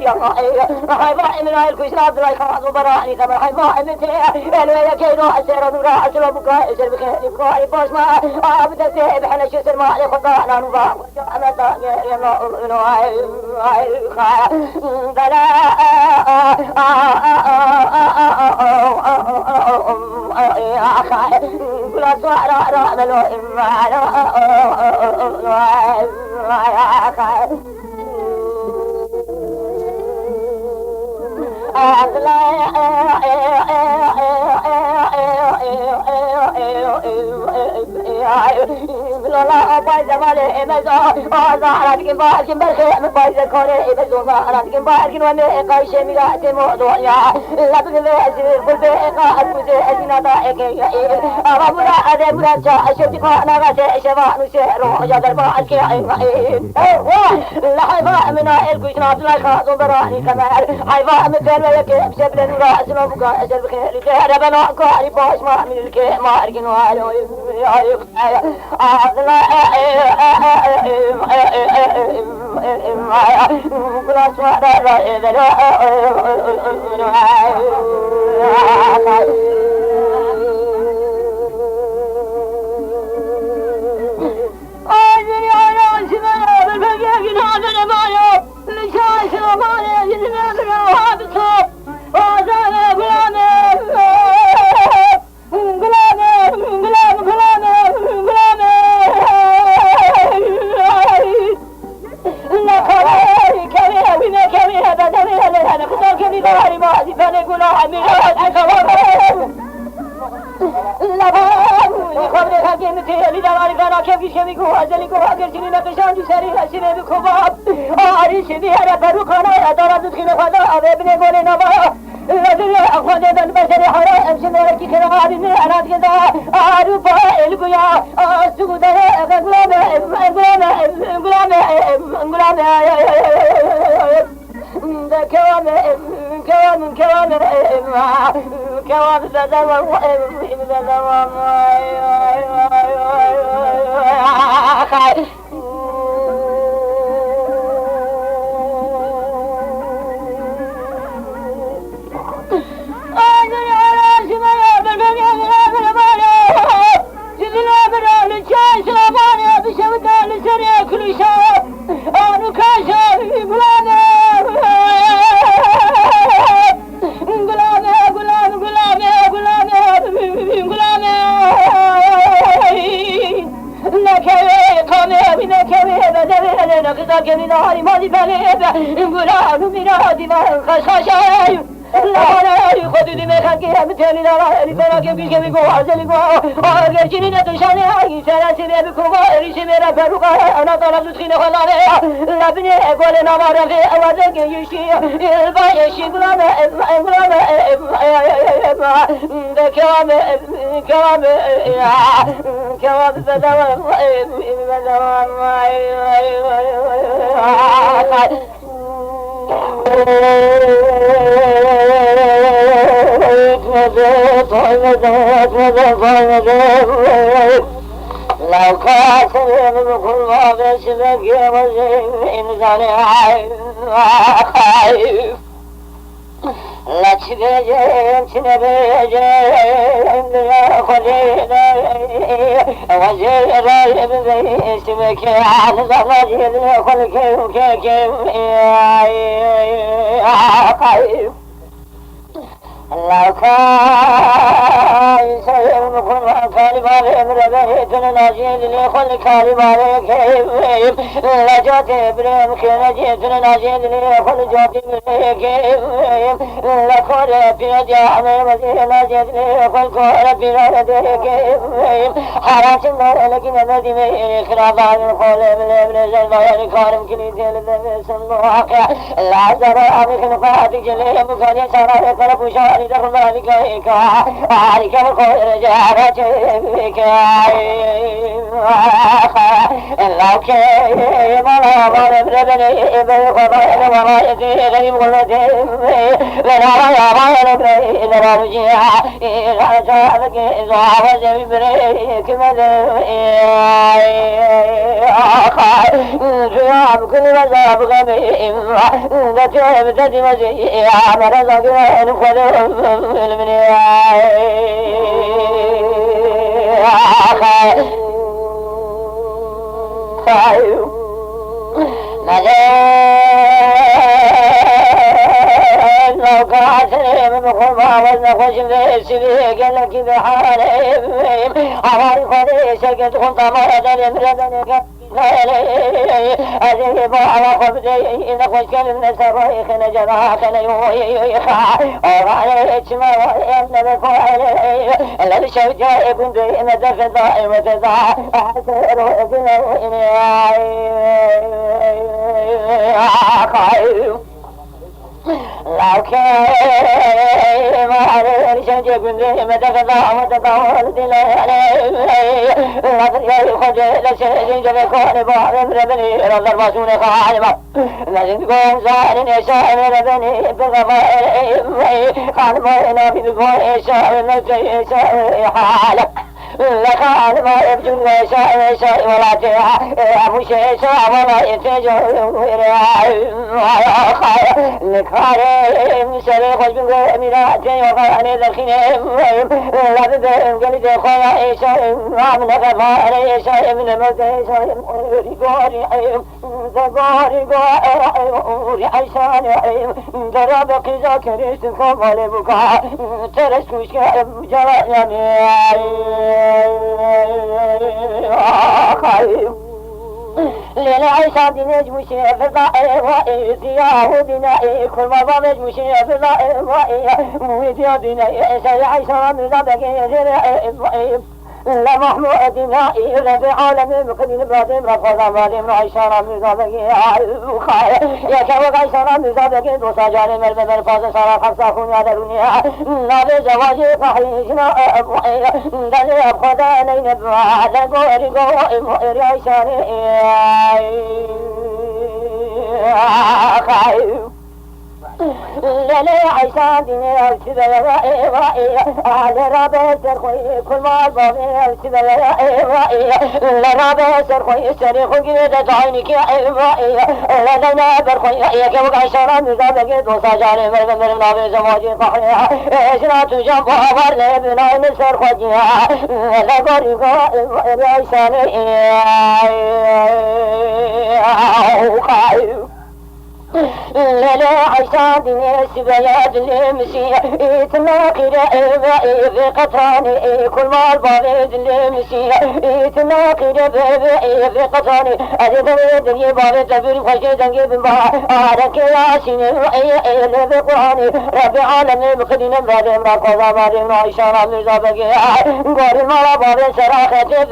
يا حيفا من هاي الكويس عبد الله خلاص وبراني كما حيفا من تي الويا كينو أسير نورا أسلو بكاء أسير بخير بكاء باش ما أبدا تي بحنا شو سر ما خطأنا نبا أنا تاجر يا الله هاي خا بلا كل صار راملو لا بايز ماله مزا زهرات كم بايز كم برخ من بايز كاره مزا زهرات كم بايز كن ومن قايش ميرات موضوع يا لا بقول أزير قلب أقول أزينا ضايق أبا برا أذا برا جا أشوف أنا غاز شباب نسير يا دربا أكيد لا حيفا من الكويس عبد الله خلاص وبراني كمان حيفا من كلمة كم سبلن راس ما بقى أجل بخير كهر بنا كاري باش ما من الك ما أرجن وعلو بلا سواد رأي ذا لو كاتب بكل ما بسمك يا مزين إنسان خايف لا تبجين تنبجين يا خلينا وزير باسمك على زمجين خلك كيف خايف لو كان سير مكون كالبار امربه ناجين ليخل كالبار كيف لجات ابراهيم كنجيت ناجين ليخل جات كيف لكل في جامع مدينة ناجين ليخل كل في رد كيف حرات النار لكن مدينة خرابان الخول من ابن زلمة كارم كنيتين لبس الله لا زرع بخن فاتك جليه مكان سارة كرب يعني دخل ذلك عليك الخير جارتك لو كان ولا ضرب لبني بخضائل ولا يزيد غيب غلتي لنا يا غير بري لنا رجيع إذا جابك إذا وزي بريك مدري جواب كل مذاب غميم نتعب تتمزي عمر زقين خذوم المني خايف لو كاتري من خما وزنخش في السبيق لك بحالي عماري خذي سكت خلطة مرة لمردنك أذيب على خبزي نخش كلمة سريخ نجراك نيويخا وغاليك ما ويمنبك علي الذي شوجا يكون ديمة فضاء وتضاء أحسر وإني خايف لو كان على شجع كل ما تفضى وتطول دلالي لا تريد خجل شجع جبكون بعض ربني رضا الرسول خالبا لازم تكون زائر يشاء ربني بغفائي خالبا في ذكور يشاء نفسي يشاء حالك لقال ما يبجو يشاء ولا تعب شيء ولا يتجه لكارم سريخ جنگ ميراتي وقاني ذخينهم لا بدهم قلت خويا يشاء عمل غفار يشاء من موت يشاء غوري غوري عيشان ضرب قزا كريست خمال بكاء ترسكوش جراني خايف ليلة عيشة دينيج مشي فضائي وائي سياه دينائي كل ما ضمج مشي فضائي وائي مويتي دينائي عيشة مرزا بكي زرائي لا محمود دينائي ربي عالمي مقدين برادم رفضا مالم عيشة مرزا بكي يا كوك عيشة مرزا بكي دوسا جاني مرمي مرفاز سارا خمسة خونيا درونيا نابي زواجي قحيشنا أبوحي دلي أبخدا نين بعد قوري قوري عيشة خايف للي عيشان ديني السبا وائي على رابع سرخوي كل ما البابي السبا وائي لرابع سرخوي سريخو قيدة عينك وائي لدينا برخوي يكوك عشان مزابك دوسا جاني مرم نابي زواجي قحيا إجرات جنب أمر لبناين سرخوجيا لقوري قائم عيشان خايف للا عيشان ديني سبياد المسي تناقر في قطراني كل ما البابد المسي تناقر في قطراني أدي دنيا بابد تبير خشي دنجي بمبا عارك ياسين اللي بقراني ربي عالمي مخدين برادم راقوضا مارم عيشان مرزا بقي قوري مالا بابد سراخة قدي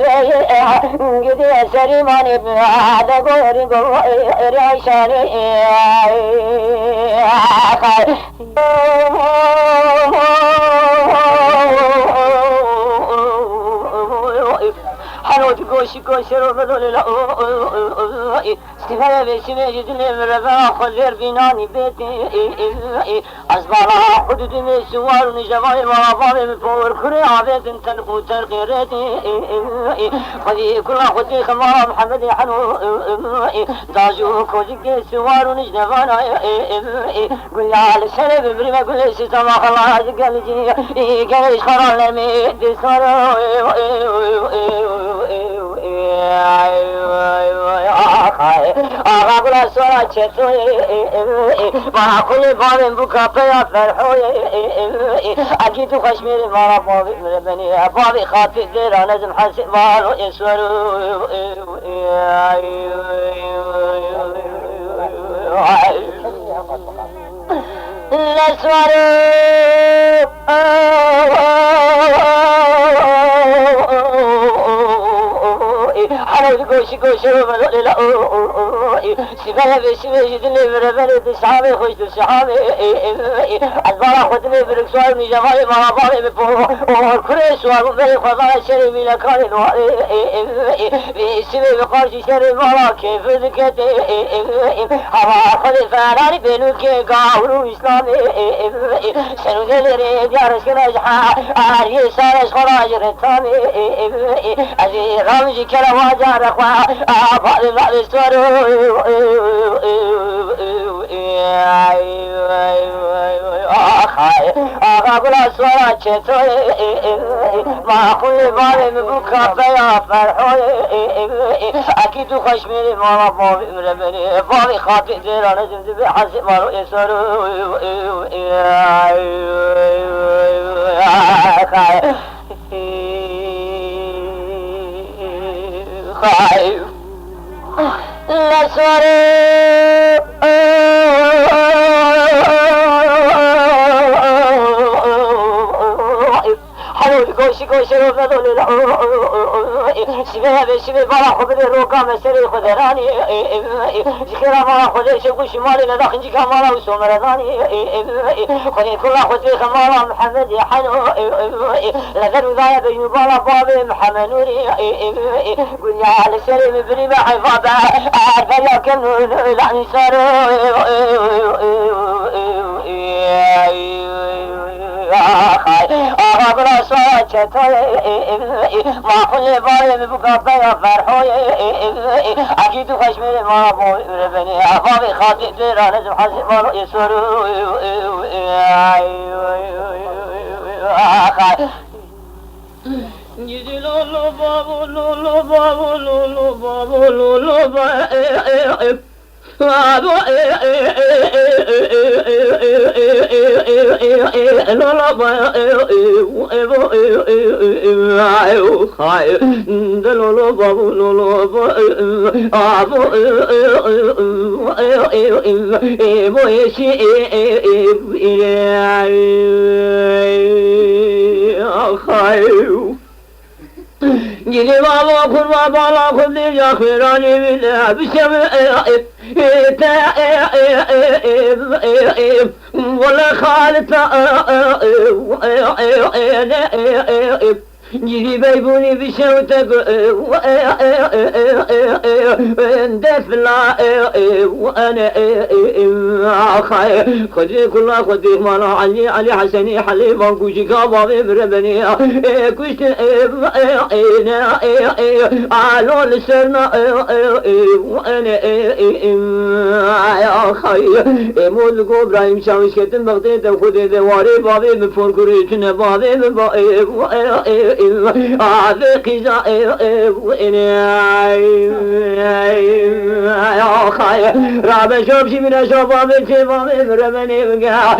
سريماني بعد قوري عيشاني حنوت قوشي قوشي رفضوا لا استفادة بسمي جدني مرفا خزير بيناني بيتي أصبارا حدود من سوار نجواي مرافا من فور كري عبيت تنفو ترقيرتي خذي كل خذي خمارا محمد حنو داجو كوزيك سوار نجوانا قل على السلب بريما قل ستما خلاص قال جي قال خرا لمي دسارا أقول سورة شتوي ما كل باب بكا بيا فرحوي أكيد خشمي ما بابي بني بابي خاطي دير لازم حاسب مالو يسورو نسورو حنوت قوشي قوشي سبنا بسمه جدني بربني تسحابي خوش تسحابي أدبارا خدني بركسوار من جمالي مرابالي بفو والكريس والمبالي خضار الشري من أكان الوالي بسمه بقارشي شري مالا كيف ذكتي هوا خدي فاناني بنوكي قاولو إسلامي سنو دلري ديارش كنجحا عاري سارش خراج رتامي أزي رمجي كرواجا رخوا بعض بعض السورو أقول أسوارا شتوي ما كل بالي مبكى فيا فرحوي أكيد خشمي ما بابي مربني بابي خاطئ دير أنا جمد بحسب مالو يسورو خايف لا سوري كوشي كوشي رفضوا سبها بسبه بلا خبر روكا مسري خدراني ذكرى مالا خدر شكو شمالي لداخل جيكا مالا وسومرداني خدي كل خدري خمالا محمد يحنو لذر وذايا بين بالا بابي محمد نوري قل يا على سري مبري بحفاظة أعرف كم لعني سارو أقول أسوأ شتوي ما كل بالي مبكى فيا فرحوي أكيد خشمي ما بوي ربني أخافي خاطئ دير أنا لازم حسب مالو يسورو يجي لولو بابو لولو بابو لولو بابو لولو بابو جيني بابا كل بابا كل يا خيراني من بسم ولا خالد جيني بيبوني بشوتك دفلا وانا خايف خذي كلها خذي مالا علي حسني حليم كوشي كابابي بربني كوشت على لسرنا وانا خايف مول ابراهيم شاوش كتن بغدي خذي دواري بابي مفور كريتنا بابي عذقي رابع شوبشي من أشوفا بنتي بابي برمني بقى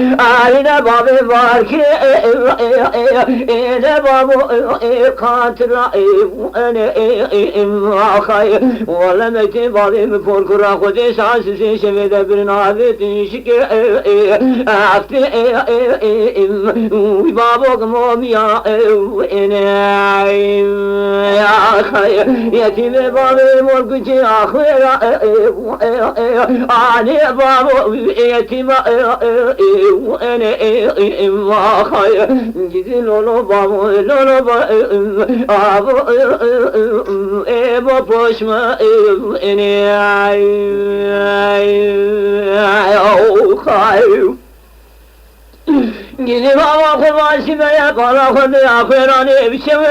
آلنا بابي باركي إنا بابو قاتل أنا خايف ولا مكتي بابي مفور كرا خدي ساسسي شبيدا برنا بيتي شكي أفتي وبابوك موميا يا خير يتيم بابي مرقتي آخر علي بابو يتيم وانا ما خير جدي لولو بابو لولو بابو بوش ما اني خير جيني بابا خماسي ما يقال خذ آخراني بشم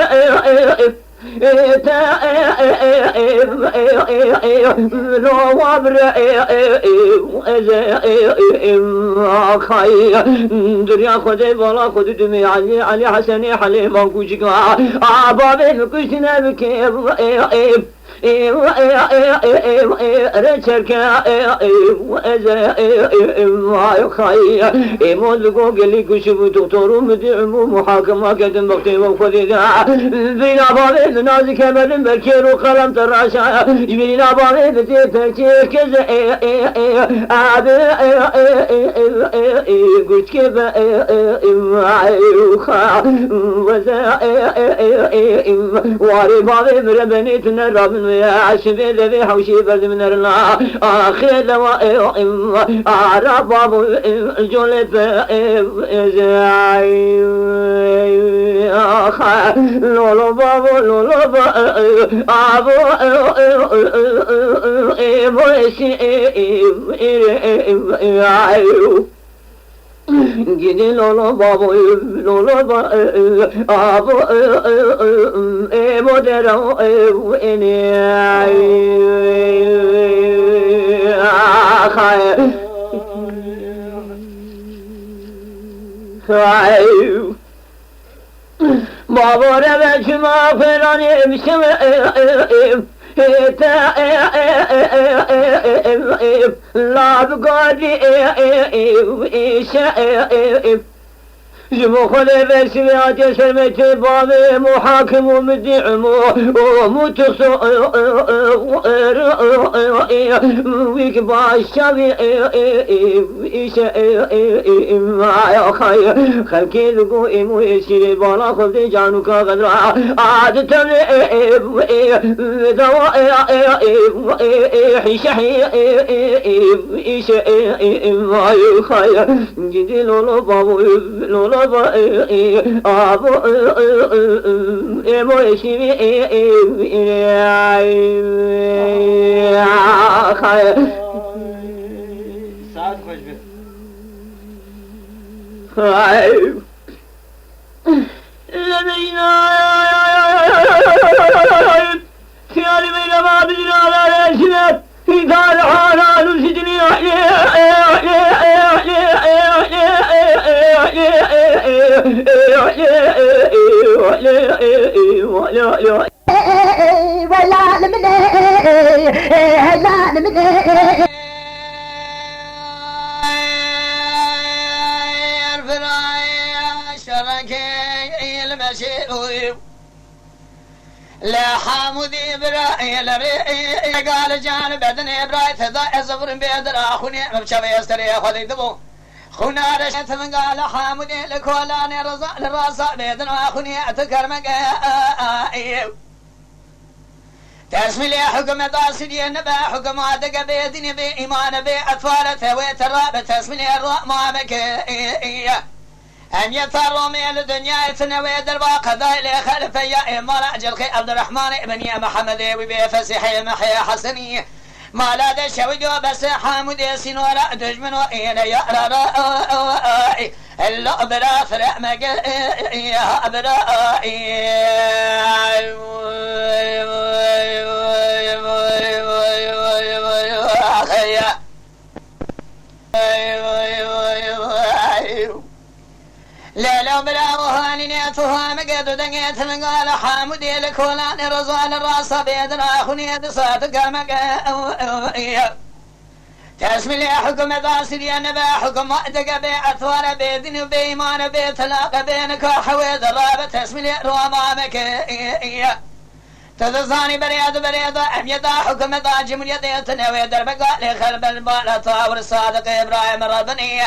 لو وابر خير دريا خذ بالا خذ دمي علي حسني حليم كوشك بابي كوشنا بكيف رجعك مولكو قالي كشف دكتور مدعم محاكمة قدم وقتي وفديدا بينا بابي نازك بدن بكير وقلم تراشا بينا بابي بتيتك كذا قلت كيف واري بابي مربني تنرب عشبي الذي حوشي برد من النا آخر لواء أعرف باب الجلد لولو باب لولو باب gidi lolo babo lolo ba abo modero ene babo rebe çima falan emşim لا بقولي جمخلي بسيات سلمت بابي محاكم ومدعم ومتصور ويك باشابي ما يخاي خلكي لقوئم ويسيري بالا خذي جانوك غدرا عاد تبلي دواء حشحي ما يخاي جدي لولو بابو لولو أبو موشي ساعت خوش بي لدينا سيالي من ما بدنا على الأشياء قال حالان سجني لا حامودي براي لري قال جان بدني براي تضا زفر بيدر اخوني مبشبي يستري خذي دبو خونا رشت من قال حامودي لكولاني رزا للراسا بيدر اخوني اتكر مقاي تسمي لي حكم داسدي نبا حكم عدق بيدني بإيمان بأطفال ثويت الرابط تسمي لي الرأم مكي أن يطروا من الدنيا يتنوي دربا قضاء لخلف يا إمار أجل خي عبد الرحمن ابن يا محمد وبفسحي محيا حسني ما لا دشوي بس حامد سنورا دجمن وإن يا رأي اللو برا فرع مقل يا برأي لا لو بلا وهاني نيتها مقد دقيت من قال حامدي لكولان رزوان الراس بيدنا أخوني دصاتك مقا تسمي لي حكم داسري نبا حكم وعدك بأطوار بيدن وبإيمان بيتلاق بينك وحويد الرابة تسمي لي روما مكا تدزاني بريد أم يدا حكم دا جمل يديتنا ويدربك لخلب البالة طاور الصادق إبراهيم ربني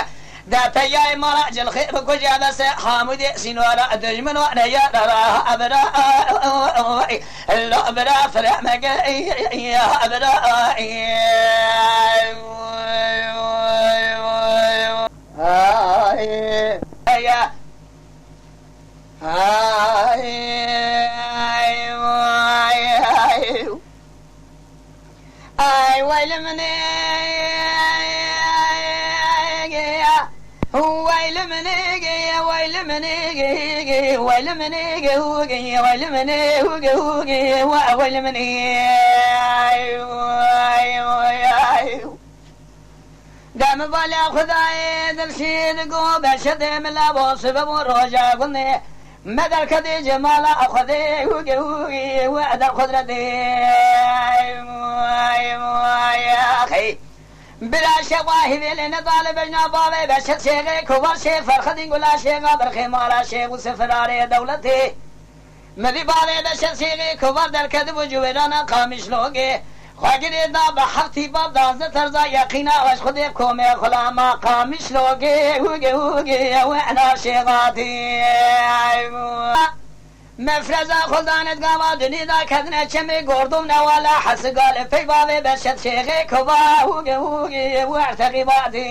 داتا يا مراج الخير كجا بس حامد سنورا دجمن وانا يا راه ابرا لا ابرا فرح مقا يا ابرا يا اي ويل مني ويل مني ويل مني ويل مني ويل مني ويل مني دم بلا خداي درشيد قو بشد ملا بوسبب روجا قني مدر كدي جمال اخذي وعد القدرة يا اخي بلا شواهد لنا طالبنا بابي بشت شيخي كبر شيخ فرخدين قلا شيخ برخي مالا شيخ وسفراري دولتي مذي بابي بشت شيخي كبر در كذب وجويرانا قامش لوگي خواقري دا بحرتي باب دازة ترزا يقينا وش خدي بكومي خلاما قامش لوگي وعنا شيخاتي مفرزا خلدانت قاما دنيدا كدنا كمي قردم نوالا حس قال في بابي بشت شيخي كبا هوغي هوغي وارتقي بادي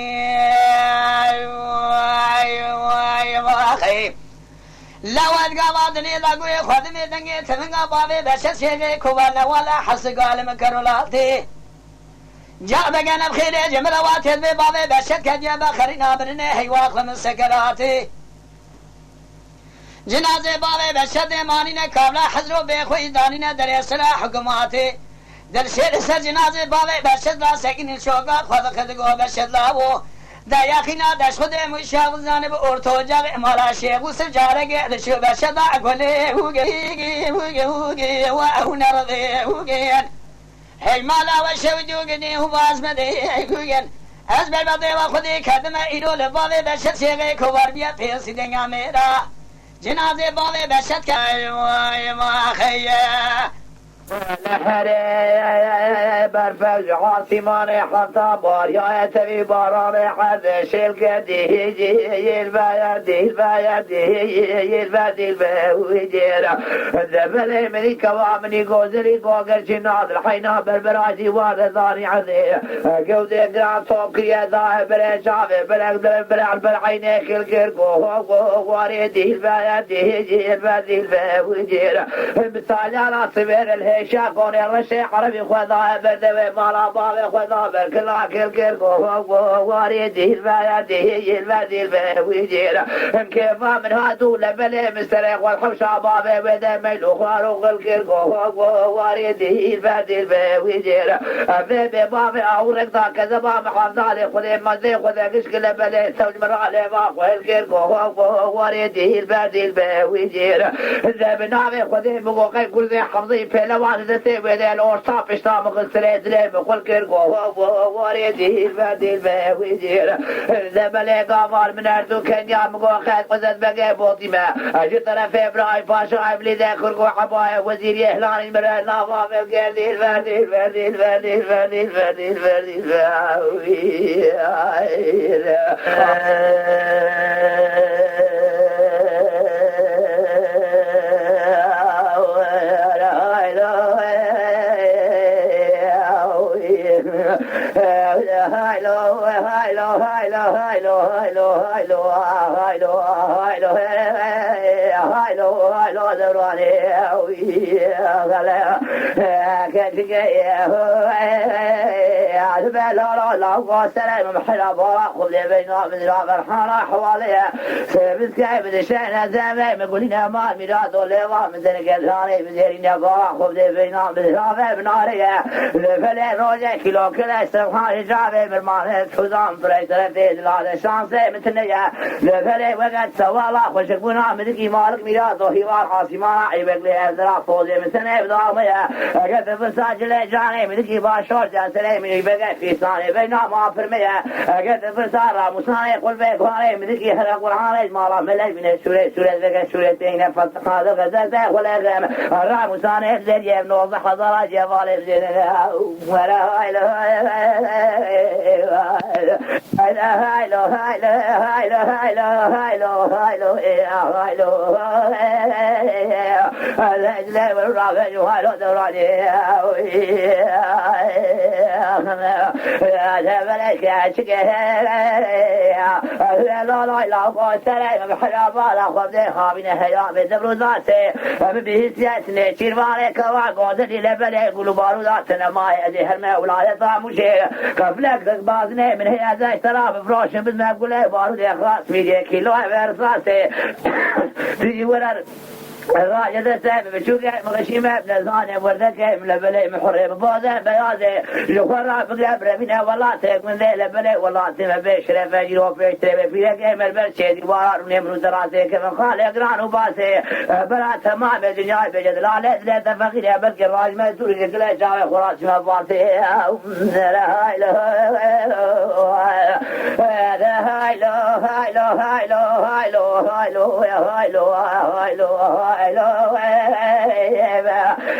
لواد قاما دنيدا قوي خدمي دنگي تمنغا بابي بشت شيخي كبا نوالا حس قال مكرولاتي جاء بقنا بخير جملوات يدبي بابي بشت كجيب خرينا برني هيواق من سكراتي جنازه بابي بشد مانينا كابلا حضرو بخوي دانينا در سلا حكوماتي در شير سر جنازه بابي بشد لا سكن الشوقات خذ خدغو بشد لاو دا يقينا دش خود مشاغ زانب اورتو جاب مالا شيخ وسجاره دش بشد اقولي هوغي هوغي هوغي ونرضي هوغي هي مالا وشوجوغني هو بازمدي هوغي از بالبدي وخدي كدم ايدول بابي بشد شيخ كبر بيا پیس دنگا میرا جنازه بابي بشت كاي ما خيه لحري برفج عاصمان حتى باريا تبي باران حد شلك دي البيد البويجيرا الذبل مني كوامني غوزري غوغر جناد الحينا بربراجي وارداني عذي قودي قران صوب كريا ذاهب برجاف برعل برعيني كل واريدي البيد البويجيرا مثال على صبر شاكون الرشي عربي خذا بردوي مالا بابي خذا بركلا كل واريدي البادي ويجينا كيف من هادو لبلي مستريق والحوشة بابي وذا ميلو خارق الكل واريدي البادي ويجينا بيبي بابي اورق ذا كذا بابي حافظالي خذي مزي خذي قشك لبلي سوج مرالي باقو الكل واريدي البادي ويجينا ذا بنابي خذي مقوقي كل ذي حفظي في لوان ذاتي وذي الأورصاف اشتام غسري دري بقول كيرقو واريدي البادي ويجينا ذا بلي قامار من اردو كنيا مقوقي قزد بقى بوطيما اجي طرف ابراهيم باشا عبلي ذا خرقو حبايا وزير يهلان المرأة نافا بقردي البادي سلام محلبا خذ بينا من رابر حالا حواليها سيبت كيف دشينا زامي مقولين مال ميراد وليوا من ذلك الثاني بزيرين باع خذ بينا من رابر بناريها لفلي روجه كيلو كلا سبحان جابي مرمان حزام فريد رفيد لا شانسي مثنيا لفلي وقت سوالا وشكونا مدكي مالك ميراد وهيوار عاصمان عيبك لي ازرا فوزي مثني بدارميها قد بساجل جاني مدكي باشور جانسلي من يبقى في ثاني بينا ما فرميها قد بسارة مصاني قل بيك واري مدكي هلا قرحاني مالا ملي من السوري بقى سوريتين فتقا غزازة ولا غام الرا مصاني اللي يبنوضح ضراج يبالي بزينها ولا هاي قبلك بعضنا من هي زي ترى بفراش بدنا نقول له بارود يا خلاص 100 كيلو رصاصه تيجي ورا الراجل سامي بشوقه مغشيمه بنزانه وردك من لبلي محرم بوزه بيازه لخرا بقبره منها والله تك من ذي لبلي والله تم بشره فجر وفشتره في لك امل برشيدي وار من دراسه كيف خالق جران وباسه بلا تمام الدنيا بجد لا لا تفقير بلك الراجل ما تقول لك لا جاي خلاص ما باسه لا هاي لا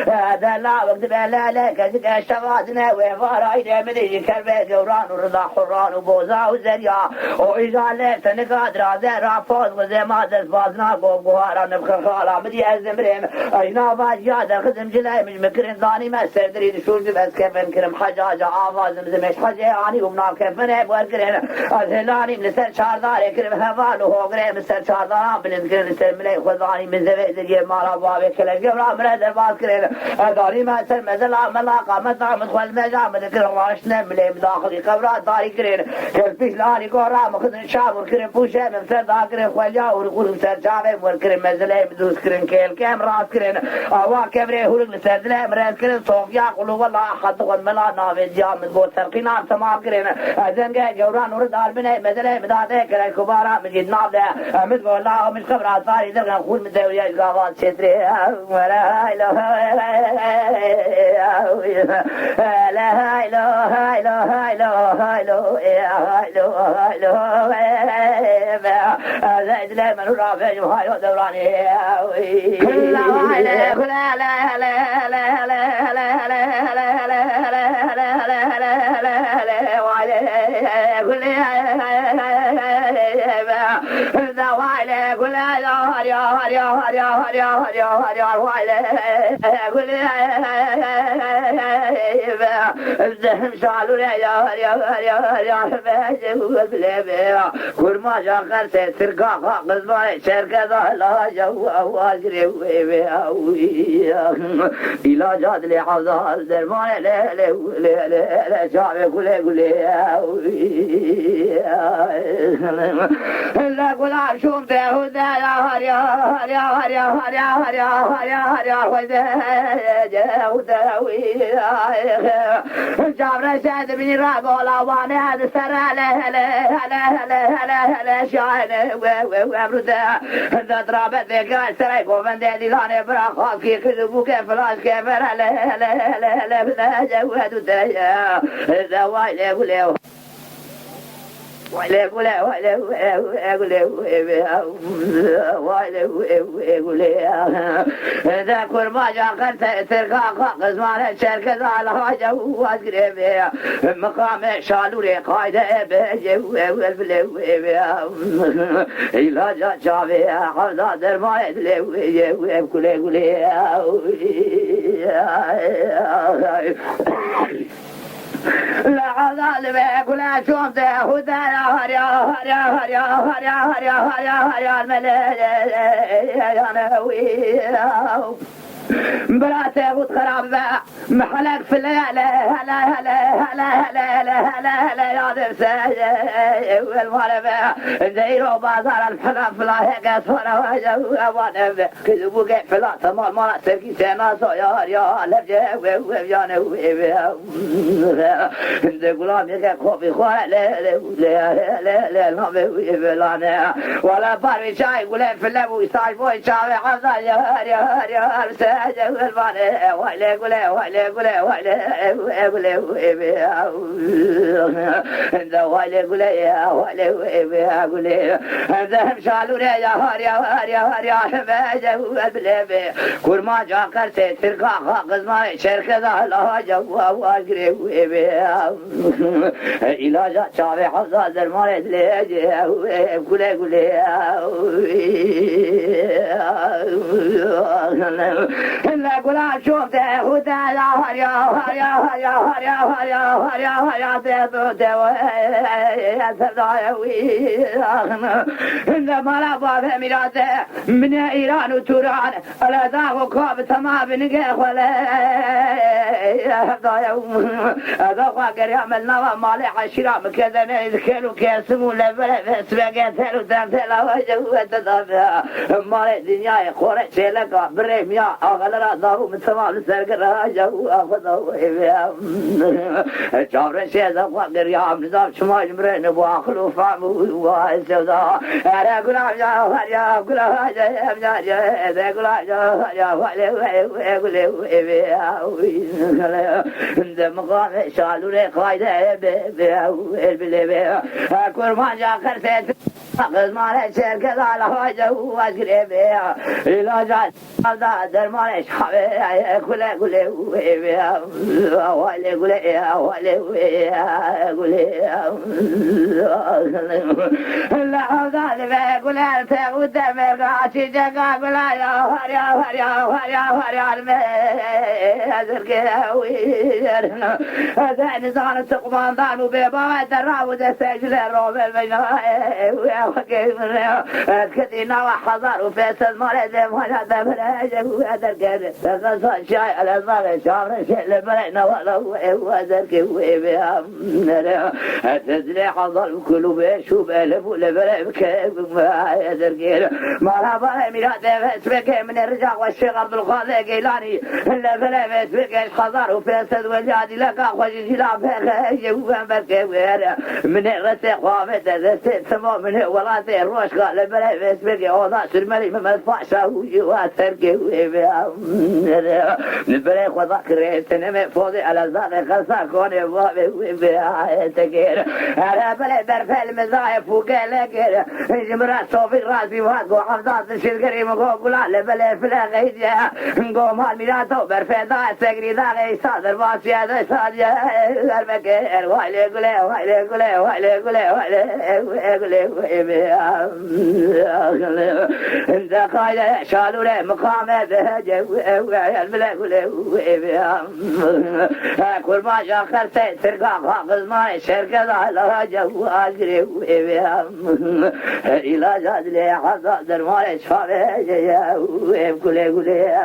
هذا لا وقت بلا لك اشتغلنا وفرايد مدي كربي جوران ورضا حران وبوزا وزريا وإذا ليت نقادر هذا رافض وزي ما دزبازنا قوارا نبخر خالا مدي أزمرين أينا باجيادا خدم جلاي مش مكرين ضاني ما سردري شوش بس كيف نكرم حجاجة آفاز مزمش حجياني ومنا كيف من ابوار كرين أذهلاني من سر شارداري كرم هفال وهوغرين من سر شارداران بلنكرين لسر ملي خذاني من زبيد الجيب مالا بابي كلن جبرا من هذا الباس كرين أداري ما سر مزلا ملاقا مطعم مدخل مجام مذكر راشنا ملي مداخلي قبرات داري كرين كالبيش لاني قورا مخذن شاب وركرين بوشي من سر دا كرين خوليا ورقول سر شابي وركرين مزلي مدوس كرين كيل كام راس كرين أوا كبري هولك لسر دلي مريد كرين صوفيا قلو والله أحد قد ملا نافذ جامد قوت سرقينار تمام كرين أزنقى جوران وردار بني مزلي مداده كرين كبارا مجيد نافذ مدقو الله ومش خبرات داري درغن خول مدوية القاوات شتري لا إله لا إله إله زيد لي من رافع جمهاي ودوراني لا لا لا لا لا لا الزهم شالو يا كرما جاكر ترقا قزماي شركة لا جو واجري إلى جاد لي حوضا درمان لا لا لا لا شعبي كله لا كل شوم تهودا يا جابر شاد بن راغولا وانا هذا سرا لا شاهد وابرده ذا ضربت ذكر سراي قومن دي لانه برا خاص كي كذبوك فلاش كبر لا بلا جواد دايا ذا وايله ولا ذا كرما جاكر ترقا قزمان الشركة على حاجة واسقري مقام شالوري قايدة إلا جا شافي حفظة درمان لا عذاب بكل شوم تهودا يا الملائكة براته وتخرب محلك في الليالي هلا يا درسي والمغرب ديروا بازار الحلم فلا هيك صار وانا كذبوا فلا تمام ما سركي سنا يا لجا ويانا عند غلام يك خوفي خوال لا ما ولا باري شاي ولا في اللبو يساي بوي شاي عذا يا كرما جاكر ترقا قزمان شركة لا جوا واجري علاجات شافي حفظة درمان دلي لا قلا شوف تهودا يا ما لا باب ميراث من إيران وتوران على ذاك كاب تمام بنجح ولا هذا قاعد يعملنا مالي عشرة مكذا نذكر وكاسمو لبلا بس بقى ثلو تنتلا وجهه تدافع مالي الدنيا قرأ شلك بريم يا أغلى ضارو من تمام السرقة راجع وأخذه شعر شيء وقدر يا عم نظام شمال مرين وآخلو فعمو واسودا أنا أقول يا أقول يا أقول مقام شالوري قايدة كرمان جاكر قزمان شركة على وجهه واسكريبيا إلا جات درمان شعبي كله ويبيا ويلي كله ويلي لا هذا ذا كله تقود مرقاتي جاكا كله يا ما أذكر ويرنا هذا نزال تقمان دانو بيبا تراود سجل روبل بينا وكيف كدينا وحضر وفيصل مريض ولا دبر وأذكر تقص شاي على الضغط شامر شل برينا ولا وأذكر ويبيا تدري حضر كل بيشو بلف ولبرب كيف ما أذكر مرحبا ميلاد اسمك من الرجال والشيخ عبد القادر جيلاني اللي اسمك حضر وفيصل وجادي لك خوشي لا بخير وبركة من الرسي خوافت الرسي سمو من وراسي الروش قال لبرب اسمك اوضاع سلمالي مما الفاشا واتركي البريق وذكر سنمي فوضي على الزاق خلصا كوني بابي وبيا تكير على بلي برفع المزايف وقالكير جمرات صوفي راسي وهاتقو حفظات الشرقري مقو قلع لبلي فلا غيديا نقو مال ميلاتو برفع دا سقري دا غي صادر باسي هذا صاديا المكير ويلي قلي ويلي قلي ويلي قلي ويلي قلي ويبيا انت قايلة شالوا لي مقامة بهجة والملك ويبيا كل ما شاخر سرقا فاقز ما شركة على جوازري ويبيا إلى جاد لي حظا درمان شفافة ويبكلي قلي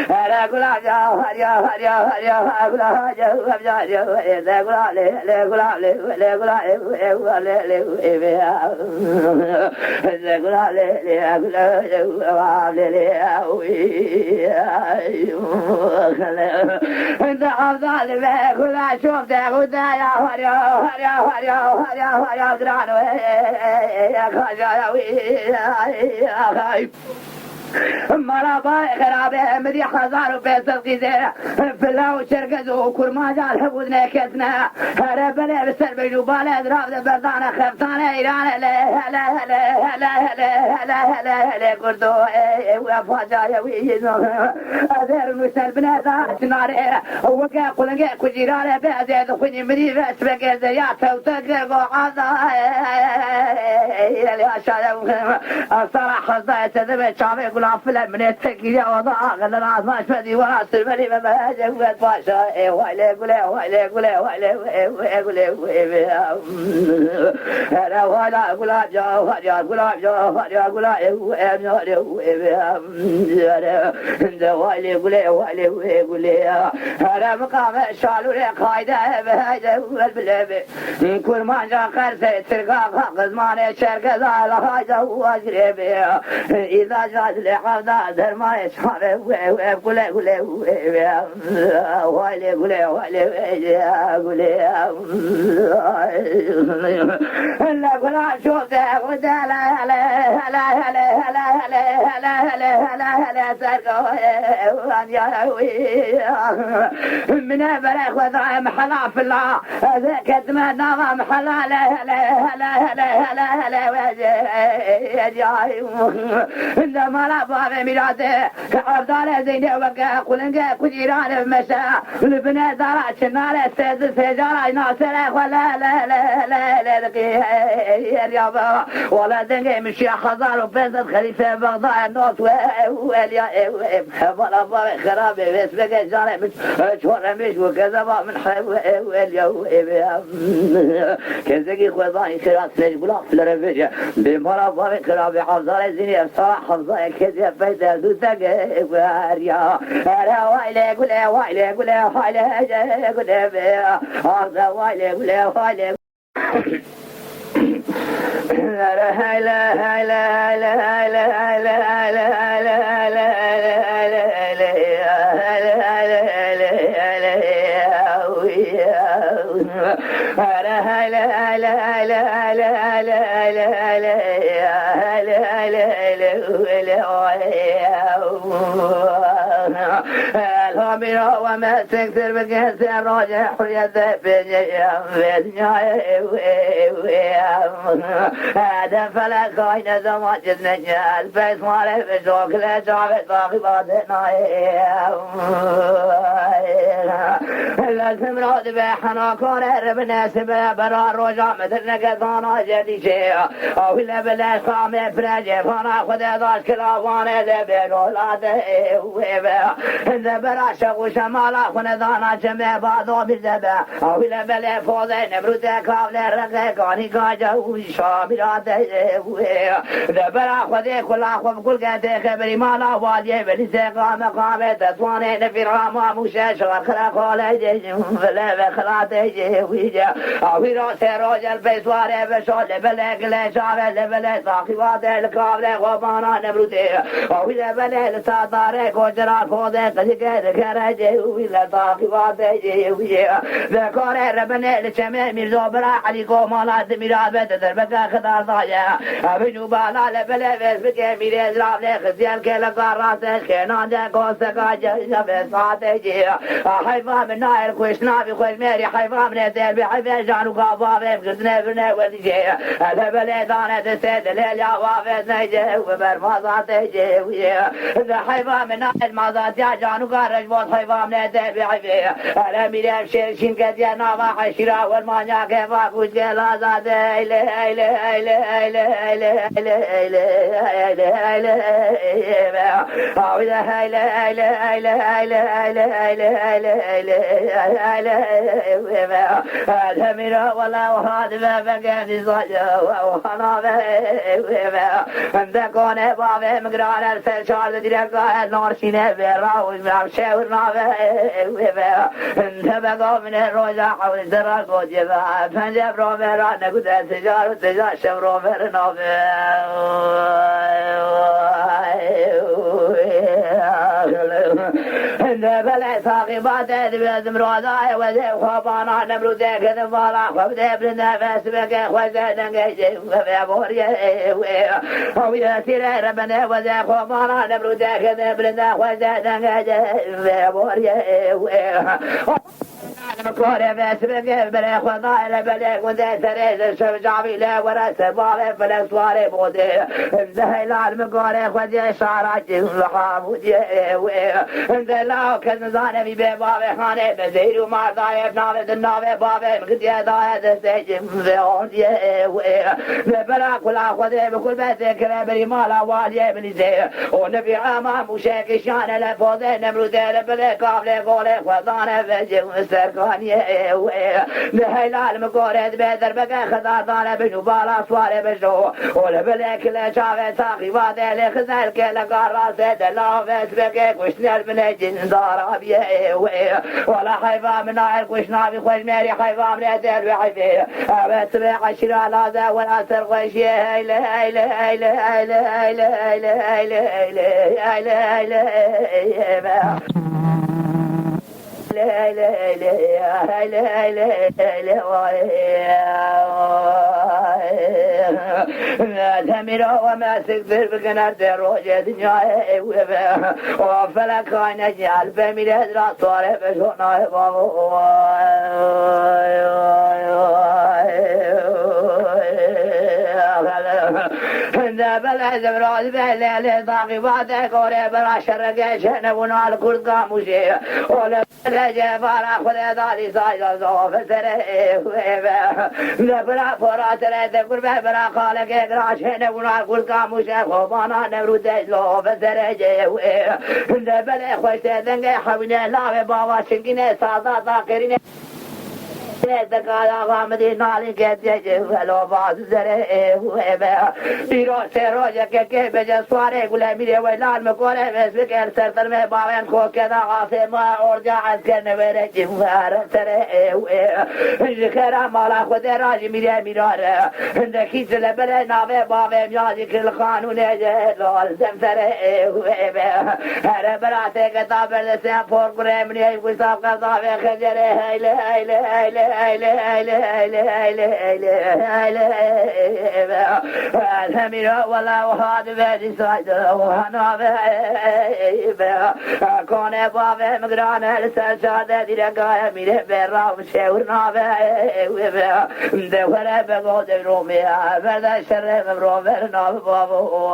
أنا قلع جا هريا هريا هريا قلع جا وابجا جا وإذا قلع لي قلع لي قلع لي ويبيا إذا قلع لي قلع لي انت افضل بك ولا شفتك ودايا هريا هريا هريا هريا هريا قرانو يا خاجا يا خايب مرابا خرابه مدي خزار وفيصل قيزه فلاو شرقزو كرما جال حبودنا كتنا هربنا بسر بيجو بالا دراب بردانا خفتانا ايران لا لا لا لا لا لا لا لا كردو وفاجا يا ويزو اذر نسل بنادا تناري وكا قلنجا كجيران بعد خني مري بس بك زيات وتقو عذا يا شاده الصراحه ضايت ذبت شامي فلا من التكية وضع غلنا ما شفدي وراس الملي ما جوات باشا ويلي قولي ويلي قولي ويلي قولي انا ولا قولاب جا ويا قولاب جا ويا قولاب ويلي قولي ويلي قولي انا مقام شالوا لي قايدة بهايدة والبلبي كل ما جا قرسي ترقا قزمان شركة ذا لهايدة واشربي اذا جاد لي حفظا درمان شعبي ويقولي قولي ويلي قولي ويلي لا قولا شوفك ودالا هلا هلا هلا هلا هلا هلا هلا هلا سرقوا من بلغ وضع محلا في الله ذاك تمنى محلا هلا هلا هلا هلا هلا يا جاي عندما لا باب ميراده عبدال زين وقع قلنجا كجيران مشى البنات دارات شناله سيد سجاره ناصر ولا لا لا لا لا يا رياضه ولا دنجي مشي خضار وبنت خليفه بغداد النوت واليا ولا باب خراب بس بقى جاري مش شهر مش وكذا من حب واليا كذا خوضاي خلاص ليش بلا في الرفيج بمرا باب خراب عبدال زين صراحه حفظه كذا فايده دوتك واريا انا ويلي قولي ويلي قولي ويلي قولي هذا ويلي قولي ويلي لا لا لا لا لا لا لا لا خامرة وما تكثر بكثر راجع حرية في الدنيا هذا فلا كاين زمان جدنا البيت مالي في شوك لا شعب طاقباتنا لازم راد بحنا كون ربنا سبب برا رجع مثل نقصانا جدي شيء او الا بلا صامي فرجي فانا خذ داش كلاوانه ذبل ولاده إذا برا شغو شمالا خندانا جمع بعضو بالذبا او الا بلا فوضي نبروده كابل رقه كاني كاجا وشامراته إذا برا خذي كلا خب كل قده خبري مالا واليه بلسه قامه تطواني نفير غاما موشه شغل خلاقه فلا بخلاته ويجا أوي راس راج البيسوار بشال بلق لشاب لبلق ساقيوات الكابل قبانا نبروده أوي لبلق لسادار كوجرا كوده قديك ذكرج وي لساقيوات ويجا ذكر ربنا لشمع مرزو برا علي قومالا دميرات بتدربك خدار ضايا أبي نوبالا لبلق بسبك ميرز راب لخزيان كلا راسه كنا ده كوسكا جاب ساته حيفا من نايل كويشنا بخوش ماري حيفا من الدير بحيفا جانو قابا بمكزنا بنا وديجي هذا بلدانة تسيد ليليا وافد نيجي وبرمازات تيجي إذا حيفا من نايل مازات يا جانو قارج بوت حيفا من الدير بحيفا أنا ميريم شيرشين كديا ناما حشيرا والمانيا كيفا كوش قلا زاد إلي إلي إلي إلي إلي إلي إلي إلي هذا ميرا ولا وهذا ما بقى صاجا وأنا بها عند كونه بابه مقرار السر شارد درجة النور سينه براوي ما شاورنا بها عند بقى من الروجا حول زرع كوجبا فنجب رومرا نقول تجار تجار شبرو مرنا بلا ساقبات بلازم روضاي وذي خبانا نبروده كذا بالا خبده برنا فاسبك خوزدن جيجي وفي بوريه ويا ربنا وذي خبانا نبروده كذا برنا خوزدن جيجي وفي بوريه مكورة بسبق بلا خضاء لبلا وذا تريز شجعبي لا ورا سبالة فلا سواري بودي بزهي المكورة خذي شعرات الحامودي انت لا كنزانة ببابة خانة بزير ومعضايا بنابة النابة بابة مقدي داية تسجم في عودي بلا كلا خذي بكل بذكرة برمالا والي بنزي ونبي عاما مشاك شانة لفوضي نمرودي لبلا قابلة قولي خضانة فجم سرقانية نهيلا المقورد بدر بقى خضار بنوبالا سواري بشو ولبلا كلا شافة ساقي وادي لخزال كلا قراسة دلافة بقى كشنا المنجن دار أبيه ولا حيفا من نايل كشنا بخوش ماري حيفا من أدل بحيفي أبت بقشرا لازا ولا سرقشي هيلي هيلي هيلي هيلي هيلي هيلي هيلي هيلي هيلي هيلي لا لا لا لا لا لا وما سكبر بقناة روجة دنيا وفلك كان يجعل بميل هدرا صارف شونا بابو بلا زبراد بلا طاقي بعد كوري بلا شرق شنبنا الكل قاموشي ولا جبارا خدا داري سايدا زوف سره بلا فرات رد قرب بلا خالق اقراش نبنا كل قاموش خوبانا نبرود لو سره جو بلا خوش دنگ حوينه لا بابا شنگينه سادا تاقرينه دکایا وامدی نالی که دیگه ولو باز زره بیرو سروج که بجا سواره گله میره ولال مکوره مثل که سرتر میں باون کو که دا غافه ما اور جا از کنه بره جوار سره ذکر مالا خود راج میره میراره دکی زل بره ناوه باوه میادی کل قانون جلال زمسره هر برات کتاب لسه فور کرم نی کوساب قضا خجره هیله هیله هیله ثمير ولا وهاد بادي صايدر وهنا كون بابه مقران السجادة دي رقايا ميره برا وشاورنا دورة بقود رومي بردا شر مبرو برنا بابو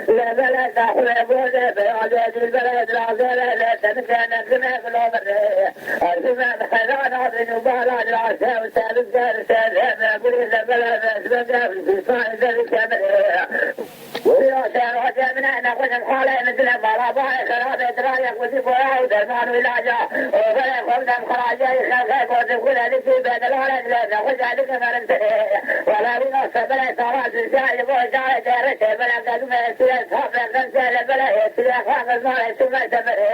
لا بلد أحلى بوده بيعجز البلد العزيزة لا تنسانا كما في العمر الزمان خلان عظيم وبالان العشاء وسابق جارسان لا أقول إلا بلد أسبق في صائد ذلك أمره ويوسف وجمنا نقول الحالة مثل مرابع خرابة رايق وزفوها ودرمان ولاجة وفلا قمنا بخراجة يخلق وزفونا لكي بين الولد لا نخذ عليك مرنسه ولا بنص بلا صارات الشاي وجعل جارته بلا قدمة سلاح حفل خمسة لبلا سلاح حافظ مالي ثم سبره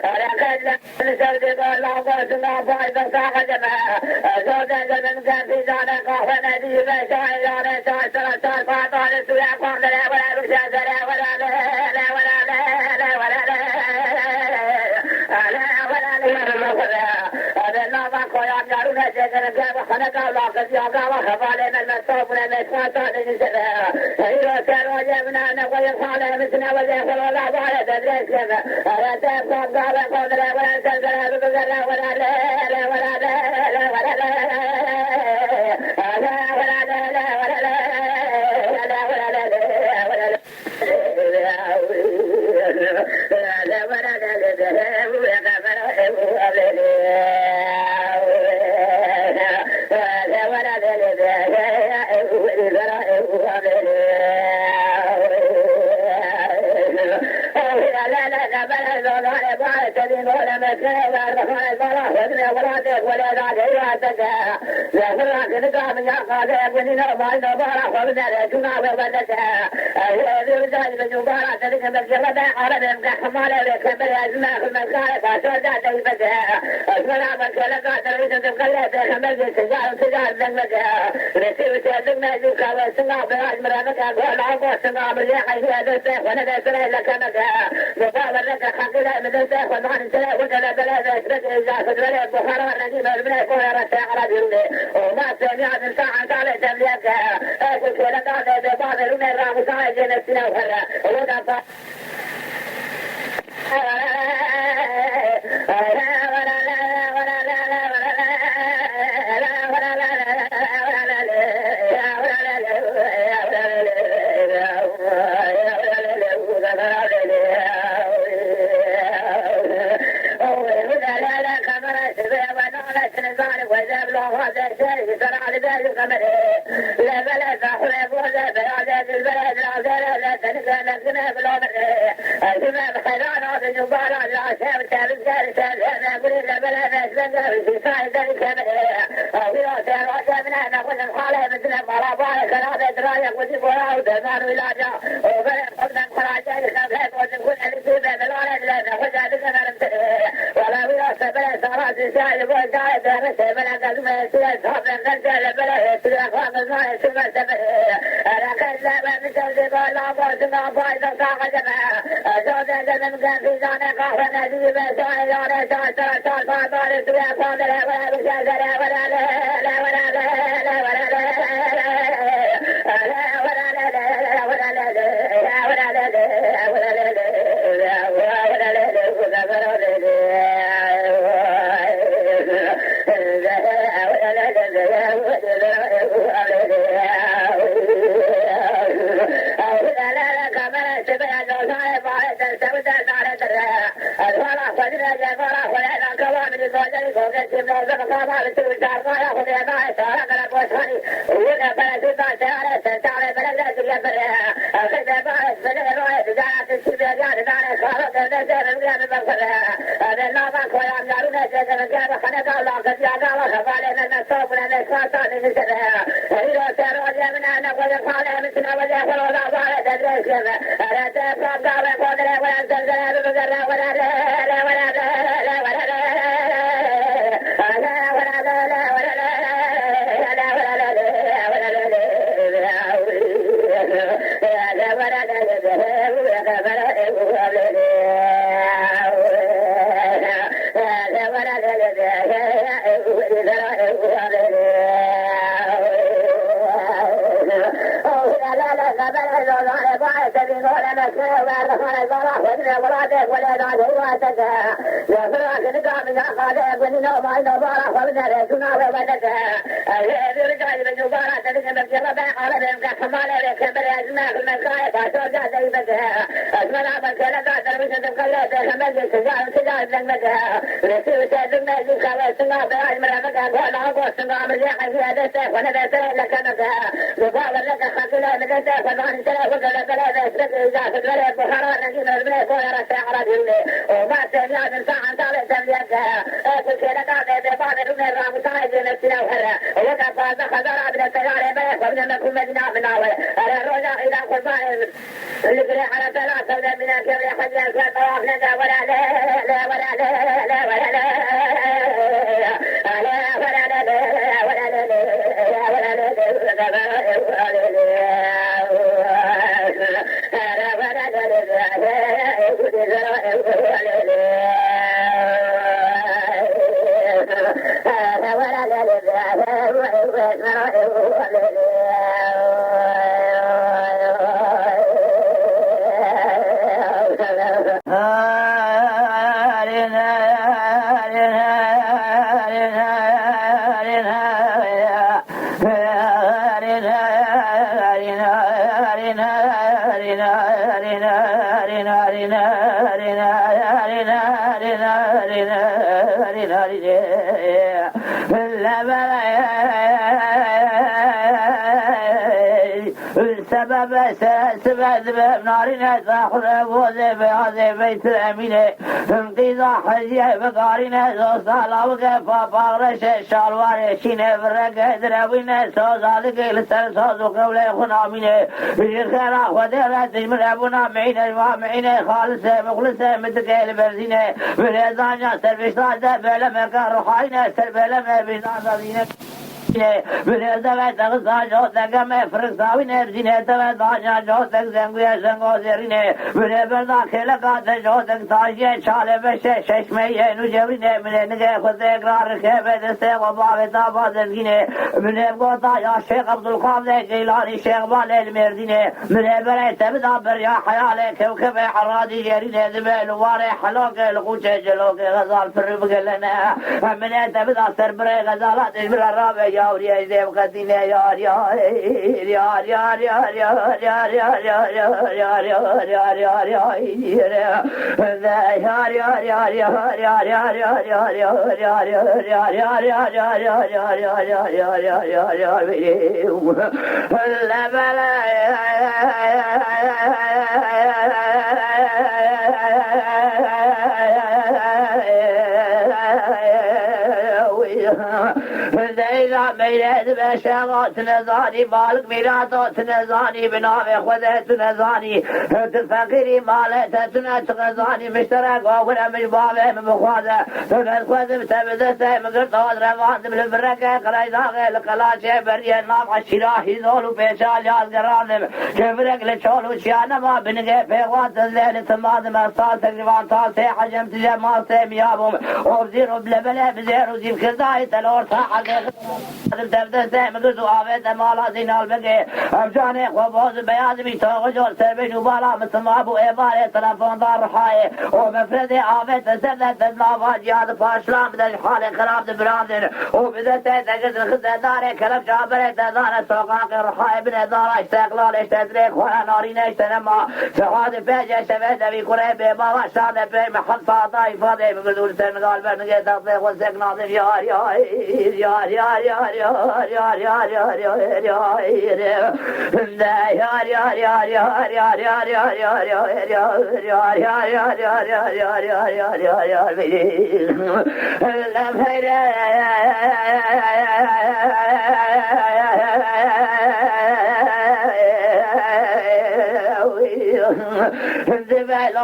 على قد نسودي قول الله سلاح فايدة ساقة جماعة زودا جمن كان في زانا قهوة نادي بشاي لانا شاي سلطان فاطان سلاح فاقنا ولا رشاد لا ولا لا لا ولا لا لا ولا لا لا ولا لا هذا النظام قيام يارون شجر كاب خنق الله قد يقع وخفال من المسوب من المسوات لنسبها هيرو كانوا جبنا نقول الخالة مثلنا واليخل والله وعلى تدريس كذا ألا تبقى قال قول لا ولا تنزل بقدر ولا لا لا ولا لا لا ولا لا لا ولا لا لا ولا لا لا ولا لا ولا لا لا ولا ولا لا فرق نقام يا قاضي وننا ما نبارا خلنا جنا وبدتها هذه رجال بجبارة تلك مجرد عرب كحمال كبر أزمة المكان فاشودا تيفتها أسمع مكلا قاتل تقلد خمل سجال دمجها رسيب تدمنا جوكا وسنا براج مرانك أقول عبو سنا مليح هي دسه وندا سلا لك مكها مقابل لك حقلا من دسه ونحن سلا وجل بلاد أشرك إذا خذ بخارا نجيب الملك ولا رسع على جلده وما سمع من ساعة تعالى تملكها أقول لك هذا ببعض لنا الرام ساعة جنسنا وهلا ولا لا بلد أحلى بوده بلاد البلد العزيزة لا تنسى نفسنا بالعمر الزمان خلان عظيم وبالان العشاء وسابق جارسان لا أقول إلا بلد أسبق في صائد ذلك أمره ويوسف وجمنا نقول الحالة مثل مرابع خرابة رايق وزفوها ودرمان ولاجة وفلا قمنا بخراجة يخلق وزفونا لكي بين الولد لا نخذ عليك مرنسه ولا ويوسف بلا صارات الشاي وجعل جارسه بلا قدمة سلاح حفل خمسة لبلا سلاح حافظ مالي ثم سبره أنا كذاب من تلزيق الله سنا فايدة ساقة جماعة زودا جمن كان في زانا قهوة نادي بشاي لانا شاي سلطان فاطان سلاح فاضل ولا رشاد لا ولا لا لا ولا لا لا ولا لا لا ولا لا لا ولا لا لا ولا لا لا ولا لا لا ولا لا سبب نارنا ساخر وذب هذا بيت الأمينة انقذا حجيه بقارنا زوصالا وقفا باغرش شالوار شينه فرق دروينه سوزالك لسر سوز وقولي خنامينه بخيرا خديرا تجمل أبونا معينه ومعينه خالصة مخلصة متقيل برزينه بالإذانيا سربشتاده بلمكا روحاينه سربلمه بيزان دينه بالهدف تغزى جوتك ما فرقاوين بزينة تغزى جوتك زنقيا زنقو زيرينه بالهبردا خلقات جوتك تاجي شالة بشه ششمية نجورينه بالهنقى خذ اقرار خيبة دسته وباب تابا زنقينه بالهبقوطا يا شيخ عبد القابل جيلاني شيخ بالي المردينه بالهبرا تبدا بريا حيالي كوكب حرادي جيرينه دبال واري حلوك القوشة جلوك غزال فربق لنا من تبدا سربري غزالات اجبر الرابع يا وريا زيب قدينه يا يا يا يا يا يا يا ميلاد بشغات نزاني بالك ميلادات نزاني بناوي خذت نزاني تفكري مالت تنزاني مشترك ولا مش بابه مخاذة تنخذ تبدت مقرطات روات بالبركة قريدا غير قلاشه بريه نام عشراهي زولو بيشال ياز قرانم كبرك لشولو شيانا ما بنقى فيوات الليل تماد مرصال تقريبان تاسي حجم تجمال سيميابهم وبزيرو بلبله بزيرو زيب خزاي آیت الورتا حقیقت دفتر مگز و آفت مالا زینال بگه افجان خواباز بیاز بی تاغ جور سر بجو بالا مثل مابو ایبار تلفون دار رحای و مفرد آفت سردت نافا جیاد پاشلام بدن حال خراب دبراندن و بدت تگز الخزه داره کلب جابره تدان سوقاق رحای بن دار اشتقلال اشتدريق وانا نارين اشتنما سعاد فاجة شفيت في قريب بابا شاد في محل فاضي فاضي بقدول سنغال برنقيت تطيق والسق ناظم يار يار يار يار يار يار يار يار يار يار يار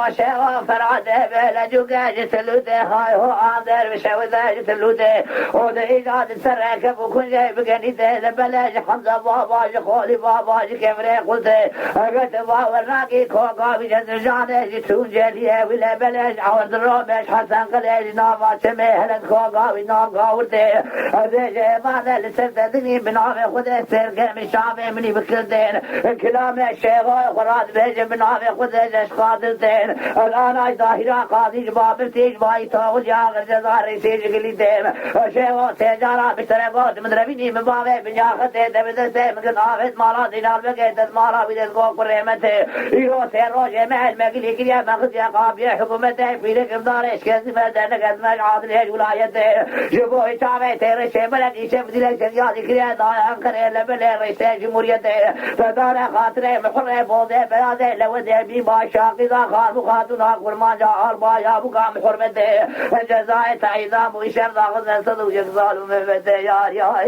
لا شغا فراده بلا جوجاج تلوده هاي هو عاندر بشوذاج تلوده وده إيجاد سرك بكون جاي بقنيته بلاج حمزة باباج خولي باباج كمري قلته أقلت باورناكي كوكا بجد جانه جتون جاليه ولا بلاج عوض الرومش حسن قليج نافا شمهلن كوكا ونافا ورده أبيج ماذا لسرت دني بنعمي خده سرقه مشامي مني بكردين كلام الشيخ خراد بيج بنعمي خده جشقادرتين الآن أي ظاهرة قاضي باب تيج باي تاغل ياغر جزار تيج قليدين شيخ تجارة بترقات مدربيني مبابي بنياخته دبدسته مقن آفت مالا دينار بقيت مالا بيدسقو قريمته إيرو سيروجي محل مقلي كريا مقضي قابية حكومته فيلك مدارش كزمة دنقت مجعاد ليش ولايته جبوه شامي تيرشي بلد إيشف دلك جزيادي كريا دايا انكره لبلي رئيسي جمهوريته فدار خاطره محره بوضي بلاده لوده بيبا شاقضا خار مخاطنا قرمان جا أربا يا بقام حرمته الجزائي تعيدام وإشار داغذن صدو يقظال ومبته يار يار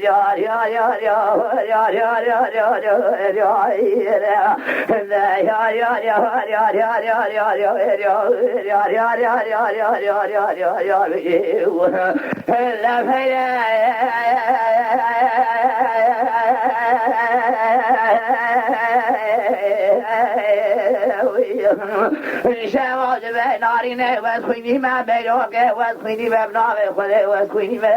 يار يار يار يار يار يار يار شواج به نارینه و خوینی من بیروکه و خوینی به بناوه خوده و خوینی به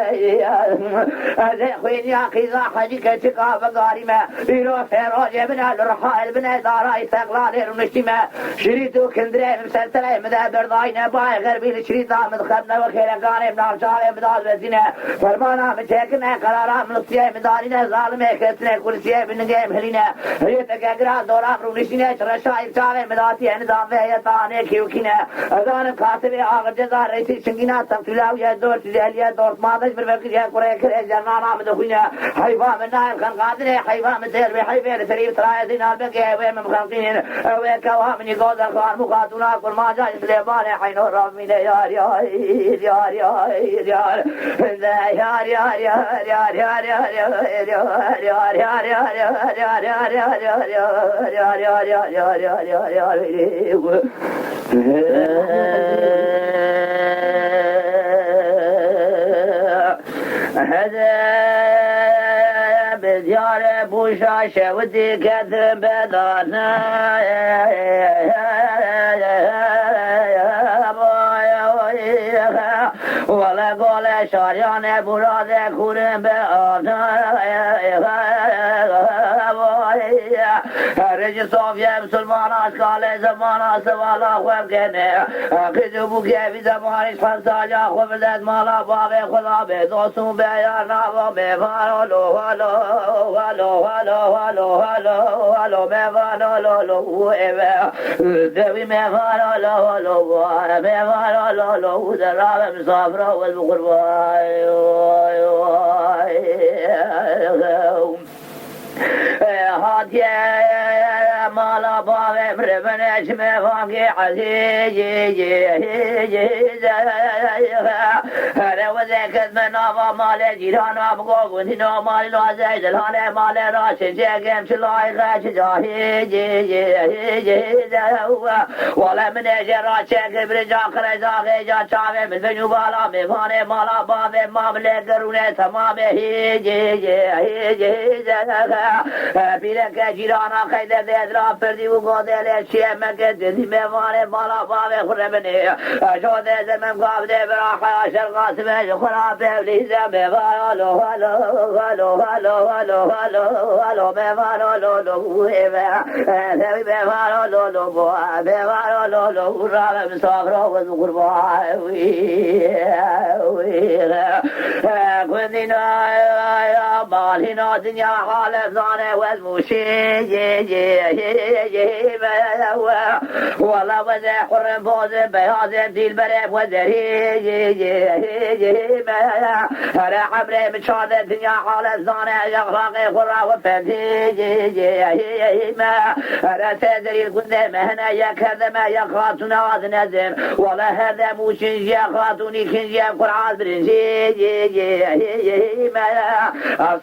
از خوینی عقیزه حجی که چکا بگاری من بیرو فراج ابن الرحال ابن دارای سقلان رونشتی من شریطو کندره مسلسله مده برداینه بای غربیل شریطا مدخبنه و خیرگانه بنافشاوه مداز وزینه فرمانا مچکنه قرارا منصیه مدارینه ظالمه کتنه کرسیه بنگه مهلینه ریتک اگرا دورام رونشتینه چرشای چاوه مداتی نظام ویتانه کیوکینه ازان کاتبه آغر جزا رئیسی چنگینا تفصیلاویه دور چیزیلیه دورت مادش بروکیه کره کره جرنان آمد خوینه حیفا من نائم خان قادره حیفا من تیر بی حیفه لسریف ترائه زینال بگه وی من مخلقین وی کوا منی گوزر خان مخاطونا قرمان جای سلیبان حینو رامینه یار یار یار یار یار یار یار یار یار یار یار یار یار یار یار یار هذا بديار بوشا شودي كثر بدانا ولا قول شاريان براد كورن بآنا رج صافية مسلمان أشكال زمان سوالا خوب كنه قدو بوكي زمان فانساجا خوب دد مالا بابه خدا به دوستون به یار نوا به فانو هلو هلو هلو هلو هلو هلو به فانو لو دوی به فانو لو به فانو لو دراب مسافر والقربان هاتي مالا بابه مربن اجمه واقع عزيزي هره وذكت من آبا مال جيران آبقو قندنا مال لازي دلانه مال راش جاقم شلاي غاش جاهي ولا من اجرا شك برجا خرجا غيجا چاوه من بنو بالا مفانه مالا بابه مامله قرونه تمامه هي پیرک جیرانا خیده دیدرا برا پردی و گادل چیه مگه دیدی میوانه بالا باوی خرمنی شده زمن قابده برا حیاشر قاسمه خرا بولیزه میوان لو هلو هلو هلو هلو هلو هلو میوان لو لو ذوی میوان لو لو بوا میوان لو لو را مسافر و قربا كننا يا بالنا دنيا حال زانه والموشي والله وزع حرم فوز بياض ديل بريب وزري انا حبري من شاد الدنيا حال زانه يغرق خرا وفتي انا تدري القدام هنا يا كذا يا خاتون هذا نزم والله هذا موشي يا خاتوني كن يا قرعه برنجي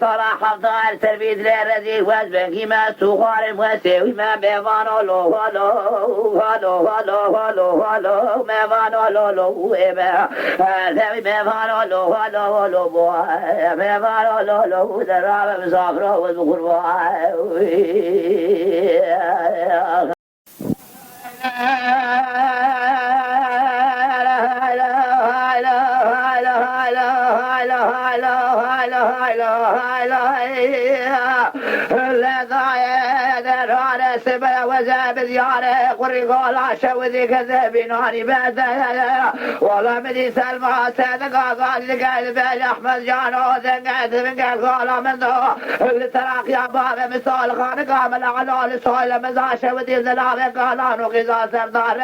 صراحة ضار تربيد لرزي وزبكي ما سوخار موسوي ما بيفانو لو هلو هلو هلو هلو هلو ميفانو لو لو إبا ذوي ميفانو لو هلو هلو بوا ميفانو لو لو درابة مسافرو وزغر بوا وزاب زيارة قري قول عشا وذي كذابين عني بعد والله مدي سلمى صادقا قال لقاعد باج أحمد جانو ذنقعد من قال من ذو اللي تراك يا بابا مثال خان قامل على لسهل مزاشا وذي زلابة قالانو غزا سردار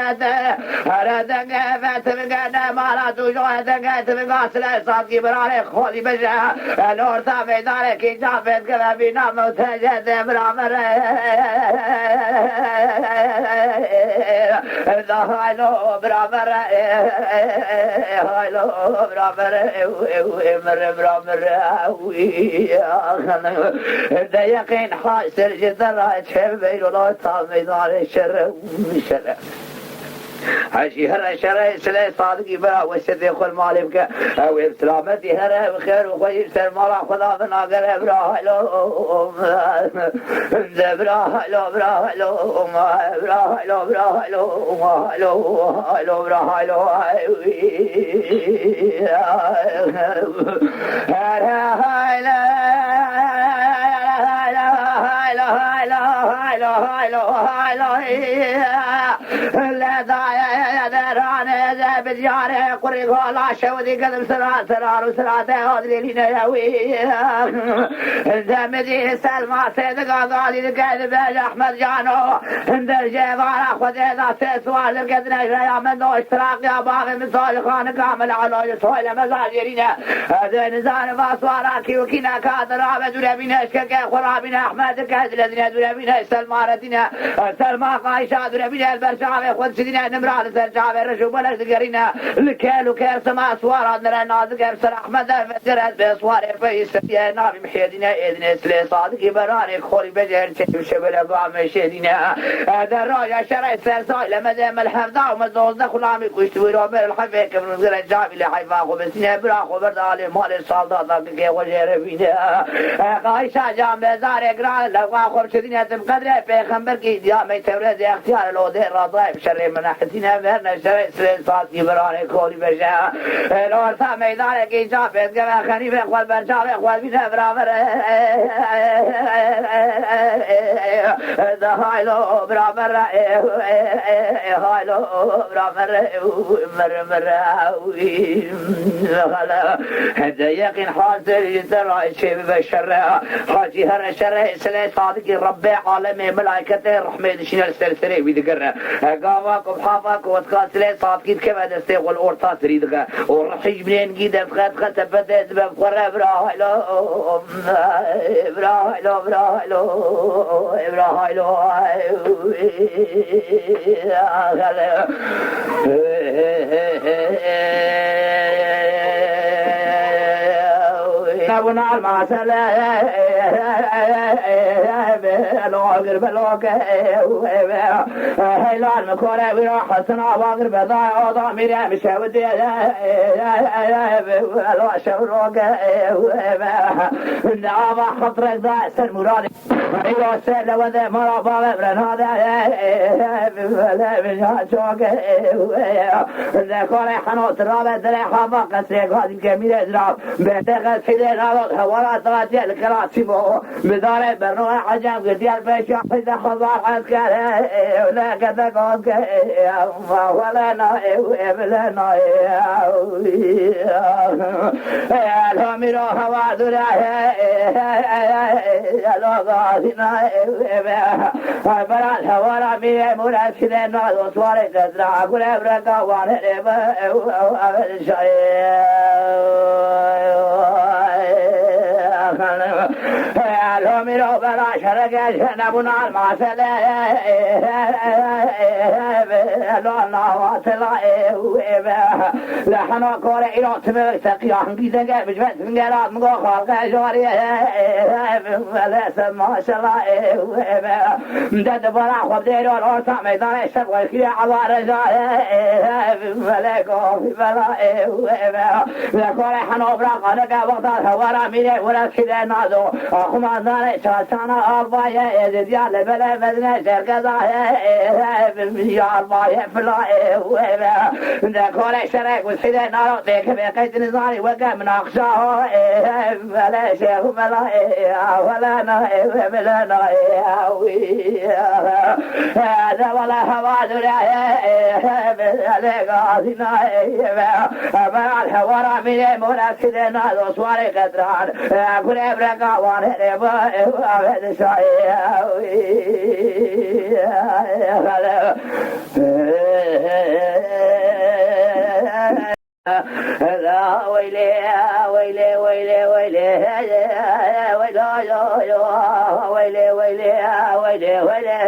ردنقع فات من قلنا مالات وجوه دنقعت من قاسل صادقي برالي خولي بجا نور ثابي دارك جافت كذابين موتجد برامر هايلو برامر هايلو برامر برامر ده يقين حاصل جدر شبيل ولا طامدار الشر هاشي هرا شرع سلا صادقي بلا وسدي خل مالك او سلامتي هرا بخير وخير سر مالا خدا من اگر برا لو برا لو برا لو برا لو برا لو برا لو بزيارة قري قول عشا وذي قدم سرار وسراته هادري لنا ياوي زمدي سلمى صدقا قالي لقاعد باج أحمد جانو اندر جيبارا خذ هذا سوال القدنا يا من دو اشتراك يا باغي من صالح خان كامل على سوال مزاج يرينا هذا نزال فاسواراكي وكنا كادر عبد ولابنا اشكك خرابنا أحمد كهد لذنا دولابنا سلمى ردنا سلمى قايشة دولابنا البرشاوي خذ سدنا نمران سرشاوي رشوب لك ذكرنا الكيل سما سوار نرى ناذكر سر أحمد فترت بسوار فيس يا نبي محيدنا إذن سلي صادق براني خوري بجر شبل أبو مشيدنا هذا راجع شرع سرساي لما دام الحفظة ومزوز دخلامي كشتوي رامر الحفيك من غير الجاب اللي حيفاقه بسنا براخو بردالي مال الصالدات كي وجر فينا قايشة جام بزار إقرار لو أخور شدنا تمقدر بيخمبر كي ديامي تورد اختيار لو دير راضي بشر من حسنا برنا شرع سلي صادق براني خوري بجر الورثة ميدان كي جابت كما خنيفة اخوال برشاب اخوال بينا برامر هايلو برامر هايلو برامر مرمر هذا يقين حاضر يترى الشيء بشر حاجي هر شر سلا صادق رب عالمي ملائكته رحمه شنو السلسله بيذكر قامك بحافك وتقاتل صادق كما دستي والأورطة تريدك والرحيج منين جيدا فخد بدأت بقرة براهيلو براهيلو براهيلو براهيلو نبنا المعسلة بلوغر بلوغ هيلان مكورة بروح حسنا باغر بضاء وضع ميرا مشاودي بلو شوروغ نعم خطرك ذا سر مرادي ايوه سر وذا مرابا ببرن هذا بلا بجا شوق ذكر حنوت رابع دري حبا قسيق هذه كمية إدراف بيتغل سيدين هذا هورا طلاتي الكراسيمو بدار برنوع حجم قدير بيشا حيدا خضار عسكر ولا كذا قوك ولا نائي ولا نائي الهميرو هوا دراه لغاثنا برال هورا مي مراسلين نادو سواري تزرع كل ابرقا وانهرب وابد الهميرو بلا شرق نبنا المعسلة لونا واصلا لحنا كوري إلو تمر سقيان كيسا بجمت من قرات مقو خالق جواري ولا سما شاء الله مدد برا خب ديرون أرسا ميدان الشب والكري عبار رجال ملكو في بلا لكوري حنو براقانك وقتال هورا ميري ولا كده نازو أخما داني شاسانا أربايا يزيديا لبلا مدنة شركة يا أربايا فلا لكوري شرك وسيدة نارو ديك بقيت نزاري وقع من أخشاه ولا شيخ ملا ولا نائي ولا نائي هذا ولا هوا دراي لقاضينا مع الحوار من مراسلنا دوسواري قدران كل ابرقا وانهرب وابد لا ويلي ويلي ويلي ويلي ويلي ويلي ويلي ويلي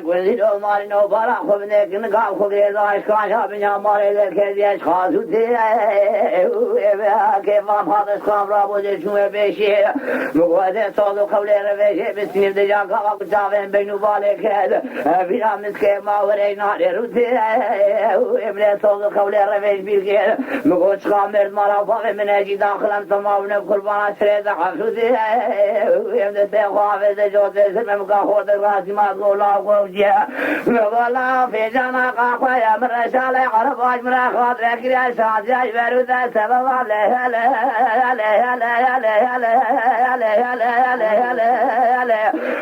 قولي لو ماري نو برا خبنك نقاب خبري داش كان شابنيا ماري للكذيش خاصوتي كيف ما هذا اسكام رابو جشوه بيشي مقوده صادو قولي ربيشي بسنير دجان قابق جاوين بينو بالك بلا مسكي ما ورينا روتي وابن صادو قولي ربيش بيركي مقود شقام مرد مارا فاقي من اجي داخلا تمامنا بقربانا شريد حفظوتي وابن تيخوافز جوتي سلم مقا خورد الراسي ما تقولا وقوجيا مقولا في جانا قاقويا من رشالي عرباج من اخوات ركريا شاديا يبروتا سبب عليه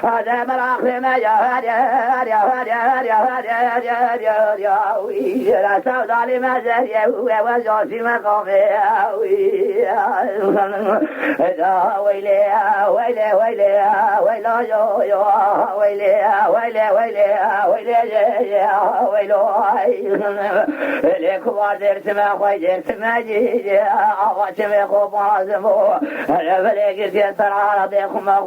هذا مراخي ما يا سودالي ما زهي وجوسي مقامي ويلي ويلي ويلي ويلا يو ويلي ويلي ويلي ويلي ويلو لكوا درس ما خوي درس ما جي اواش ما خو بازمو فليك سيطر على ديكم ما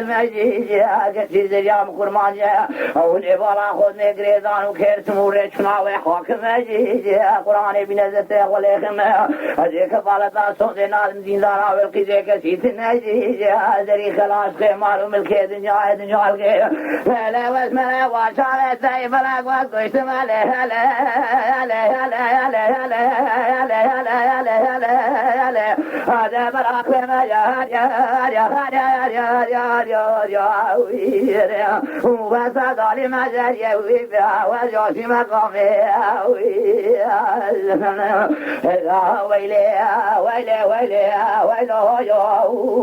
ما جي اجي زيام قرمان يا او الابارة خود نگریزان و کرس موره چناوه حاکم جی قرآن بنزت غلیخم اجی کفالتا سود نازم زیندارا والقیزه کسی تنجی ازری خلاص که معلوم ملکی دنیا الگی هلا واسمنا واشاره تایی فلاق واسکوشت ماله هلا هلا هلا هلا هلا هلا هلا هلا هلا هذا براق لما يا يا يا يا يا يا يا يا وبس ظالم ما جاي ويبا وجوسي مقامي ويلي ويلي ويلي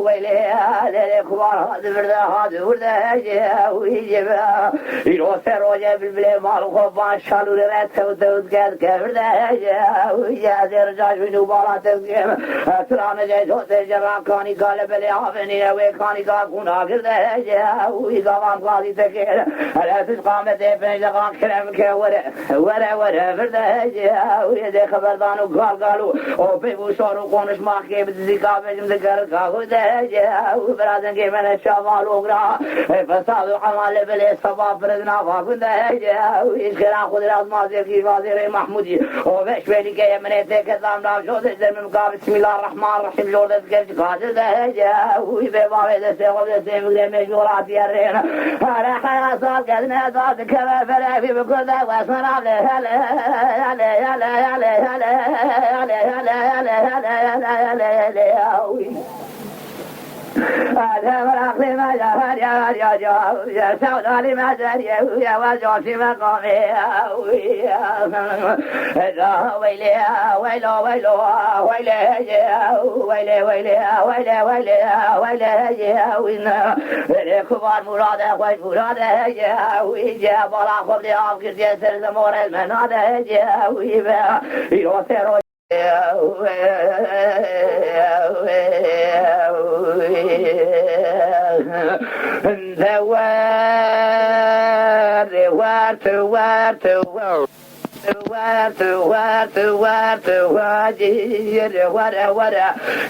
ويلي للكبار هذا برده هذا برده ويجيبا يروسي روجه بالبلي مالو خبان شالو رات ودود قد كبرده ويجازي رجاج ونوبالا تقديم ترانا جاي توسي جراكاني قال بلي عافني ويكاني قال كونا قرده ويقام قاضي تكير لا تسقام ديفن جغان كلام كورا ورا ورا فرده ويدي خبردان وقالوا وبيبو شورو قونش ماكي بتزيكا بجم ذكركا ودهجا وبرازن كي من الشمال وقرا فساد وحمال بلي صبا فردنا فاكن دهجا ويشكرا قدرات مازير كي وزير محمودي وبش بيني كي منيتي كذام نام شو تجدر من مقابل بسم الله الرحمن الرحيم جور ذكرت قادر دهجا ويبيبا ويدا سيغو بسيم قدر مجورات يرين أنا حياصال قدنا ذات كما فلا في بكل ذا واسمنا عليه هذا مراقب ما جاء يا سوداني ما جاء يا وجوسي مقامي يا ويلي ويلو ويلو ويلي ويلي ويلي ويلي ويلي وينا كبار مراده خوي مراده يا ويا بلا خبر افكر جسر زمور المناده يا ويا يوثر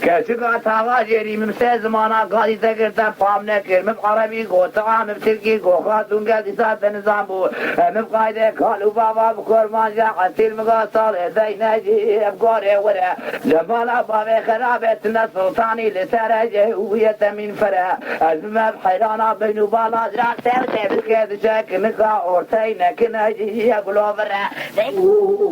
كشكا تواجري ممسى زمانا قادي تقرتا فام نكر مبعربي قو طعام بتركي قو خاتون قادي سات نظام بو مبقايدة قالوا بابا بكورمان جا قتيل مقاصال ديناجي ابقاري ورا جمالا بابا خرابة السلطاني لسراجه ويتا من فرا المب حيرانا بينو بالا زراق سيوتي بسكيد شاك نقا اورتين كناجي يقلو برا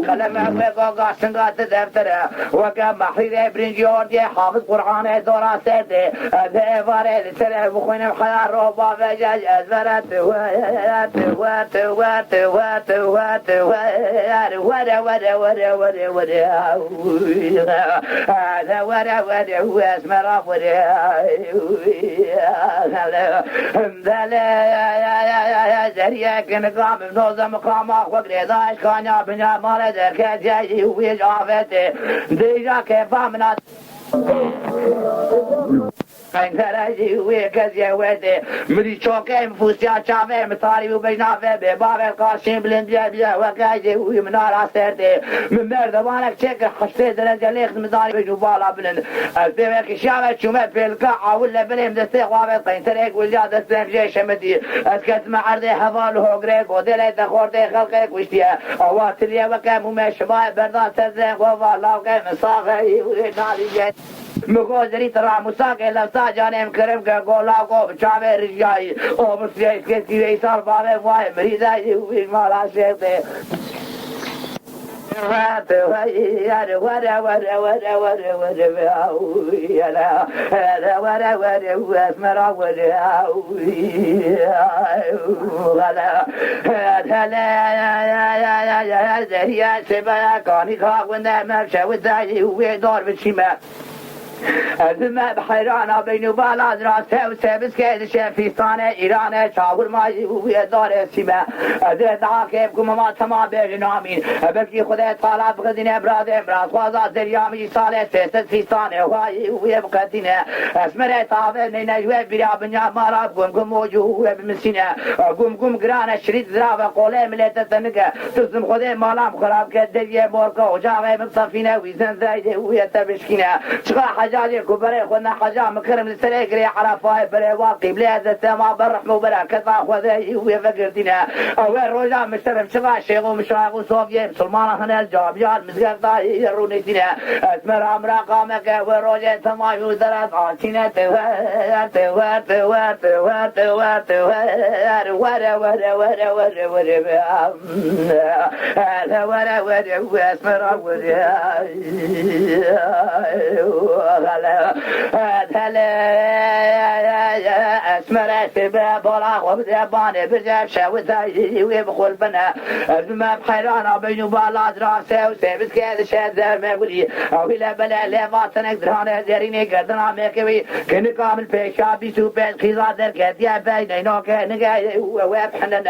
خلما وقا سنقات دفتره وكا محرير برنجي اوردي حافظ قرآن دورا سيدي ذي فاري لسره بخوين بحيار روبا بجاج ازبرت وات وات وات وات وات ورا ورا ورا ورا ورا هذا ورا ورا هو اسمر ورا ذا زريا كنقام بنوزم قاما وقريضاش كانيا بنا مال ذاك جاي ويجافته ديجا كفامنا كان كراجي ويكزي وده مري شوكه مفوسيا شافه مطاري وبينافه بباب القاسم بلنديا بيا وكاجي ومنار سرده من مردوانك تشك خشته درجه ليخ مداري بجوبالا بلند البيك شافه شومه بالقاع ولا بلم دسته قابه قينترك ولا دسته جيش مدي اسكت معرضه حوال هوغريك ودله تخورده خلقك وشتيا اواتليا وكم مشبا بردان تزه والله كم صاغي ونادي مقدري ترى مساق لفتا جانم كرم كقولا قو بچاوه رجاي او بسيا اسكت کی ایسال باوه واي مريضا يوي مالا شيخته وات ويا ورا ورا ورا ورا ورا ويا لا ورا ورا واسمر ورا ولا هلا يا زهيا سبا كاني خاونا مرشا وداي ودار بالشمال الماء بحيرانا بين بالا دراسة وسابس كيد شافيستانة إيرانة شاور ماي ويدار السماء أذيت عاقبكم ما تما بيجنامين بلكي خذ طالع بغدين أبراد أمراض خوازات دريامي صالة سيست فيستانة وهاي ويبقدينا اسمره طابن نجوى برا بنيا مارا قم وجوه بمسينا قم قرانا شريط ذرافة قولي مليت تنقى تسم خذ مالام خراب كدرية موركا وجاوه مصفينا ويزن زايده ويتبشكينا حاجة كبرى خدنا حاجة مكرم للسلاكري على فاي بري واقي بلا هذا السماء بالرحمة وبركة أخوذي ويفكرتنا أول رجع مشترم شغا شيخ ومشايخ وصوفيا مسلمان هنا الجامعات مسقطة يرونيتنا اسمر عمرا قامك ورجع تماي وزرات عاشنا توار توار توار توار توار توار ورا ورا ورا ورا ورا هذا ورا ورا اسمر ورا اسمر سباب ولا وبدبان برجع شاوتاي ويبخل بنا ما بحيرانا بينو بالا دراسه وسبت كذا شاد ما بقولي او لا بلا لا وطنك درانه زريني قدنا مكوي كن كامل بيشا بيسو بيت خيزادر كديا بين نوك نجا وابحنا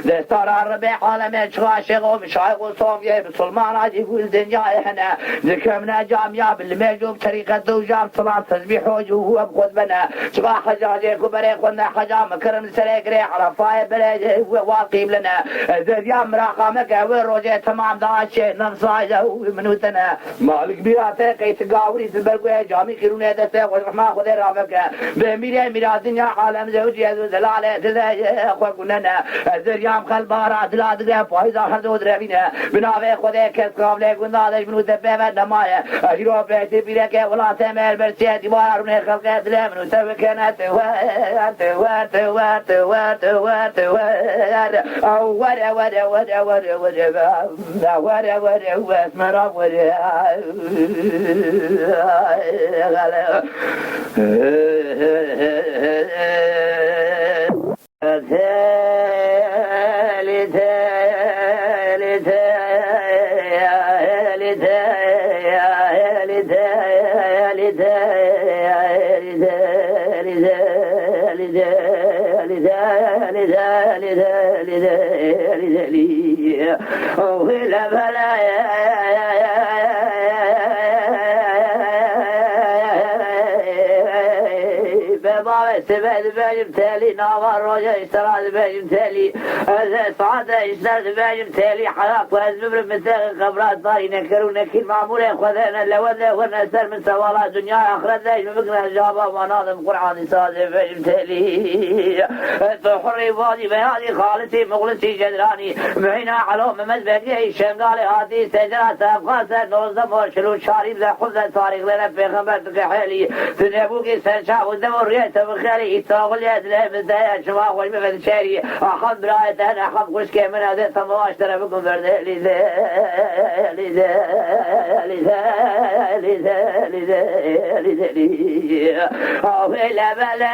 دستار الربيع عالم شغاشغ ومشايخ وصوفيا بسلمان يقول الدنيا احنا ذكرنا جامعه بالمجوب طريقه وجاب صلاة تسبيح وجوه بخد بنا شبا حجاجي كبري خدنا حجام كرم سريقري عرفاي بلي واقيم لنا ذريام راقامك وروجي تمام داشي نمصايده ومنوتنا مالك بيراته قيت قاوري تبرقوه جامي كرونه دسته ورحمة خد رافك بميري ميراتين عالم زوجي زلالة تذي خوكوننا ذريام خلبارا دلادقه فايزا هردو دربينا بناوه خده کس قابله گندادش منو دبه و نمایه اجرو بیتی بیره که ولا تمر برسیه دیوارونه خلقه دله منو سبکنه سبعد باجم تالي ناظر رجع اشتراد باجم تالي صعد اشتراد باجم تالي حلاق وازبر مثل خبرات ضاري نكرو نكيل معمولة خذنا لوذا ونسر من سوالات دنيا اخرت دايش بفكرة جابا وناظم قرعان صاد باجم تالي حري بادي بهادي خالصي مغلصي جدراني معينا علوم مزبقي شنقالي هاتي سجرات افغاسة نوزم وشلو شاريب ذا خذ صارق لنا في خبرتك حالي تنبوكي سنشا ودمو ريت بخيري يتاغل يدله بداية شما وش بفد شاري أخذ براية أنا أخذ قش كامل هذا تمواش ترى بكم برده لذا أوهي لبلا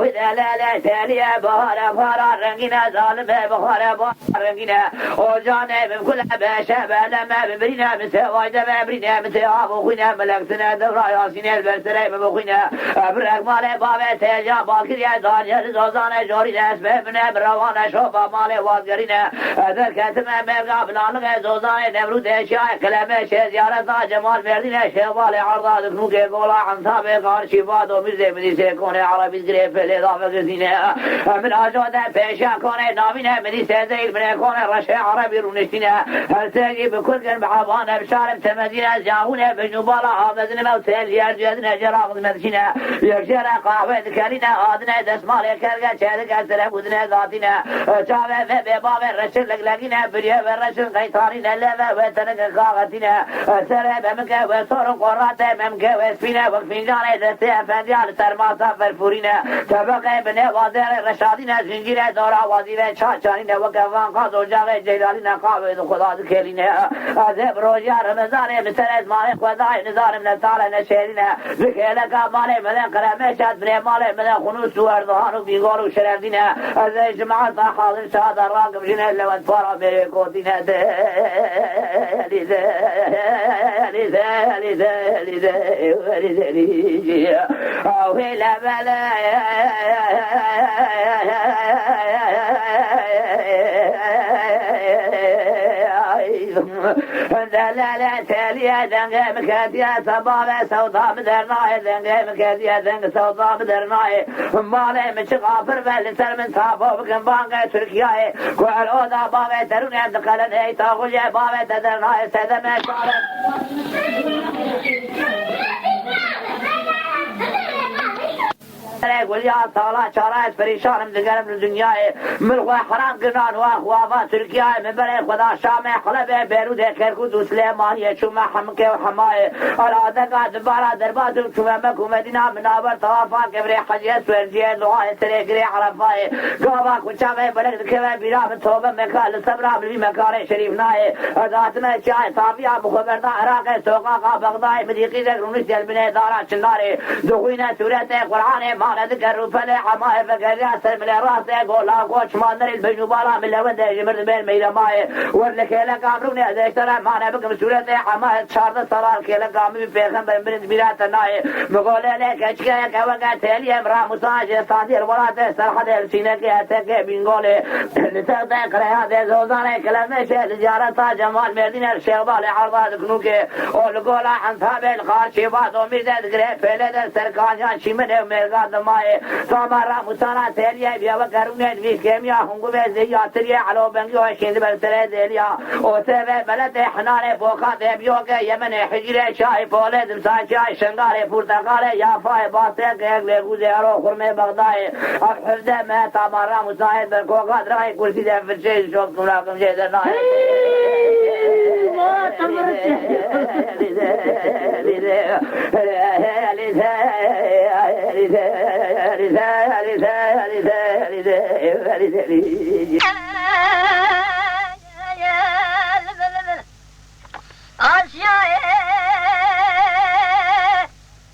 وإذا لا تالي بهار بهار رنجنا ظالم بهار بهار رنجنا وجانا بكل باشا بلما ببرينا مسواجد ببرينا مسواب وخينا ملكتنا دورا ياسين البرسري بخينا برق مال بابا تجا باكريا دانيا زوزانا جوري اسباب بنا بروانا شوفا مال وازغرينا ذا كتم مبقى بلانغ زوزانا نمرود اشياء كلمه زيارة جمال مردينا شوال عرضا دكنوك قولا عن سابق عرشيفات ومزي مديسي كون عربي زريف الإضافة قزينة من أجودة بيشا كون نامينة مديسي زيل من يكون رشا عربي رونشتنا هرساقي بكل قلب عبانا بشارب تمدينة زاهونة بجنوبالا آمدنا موتيل يرجوزنا جراغ مدشنا يكشرا قهوة كالينا آدنا دسمالي كالغا شادك أسلام ودنا ذاتنا شابه ببابا رشل لقلقنا بريا ورشل قيطارنا لما وتنك قاغتنا سرب ممكا وصور قرات ممكا وسفينا وفنجان دستي أفنديال سرماسا فرفورينا طبقه بنه وادر رشادینا زنجیره دارا وزیره چاچانینا و گوان قاز اجاق جیلالینا قابل خدا دکلینا عذب روژا رمضان مثل از مال خدای نظارم نتاله نشیرینا ذکرلکا مال مدن قرمشت بنه مال مدن خنوس و اردوان و بیگار و شرردینا از جماعت حاضر شهاد راقم جنه لوت پارا میره کودینا اوهی لبلا دلالة تالية دنگ مكادية سبابة سوضا بدرناي دنگ مكادية دنگ سوضا بدرناي مالي من شغافر فلسر من صابو بكن بانگ تركياي كوال اوضا بابة تروني عندقلن اي تاغوية بابة تدرناي سدم شارب وليا طالا شارات فريشان مدقرم للدنيا ملغوا حرام قرنان واخوافا تركيا من بري خدا شامي حلبة بيرود كركوت وسليمانية شما حمكة وحماية العادقة دبارة دربات وشمامك ومدينة منابر طوافا كبري حجية سويرجية لغاية تريقري عرفاية قابا كنشامي بلد كبه بيرا من توبة مكان لسبرا بلي مكاري شريف ناي ذاتنا شاي طابيا مخبرنا عراقي سوقاقا بغداي مديقي ذكر ونسي البناء دارا شناري دخوينا سورة قرآن مارد كرو فلح ماي فكر سلم راسه قولا قوش ما نري البنو بالا من لوند جمرد بين ميلا ماي ورلك لك امرون هذا ترى معنا بكم سورة حما شارد صلال كلك عمي پیغمبر برد بلاد ناي بقول لك اشكا كوقت لي امرا مساج صادر ولات سرحد السينه كاتك بنقول نتذكر هذا زوزان كلام تجارة جمال مدينة الشيبال عرضات كنوكي ولقول عن ثاب الخاشبات وميزات قريب فلد سركان شمن مرقاد ماي صامر مسانا تليا بيا وكروني في كيميا هنقو بزياتري على بنجو شند بالسرد دليا وتبع بلد حنان بوقات بيوك يمن حجر شاي بولد ساجاي شنغار برتقال يا فاي باسك لغوزيرو خرمه بغداي حفظ ما تمر مساعد بالكوكات راي كرسي ده في الشيء شوف كم جيد ناي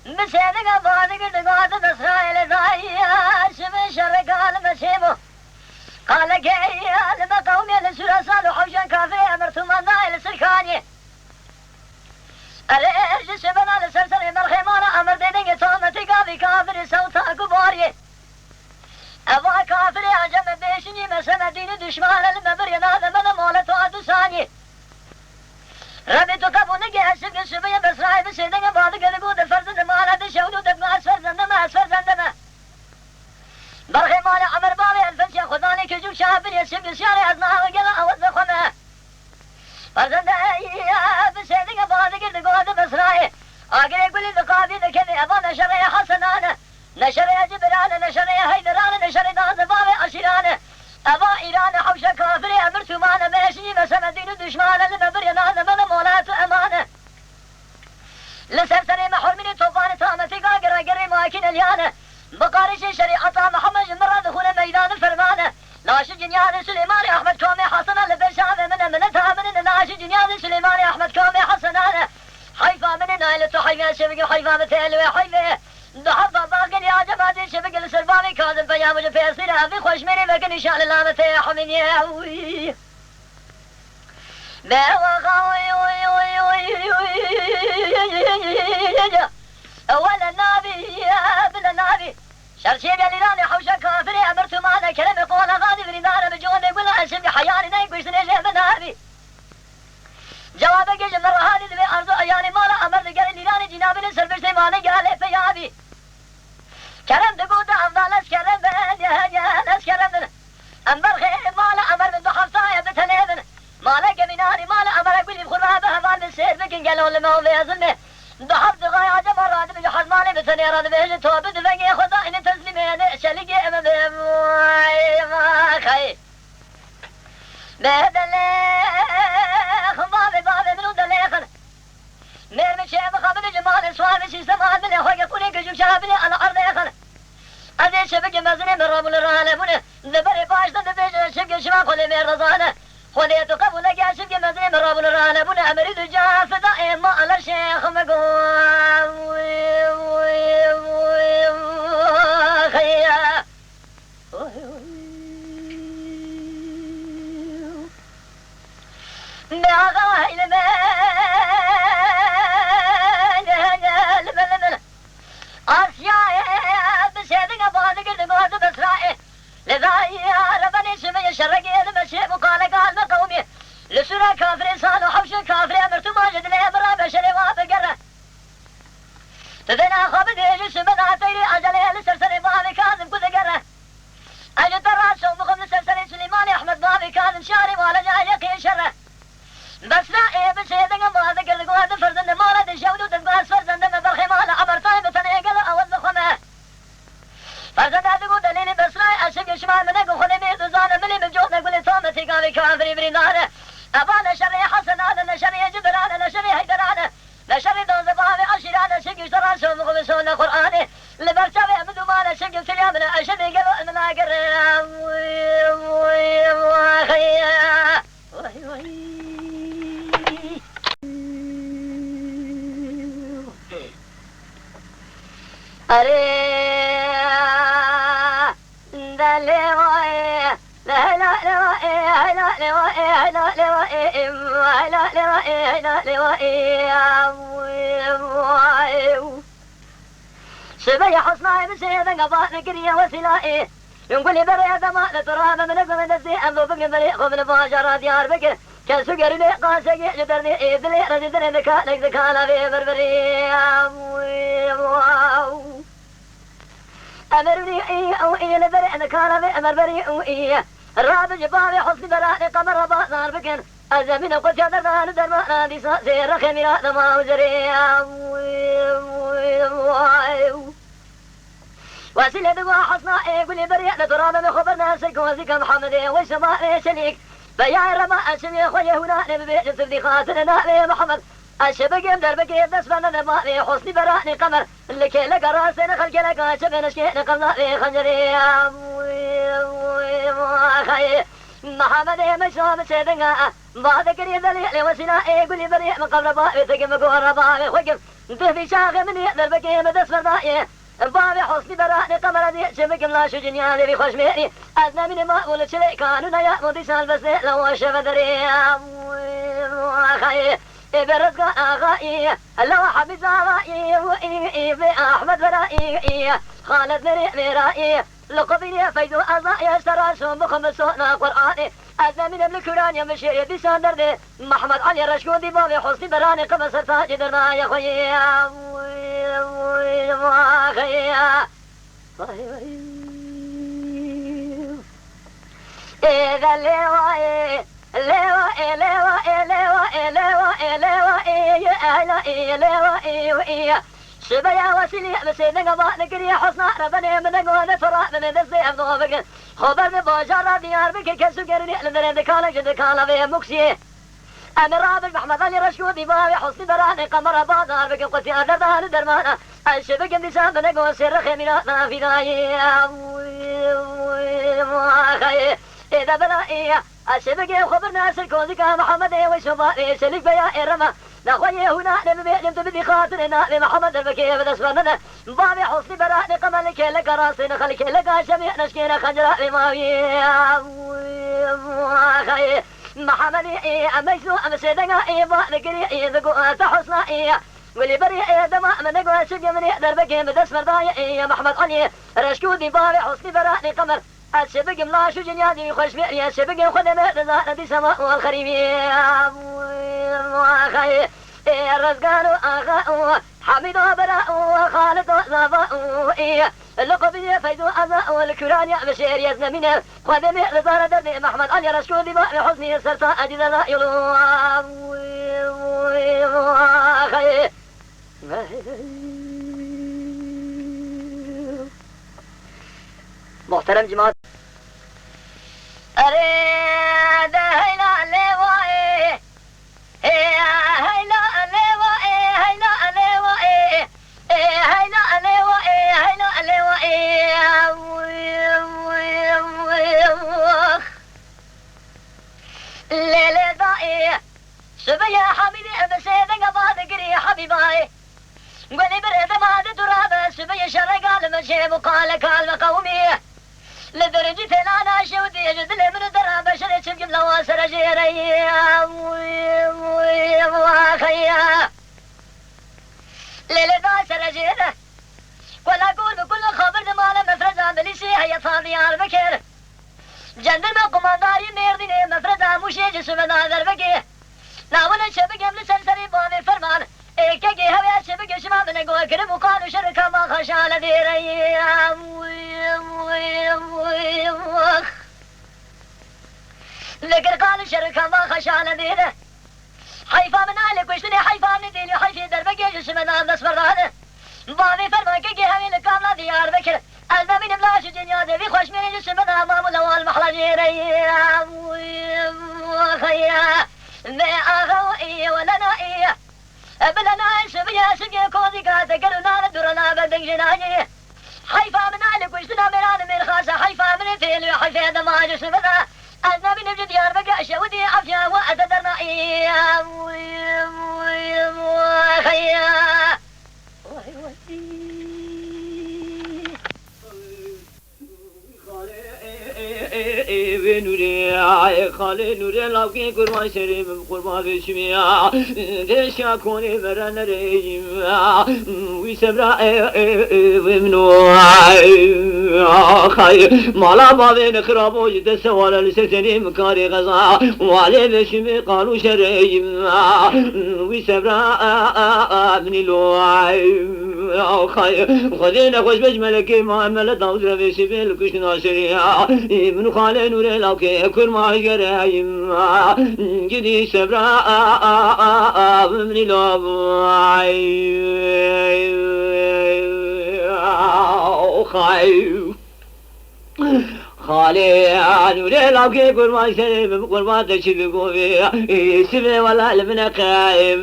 مسيدك بعدك تقعد تسرائيل ضايع شبه شرق على مسيبه قال كي لما قومي لسورة صالو حوشان كافي أمرتو من دايل سركاني أليش شبنا لسرسل مرخيمانا أمر دينيك تومتي كافي كافر سوتا كباري أبا كافر عجم بيشني مسمى دين دشمان المبر ينادى من مولتو عدساني ربي تقبونك أسفك الشبية بسرعي بسيدك بعدك لقود فرزن مالا دشودو دقنا أسفر زندما أسفر زندما برخي مالي عمر بابي الفنسي خذاني كجوب شابر يسيب سياري أزناها وقلا أوز خمه فرزن بسيدك بعدك لقود بسرعي آقل يقول لي ذقابي ذكني أبا نشري حسنان نشري جبران نشري هيدران نشري داز بابي أشيران أبا إيران حوش كافري أمرتو مانا ماشي مسمى دين دشمان المبر ينادى من مولات أمانة لسرسري محرمني طوفان تامتي قاقر قري ماكين اليانة بقارش شريعة محمد مرة دخول ميدان فرمانة ناشي جنيان سليماني أحمد كومي حسنا لبشامي من تامن ناشي جنيان سليماني أحمد كومي حسنانة حيفا من نايلة حيفا شبك حيفا مثل وحيفا ضحفا باقن يا جماعة شبك السرباني كاذب فيا مجب فيصير أبي خوش مني بكن إن شاء الله متاح من ياوي ولا النبي بلا النبي شرشيب يا ليراني حوشا كافري أمرت معنا كلمة قولها غادي بريدانا بجون يقول أشم حياني نيقوي سنجي بنابي جوابك يجب مرة هذه ذي أرضو أياني مالا أمر ذكر ليراني جنابي نسر بشتي ماني قالي فيابي كرم دقود أفضل أسكرم يا أسكرم أمر خير مالا أمر من ضحف صايب بتنيبن مالا قميناني مالا أمر أقولي بخرها بهفان بالسير بكن قالوا لما هو بيظلمه ضحف دغاية عجب مرات بجحظ مالي بتنيران بيجي توبد فقي خضائن تسليمين شلقي أمام ما خي بهدليخ بابي منو دليخن مير من شيء مخابل جمال سوامي شي سمال من أخوك يقولي كجوب شابني على أرض يخن أدي شبك مزني من رب الرالمون نبري باشتا نبيج شبك شما خلي من رضانه خليت قبولك يا شبك مزني من رب الرالمون أمريد جاف دائما على الشيخ مقوم خيا بأغاي المال أسياء بسيدك بعدك دقوات بسرائي لذاي ربني سمي شرقي المشي مقالة قال مقومي لسورة كافرين صالو حوش كافرين أمرتو ماجد لي أمرا بشري وابقرة تدنا خابد يجي سمنا تيري أجلي لسرسري بابي كاذب كل قرة أجد الراسو مخم لسرسري سليماني أحمد بابي كاذب شاري ولا جاي يقين شره بس لا إيه بسيدك بعدك القوات فرزن مالا دشودو تبقى فرزن دم برخي مالا عبر طيب تنيقل أوز خمه فرزن هذا دليلي بس لا أشق شمال منك وخلي ميت وزانة ملي بجوز نقول تومتي قابي كافري بريدانة أبانا شري حسنانة نشري جبرانة نشري هيدرانة نشري دوز بابي عشيرانة شق شراسو مغبسون قرآني لبرتبه أبدو مالا شق سليامنا أشد قلو المناقر خيا أري شبيه حصناي بسيدة قضاء قرية وسلائي ينقل بريد ما تراب من أقوى نفسي أنظر بقي بريق من فاجر ديار بكر كسكر لي قاسي جدرني إذلي رجدني ذكالك ذكالا في بربري أمرني أو لبري ذكالا في أمربري الراب جبابي حصن براني قمر رباط نار بكر أزمين قلت يا درمان درمان دي سير خميرات ما وزري وسيلة دقوا حصنا قولي بريئة تراب من خبر ناسك وزيك محمد ويسماء شليك بيا الرماء الشمي خويا هنا نبي تبدي خاطرنا محمد الشبق دربك دسبنا نما حسني براني قمر اللي كلك راسنا خلك لك شبنا شكينا قمنا خنجري محمد مشوام سيدنا بعد كريم دليل وسنا قولي بريئة من قبل بابي تقم قوة بابي وقف تهدي شاغ من يقدر بكي مدسفر ضائع بابي حسني براني قمر دي شبك لا شو جنياني بخوش ميري أدنى من ما أقول شلي كانونا يا مدسان بس لو شفدري خي برزق أغائي لو حبيز أغائي بأحمد برائي خالد مرائي لقبني فيدو أضائي اشتراشهم بخمسونا قرآني أدنى من الكران يمشي يدي ساندر محمد علي رشكودي بابي حسني براني قمر سرطاج درنا يا خوي إذا لواء شبيا وسيلي بسيدنا قضاء نقري حصنا ربنا من قوة فرح من الزيف ضوبك خبر بباجر ديار بك كسكرني لذن ذكالك ذكالا في مكسي أنا رابط محمد علي رشكودي بابي حسني براني قمر بازار بك قلت يا دردان درمانا الشبك اندسان بنقوة سر خميرات ما في داي إذا بلائي الشبك خبر ناس الكوزك محمد وشبابي سلك بيا إرما نخوي هنا نبي تبدي خاطرنا لمحمد البكي بدسفرنا بابي حسني براني قمر لك لك راسنا خلك لك شميع نشكينا خجراء لماوي محمد أميسو أمسيدنا بقري ذقوا تحصنا ولي بري دماء من نقوى شق من يقدر بكي بدسفر ضايع محمد علي رشكودي بابي حسني براني قمر الشبك ملاشو جنيادي خوش بيري الشبك خدمة رزاق دي سماء والخريمي الرزقان أغاء حميد وبراء خالد وزافاء اللقبية فيدو أزاء والكران بشير يزنمين خدمة رزاق درني محمد علي رشكودي بابي حسني السرطاء أجد ذا يلو محترم جماعة أريد هيلا لواء هيلا لواء هيلا لواء هيلا لواء هيلا لواء ليلة ضائع شبيا حبيبي بسيدنا بعد قري حبيباي قولي بريد ما تراب شبيا شرق المشي وقال كلمة قومي لدرجة أنا شودي جد لي من درب شريت شبك لواسر جيري وخيا ليلة داسر جيرة ولا أقول بكل خبر ما لم مفرزة بليسي هي صاديار بكر جندر ما قمانداري ميرديني مفرزة مشي جسم ناظر بكي ناونا شبك يملي سلسري بامي فرمان إيكاكي هويا شبك شما بنقوى كرم وقالوا شركة ما خشال ديري لكن قالوا شركة ما خشال ديري حيفا من عليك وشتني حيفا من ديني حيفي دربك يجس من عام نصفر هذا بامي فرمان كيكي هوي لكاملا ديار بكر ألما من بلاش الدنيا دي في خوش من جس من عام مولوال محلا ديري خيا ما أغوئي ولا نائي بلنا شبيا شبيا كوزي كاسا كرنا ندرنا بدن جناجي حيفا من عليك وشتنا مران من خاصة حيفا من فيل وحيفا دماج سبنا أزنا من بجد يار بقاشة ودي عفيا وأتدرنا خيا نوري خاله نوري لابكي قربان شريف قربان بشميا دشا كوني برا ريم ويسبرا ومنو خاي مالا بابين خرابو جد سوال لسيتني مكاري غزا وعلي بشمي قالوا شريم ويسبرا من الوعي خاي خذينا خوش بجملك ما ملا داوزر بشبه الكشنا شريعة من خاله نوري لوكي كل ما يقرأيم جدي سبرا من الوعي خاي خالي نوري لوكي قربان شريف قربان تشبه قوي سبه ولا لبنا قائم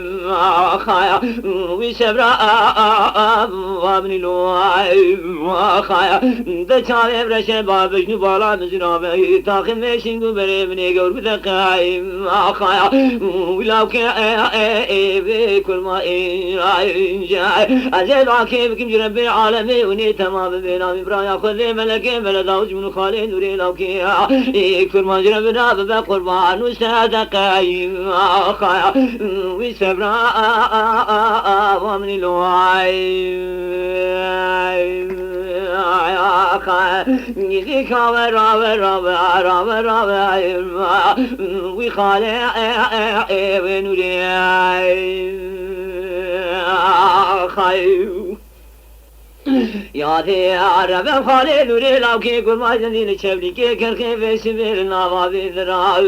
خايا ويسبرا وابن الوعي خايا دشاوي برشة بابش نبالا مزرابي تاخم ميشين قبري مني قور بدا قائم خايا ولوكي كل ما جاي أزيد عكي بكم جرب العالمي وني تمام بينا مبرايا خذي ملكي بلداوج من خالي نوري لوكي كل ما جربنا ببا قربان وسادة قايم خايا ويسبرا ومن الوعي خايا يديك ورا ورا ورا ورا ورا ويخالي ونوري خايا يا ذي عرب خالي نوري لوكي كل ما جنين شبلي كرخي في سبيل نوابي ذرا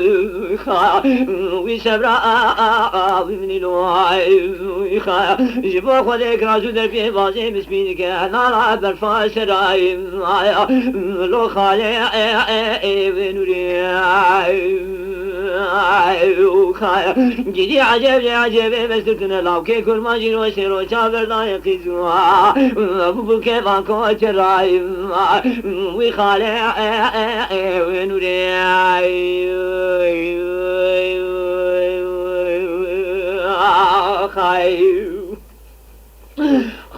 ويسبرا من الوعي خا جبوا خذك راجو در في بازي مسبينك نالا برفاس راي لو خالي نوري جدي عجب عجب مسترتنا لوكي كل ما جيرو سيرو شابر داي قيزوا ابو كيف اكو تراي وخالي ونوري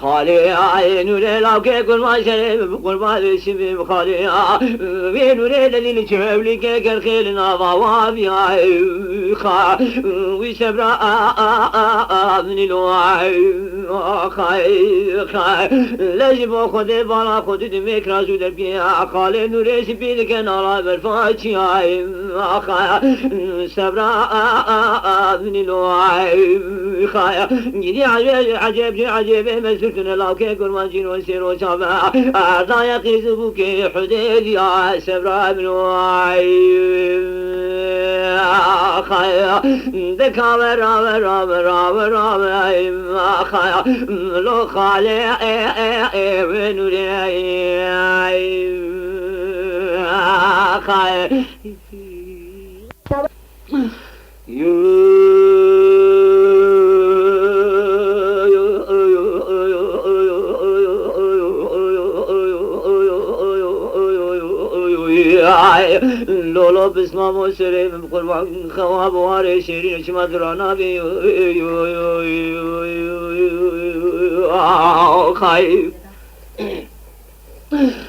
خالي عين وري لوكي كل ما شرب قربان الشبيب خالي وين وري الذي نشرب لك كالخيل نافا وابي خا ويسبرا من الوعي خاي لازم خذ بالا خذ دمك راسو دربي خالي نوري سبيلك نالا برفاتي خا سبرا من الوعي خا جدي عجب عجب سرتنا لوكي قربان جيرو سيرو شابا أرضا يقيز بوكي حديد يا سبرا من وعي خايا ذكا ورا ورا ورا ورا خايا لو خالي ونوري خايا لولو بسمه موسري من قربان خواب واري شيرين شمدرانا بي خايف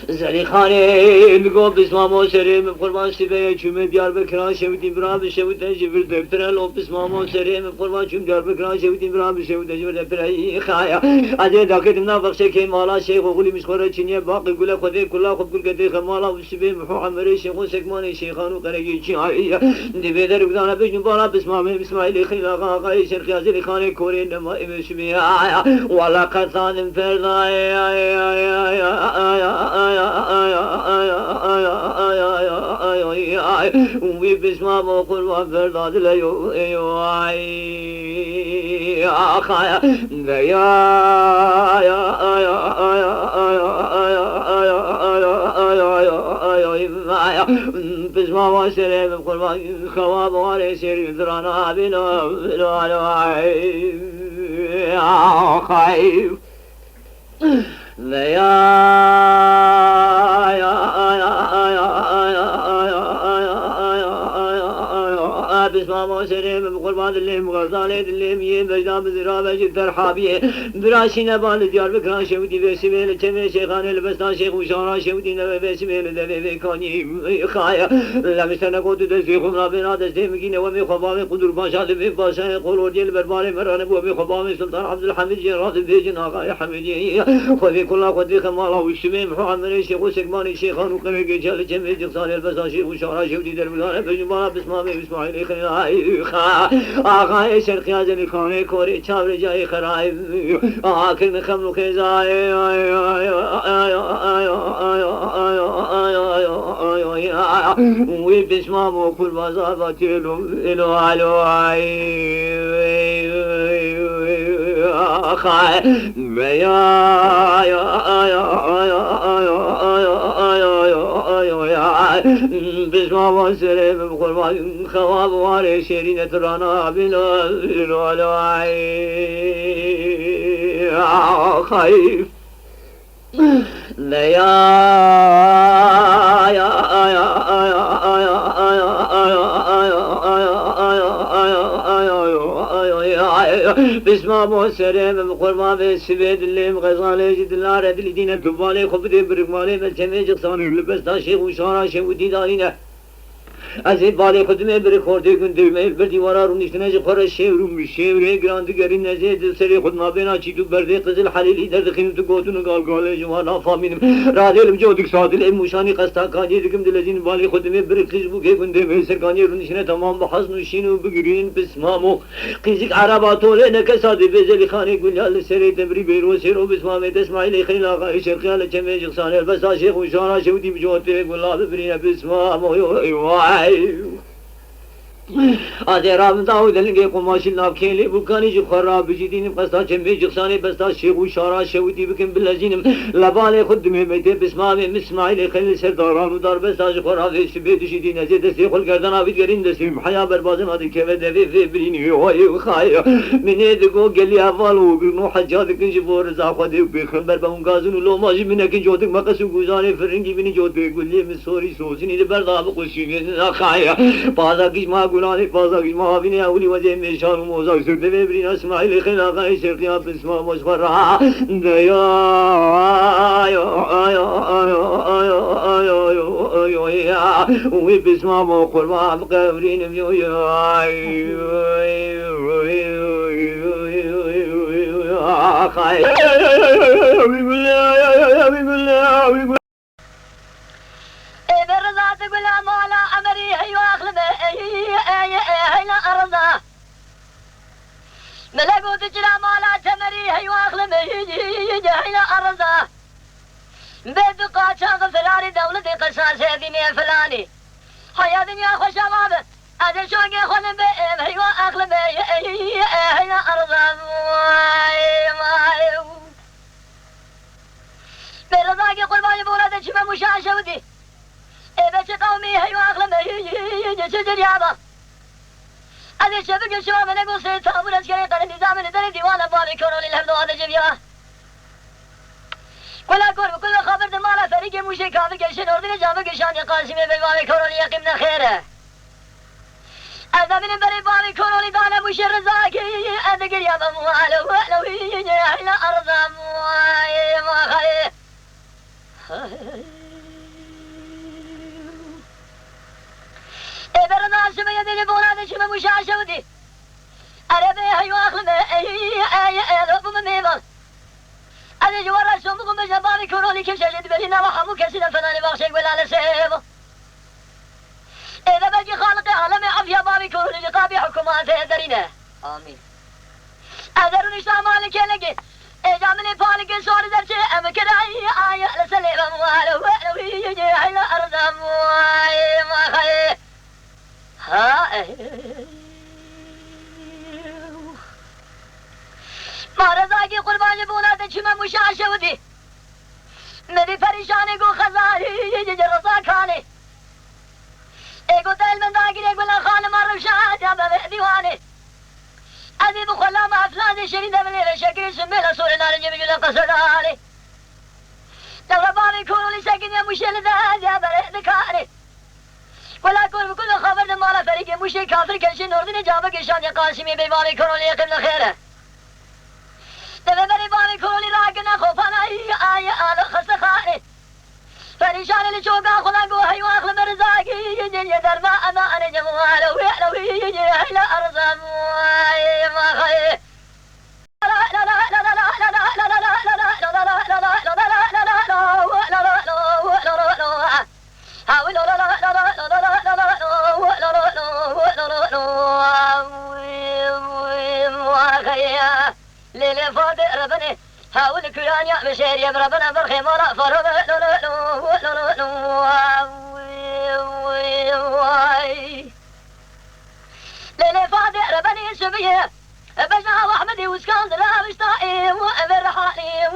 زلی خانه میگو بسمه موسري من قربان سبيه چومه بیار بکران شویدیم برام بشویدن جبر دفتر لو بسمه موسري من قربان چوم بیار بکران شویدیم برام بشویدن جبر دفتر خایا عجه داکتم نفخ شکی مالا شیخ و غلی مشخوره چینیه باقی گله خودی کلا خود گل کدی خمالا و سبيه محو عمره شیخ و سکمانی شیخانو قرگی چیایی دیوی در بگدانه بجن بالا بسمه بسماعیلی خیلا آقای شرخی ازلی خانه کوری نمائی بشبیه والا قطان فردای وبسمه وقربان فرداد ليو يا خايا بسمه وسلم بقربان خواب واري سير درانا بنا يا خايف بسمام سرم قربان اللهم غزالة اللهم يبجدام زرابة ترحابية براشين بال ديار بكران شودي بسميل كم شيخان البستان شيخ وشارا شودي نبي بسميل دبي كاني خايا لم يستنقود دسيخم ربنا دسيمكين ومي خبام قدر باشا لبي باشا قولور ديال بربار مران ومي خبام سلطان عبد الحميد جرات بيجنا غاية حميدي خذي كل خذي كمال وشمي محمد شيخ وسكماني شيخان وقمي جل كم جقصان البستان شيخ وشارا شودي دربلان بجمال بسمامي اسماعيل خير خا شرقي هذا خانه كوري چاور جاي خراي آخر خملو كزاي وي بسمام وكل بازابات له علو خا بسمام سرب قربان خواب واري شيرين ترانا بالوالوعي خايف بسمام سرب قربان بسبيد اللي مغزالي جد الله رد لدينا كبالي خبدي برقمالي ملتمي جقصان اللبس تاشيخ وشارا شودي دارينا از این بالی خودمه بری خورده گنده میل بردی ورا رو نیستنه جه خورا شیورم شیوره گراند گرین نزه دل سری خود ما بینا چی تو برده قزل حلیلی درد خیم تو گوتون گالگاله جوانا فامینم را دیلم جودک سادل ام موشانی قستا کانی دکم دل از این بالی خودمه بری خیز بو که گنده میل سرکانی رو نیستنه تمام بحث نوشینو بگیرین بسمامو قیزک عرباتوله نکساده بزلی خانه گلیال سری تبری بیرو سرو بسمامه تسمعیلی خیل آقای شرقیال چمه جقصانه البسا شیخ و شانا شودی بجوته گلاب برینه بسمامو آدرام داود لنگه قماشی نافکیلی بکانی جو خراب جدینم قصدا چمه جقصانی بستا شیخ و شارا شودی بکن بلزینم لبال خود میمیته بسمام مسماعیل خیلی سرداران و دار بستا جو خراب شبه دشیدی نزه دستی خل گردن آوید گرین دستیم حیا بربازم آدی که دوی فی برینی وای خایا منه دگو گلی اول و گرنو حجاد کنج بور رضا خودی بخن بر بون گازون و لوماجی منه کن جودک مقصو گوزانه فرنگی بینی جودک گلی مسوری سوسینی ده برداب قشیمی خایا بازا کش ما گلانی بازا کش ما بینی اولی وجه میشان و موزاک سرده ببرین اسماعیل خیل آقای شرقیان بسما مشفرا دیا وی بسما قربان قبرینم برزات قلا مولا أمري هيو أخلبه هينا أرضا ملقو تجلا مولا تمري هيو أخلبه هينا أرضا بدقا شاق فلاني دولتي قصاص هذيني فلاني هيا دنيا خوش أبابه هذا شوقي خلن بهم هيو أخلبه هينا أرضا برزاقي قرباني بولادة شبه مشاشة ودي بس قومي هيو أغلب جسد يابا هذا شبك الشباب من أقول سيطاب ونسكري قرن نظام ندري ديوانا بابي كونوا للهبدو هذا جبيا ولا قول بكل خبر دمالا فريق موشي كافر كيشن أردك جابك شان يقاسمي ببابي كونوا ليقمنا خيره هذا من بري بابي كونوا لدانا موشي رزاكي أدك يابا موالو ولو يجي إلى أرضا موالي ما خليه برنا سمية دي بولا دي شمه مشاشة ودي عربي هيو أخلمه لوبو مميبال أدي جوارا سومكم بجنباني كورولي كشاشة برينا وحمو كسينا فناني بخشيك بلا لسيبو إذا بجي خالق عالمي عفيا بابي كورولي لقابي حكومات درينه آمين أدرون إشتام مالك يلقي إجامني فالك سوار درسي أمكن آية لسليبا موالو ولو يجي حيلا أرضا موالي ما خيه مارزاقی قربانی بولا چما مشاشه ودی مری پریشانی گو خزاری رضا کانی ایگو دل من داگیر ایگو لخان مرم شاهد یا به دیوانی ادی بخلا ما افلان شرین دملی شکری سمیل سور نارنجی بجول قصر داری دغربانی کونولی سکین یا مشل داد یا بره دکانی ولا كل خبر مالا فريق موشي كافر كنشي نوردين جابك إشان يقاسمي بيبالي كرولي يقبل خيره تببري بالي كرولي راقنا خوفانا آي آل خستخاني فريشان اللي شوقا خلاقو هيوا أخل مرزاقي يجي دربا أما أنا جمواله ويحلو يجي هلا أرزم ما خيه ليلة فاضي ربني هاول كلان يا بشير يا ربنا برخي مرا فرب ليلة فاضي ربني سبيه بجنا وأحمدي واسكندر وشطائي وبرحاني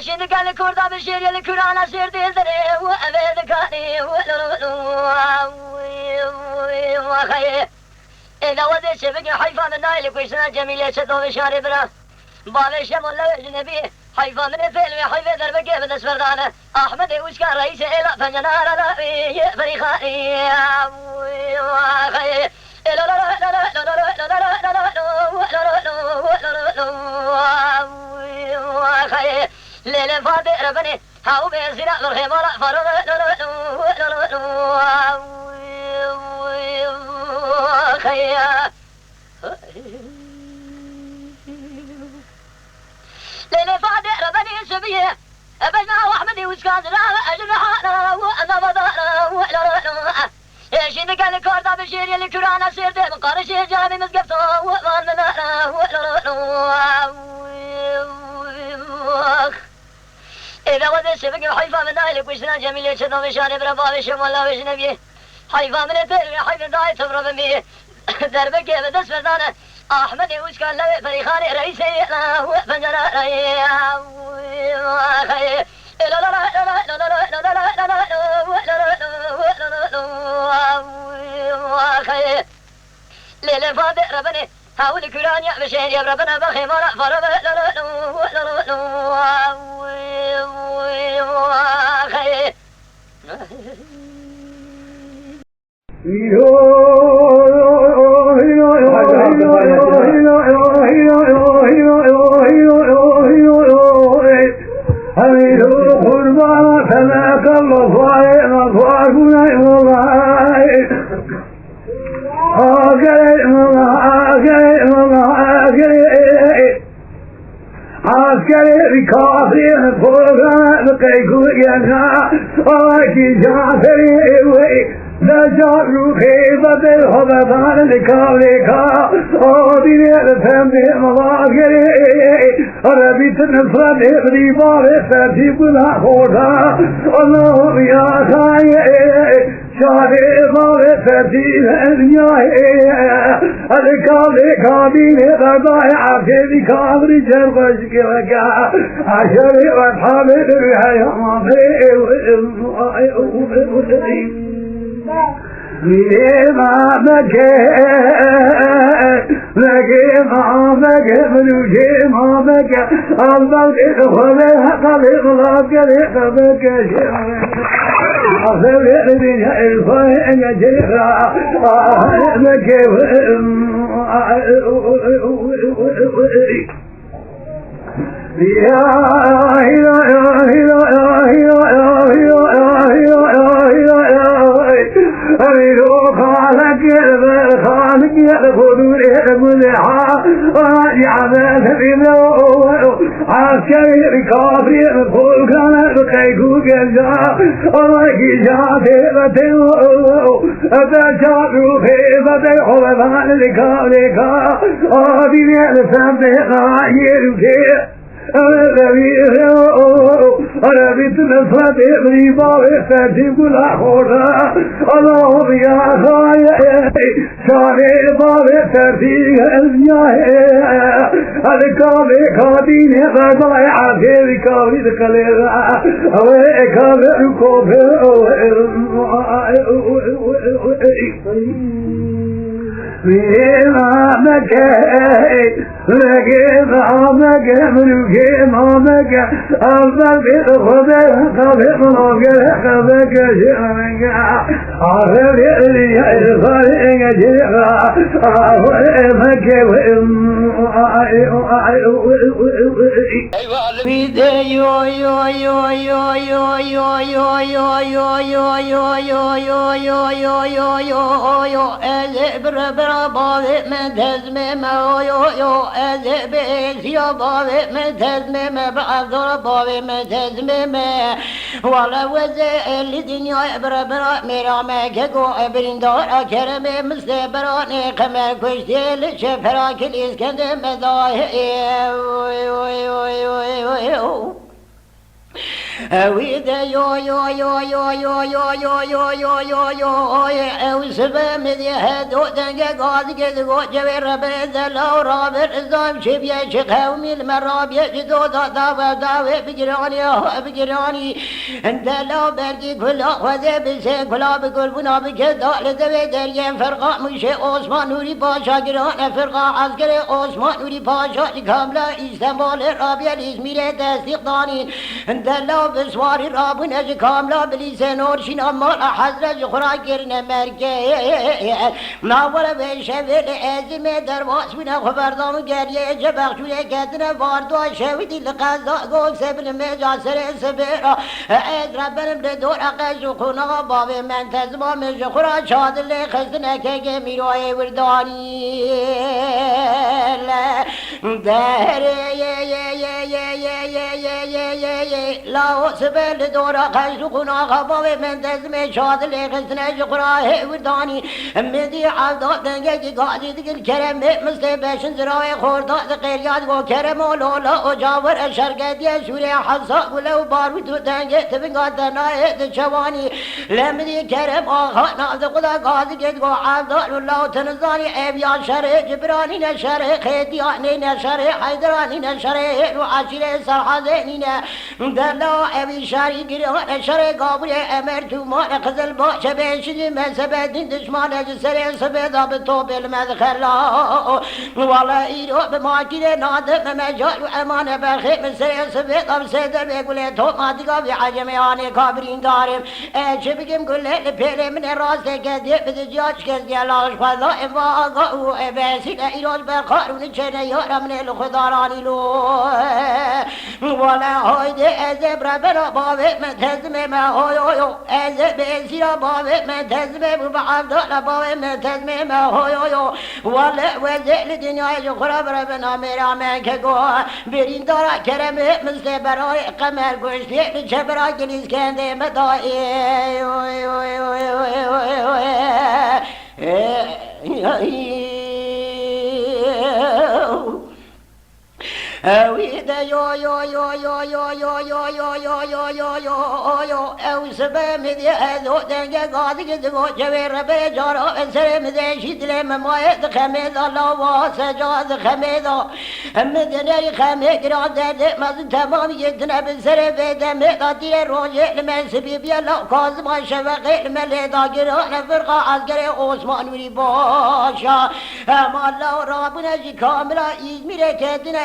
شين قال الكرد بشير يا الكرانة سير ديزري وبذكاني وخيه إذا ودي شبك حيفا من نايل كويسنا جميل يشدو بشاري برا بابي شمال لو أجنبي حيفا من الفيلم حيفا دربك بدس فردانة أحمدي واسكان رئيس إلا فنجنار لا فريخاني وخيه ليلة فاضي ربني هاو بيزينا برخي مرا فرد خيا ليلة فاضي ربني سبيه بجنا وأحمدي وسكان أجرحانا وأنا بضانا شين قال كوردا بشير يلي كرانا سير دي مقارش جامي مزقفته ومان إذا ودي شبك حيفا من نايلك وشنا جميل يشدو بشاني بربابي شمال لا وشنبيه حيفا من التير حيفا داي تفر بميه دربك بدس فردانة أحمدي وشكان لوي فريخاني رئيسي فنجنا خيه ليلة فاضي ربني هاول كلان يا بشير يا ربنا بخي مرا فرب عسكري كافرين فوقنا بقيكو ينا وكي جعفري نجارو خيبة الخبطان لكاليكا أوديني الفهم مواقري ربيت النصرة إبري باري فتيب الأخوتا الله يا خاي شاري باري فتيب النياهي الكاليكا ديني غضاي عفيدي كابري جربش كيوكا عشري وطحابي دريحي ماضي ما بكى لكن ما بكى فلوشي ما بكى الضغط إخواني قلق لا قلق بكى أصل يقلبين الفاين جيخا بكى خالق يأخذون الملحة ويعمل في الأول عسكري كافر فوق كان بقيكو كجا ومكي جاتبة أتشابه خيبة حببان لكالكا ودين السمتقا يركي ربيت نصرة إبري بابي فتيب الأخوتا الله يا خاي شاري بابي فتيب النياهي الكابي كابيني غضاي عفيري كابي دخليغا وإكابي كوبي ميما مكي لكن عمك ملوك مامك أفضل خذ خذ منوك خذك جرمك عرف يا خالق جرا عرفك ولا وزال الدنيا بربرا ميرا ما كو برندار كرم مستبراني كما كشتل شفرا كل اسكندر مذاهب ويدا يو يو يو يو يو يو يو يو يو يو يو او سبا مدي هدو دنگا غاز كدغو جبر برد لو رابر زام شبيا شقومي المراب يجدو دا بجراني انت لو برجي كلا خذ بسي كلا بقول بنا بجدا لدوي دريان فرقا مشي عثمان نوري باشا گران فرقا عسكري عثمان نوري باشا كاملا استنبول رابيا الازمير تصديق دانين انت لو بسواري رابنا كاملا بلسان اورشين امال حضرت خرا كرنا مركه ناولا بشويل ازمه درواس بنا خبردام گریه جبخشوله کدنا واردو شویدی لقضا گو سبن مجاسر سبرا از ربنم دور اقش خنا باب من تزما مج خرا شادل خزنه که میروی وردانی در لا سبل دور اقش خنا باب من تزما شادل خزنه خرا وردانی مدي عبد دنگه گادی دل کرم مستبشن زراوی خوردا قیریات و کرم و لولا و جاور شرقدی سوره حسا ولو بارود دنگه تبنگا دنای جوانی لمدی کرم آخا ناز خدا گادی گد و عبد الله تنزانی ابیا شر جبرانی نشر خدیانی نشر حیدرانی نشر و عشیر سرحزینی دلا ابی شری گران نشر قابل امر تو ما قزل باش بشید مذهب دین دشمن سر سبدا بتوب المدخل والله ایرو بماکینه نادم مجال و امان بخیر سر سبدا سر بگوله تو مادیگا و عجمیان کابرین دارم چه بگم گله پیل من راست کدی بدجاج کس گلاش خدا واقع و بسیل ایران بخارون چنه یارم نل خدارانی لو والله هایده از برابر بابه متزمه ما هایو از بسیار بابه متزمه و بعبدال بابه متزمه ما هایو والله وزل دنیای خراب ربنا میرا من که گو برین دارا کرم مثل برای قمر گوشتی چه برای گلیز کنده مدایی ويدا يو يو يو يو يو يو يو يو يو يو يو يو يو او سبا مدي هذو دنگا قادق دقو جوير بجارو انسر مدي شيد لما ما يدخمد الله واسجاد خمد مدني خمد قراد درد مازن تمام يدنا بسر بيدا مدادي روجه لمن سبيب يلا قازم شفقه لمن لدا قران فرقا عسكري عثمان وري باشا اما الله رابنا جي كاملا إزمير كدنا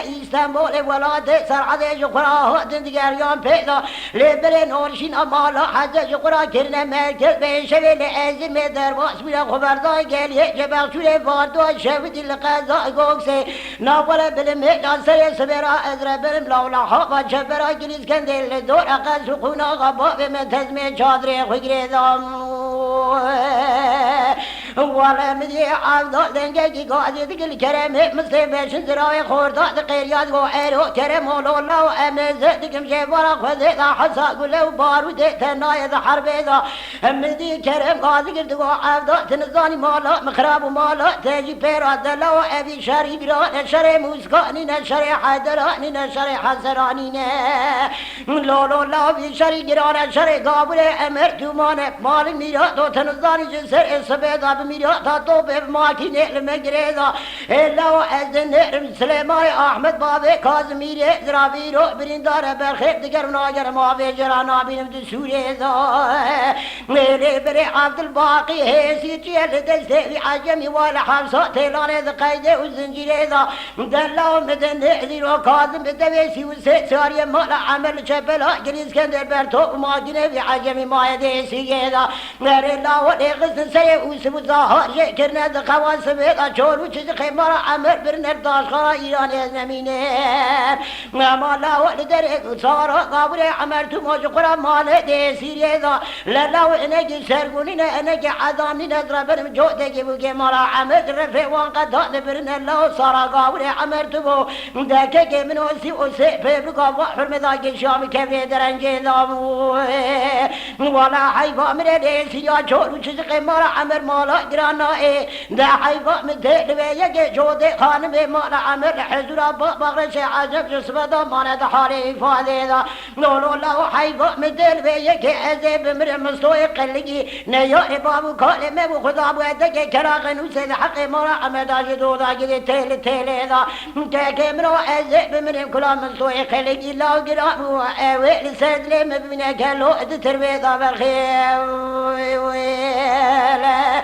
استنبول ولاد سرعد جقرا دندگریان پیدا لبرن اورشین امالا حد جقرا کرنه مرکز به شویل ازم درواس بیرا خبردار گلیه جبخشوله واردو شویدی لقضا گوکسه ناولا بلم جانسر سبرا ازر برم لولا حقا چبرا گلیز کندل دور اقل سخونا غبا به منتظم چادر خوگره دام والا مدی عبدال دنگه گازی دگل کرمه مثل بشن زراوی خورداد قیریات گو ایرو کرم ولولا و امزه دگم جبارا خوزه دا حسا گلو باروده تنای دا حربه دا مدی کرم گازی گردگو عبدال تنزانی مالا مخراب و مالا تجی پیرا دلا و ابی شری برا نشر موسکانی نشر حیدرانی نشر حسرانی نه لولا بی شری گرا نشر قابل امر دومانه مال میرا دو تنزانی جسر سبیدا بميرات طوب ماكينة المجريدا إلا وأذن سليمان أحمد بابي كازميري زرابيرو بريندار برخير دقر ناجر ما في جرانا بينم دسوري ميري بري عبد الباقي هيسي تيال دستي عجمي ولا حبسة تيلاني ذقايدة والزنجيري ذا دلاو مدن نحذيرو كاظم بدويسي وسيت ساري مالا عمل شبلا جريز كندر برتو ماكينة في عجمي ما يديسي ذا ميري لا ولي غزن سيء وسبو ظاهر شكرنا ذقوان سبيل أشور وشز خيمارا عمر برنر داشخرا إيراني زمينين ما لا ولد دريك صار قابل عمرت موجقرا مال دي سيريدا لا وإنك سرقونين إنك عظامني نظر برم جودك بوكي مرا عمد رفوان قد هذا برن الله صار قابل عمرت بو داكك من وسي وسي بيبقى وحر مذاك الشام كيف درنجي ضامو ولا حيفا من دي سيريا جور وشزق مرا عمر مالا قرانا دا حيفا من تهلوية جودي خانم مالا عمر حزورا بغرش عجب جسبدا مانا دا حالي إفادة دا نولو لاو حيفا من تهلوية كي عزيب مر مستوي قلقي نياري بابو كالمي وخدا بويدك كراغن وسيد حقي مالا عمر دا جدو دا جدي تهل دا كاكي منو عزيب مر كلا مستوي قلقي لاو قرامو ويل سيد لي مبنى كالو ادتربي دا بالخير ويلا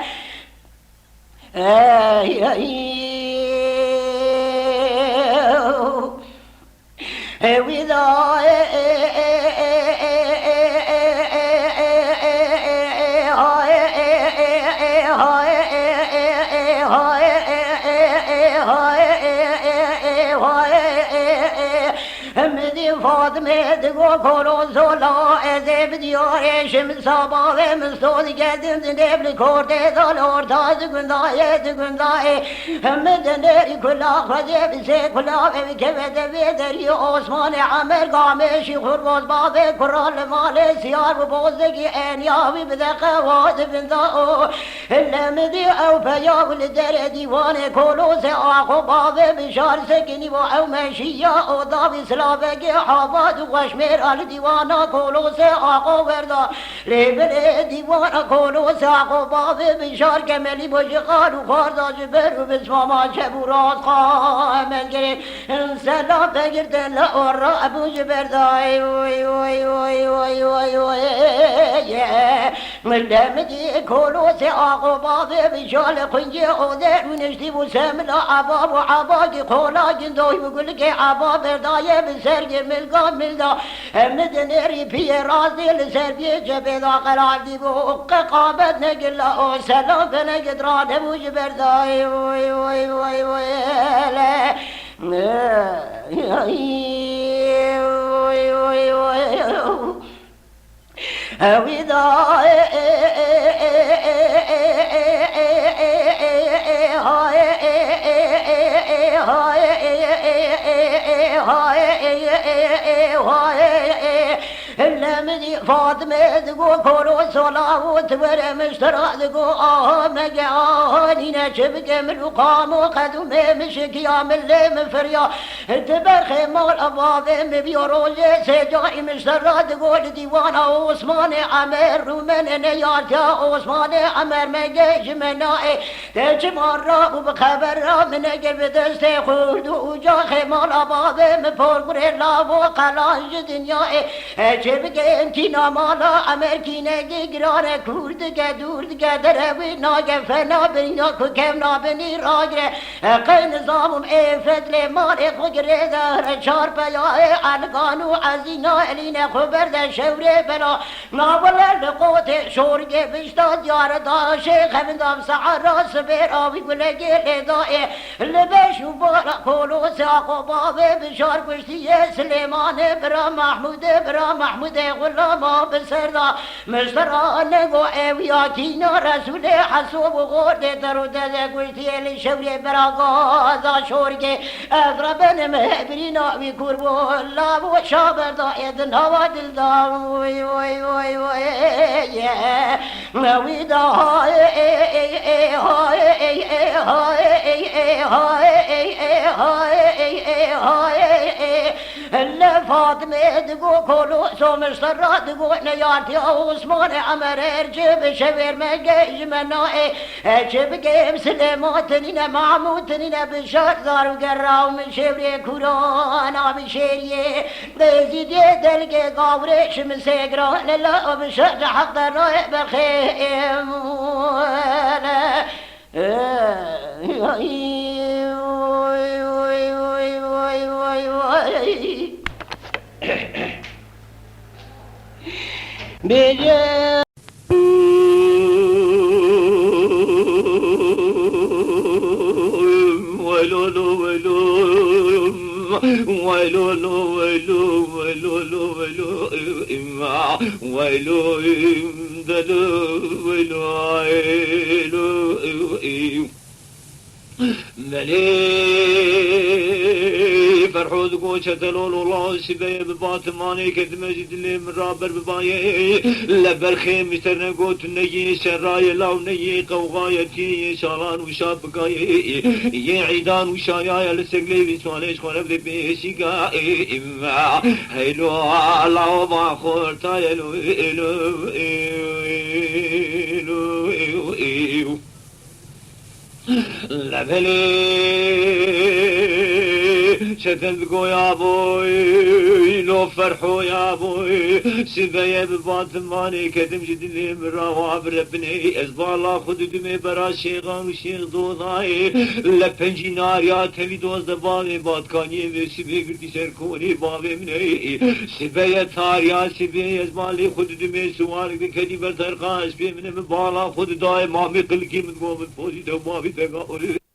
فاطمه دگو کلو زولا ازب دیاره شم ساباوه مستود گردم دنبل کرده دالور تاز گندای همه دنری کلا خزه بسه کلا بکوه بیدری عثمان عمر گامشی خورباز بابه کرال مال سیار و بازدگی انیاوی بدقه واد بنداو لمدی او پیاول در دیوان کلو سه آخو بابه بشار سکنی و او مشیا او داوی سلابگی حاباد و غشمیر آل دیوانا کولوس آقا وردا لیبل دیوانا کولوس آقا بابه بشار کملی بشقال و خاردا جبر و بسماما شبورات خواهمن گره سلام بگردن لأورا ابو جبر دای وی وی وی وی وی وی ملمدی کولوس آقا بابه بشار خنجی آدر ونشتی و سملا عباب و عباقی خولا جندوی بگل که عباب بردای بسرگ ملگا ملدا مدنری پی رازی لسربی جبیدا قرار دی بو قابت نگلا او سلام بنگدران بوج بردای وی وی وی وی لمدي فاطمة دقو كورو صلاة وتور مشترى دقو مقعاني نشبك من وقام وقدم مشك يا من لم فريا تبرخي مال أبابي مبيروجي سجاي مشترى دقو لديوان عثمان عمر ومن نياتا عثمان عمر مجيش منائي تج مرة وبخبر من قلب دستي خود وجاخي مال أبابي مفرقر الله وقلاش دنياي شبك انتي نامالا امريكينا جيجرانا كوردك دوردك دربي ناجا فنا برينا كم نابني راجر قين نظام افدل مال خجر دار شار بيا القانو عزينا الينا خبر ده شوري بلا ناولا لقوت شورج بشتا ديار دا شيخ من دام سعر سبير ابي بلگي لداي لبشو بارا كولو ساقو باب بشار بشتي سليمان برا محمود برا محمود غلام بسردا مشترى نگو اويا كينا رسول حسوب غورد درود دگويتي لشوري برا غازا شورگي اضربن مهبرينا بكربو لا وشابر دا ادن هوا دل دا وي وي وي وي وي دا اللي فاطمة تقول كلو سومشترا تقول نيارتي عثمان عمر ارجب شبير مجيج منائي شبكي سليماتنين معموتنين بشار دار وقراو من شبري كورانا بشيري بزيدي دلقي قاوريش من سيقران لا بشار حق دراء بخيم فرحود قوشة تلول الله سبايا بباطماني كد مجد اللي من رابر ببايا لبرخي مسترنا قوت نجي سرايا لو نجي قوغايتي شالان وشابقايا يعيدان وشايا لسقلي بسواليش خرب دي بيشيقا هيلو الله باخور تايلو لبلي شتن بقو يا بوي لو فرحو يا بوي سبايا بباطماني كدم جدلي مراوا بربني ازبالا خود دمي برا شيغان وشيغ دوضاي لپنجي ناريا تلي دوز دباوي بادكاني وسبي قرتي سركوني باوي مني سبايا تاريا سبايا ازبالي خود دمي سوارك دكدي برترقا اسبي من بالا خود داي مامي قلقي من قوم فوزي دو مامي تقاوري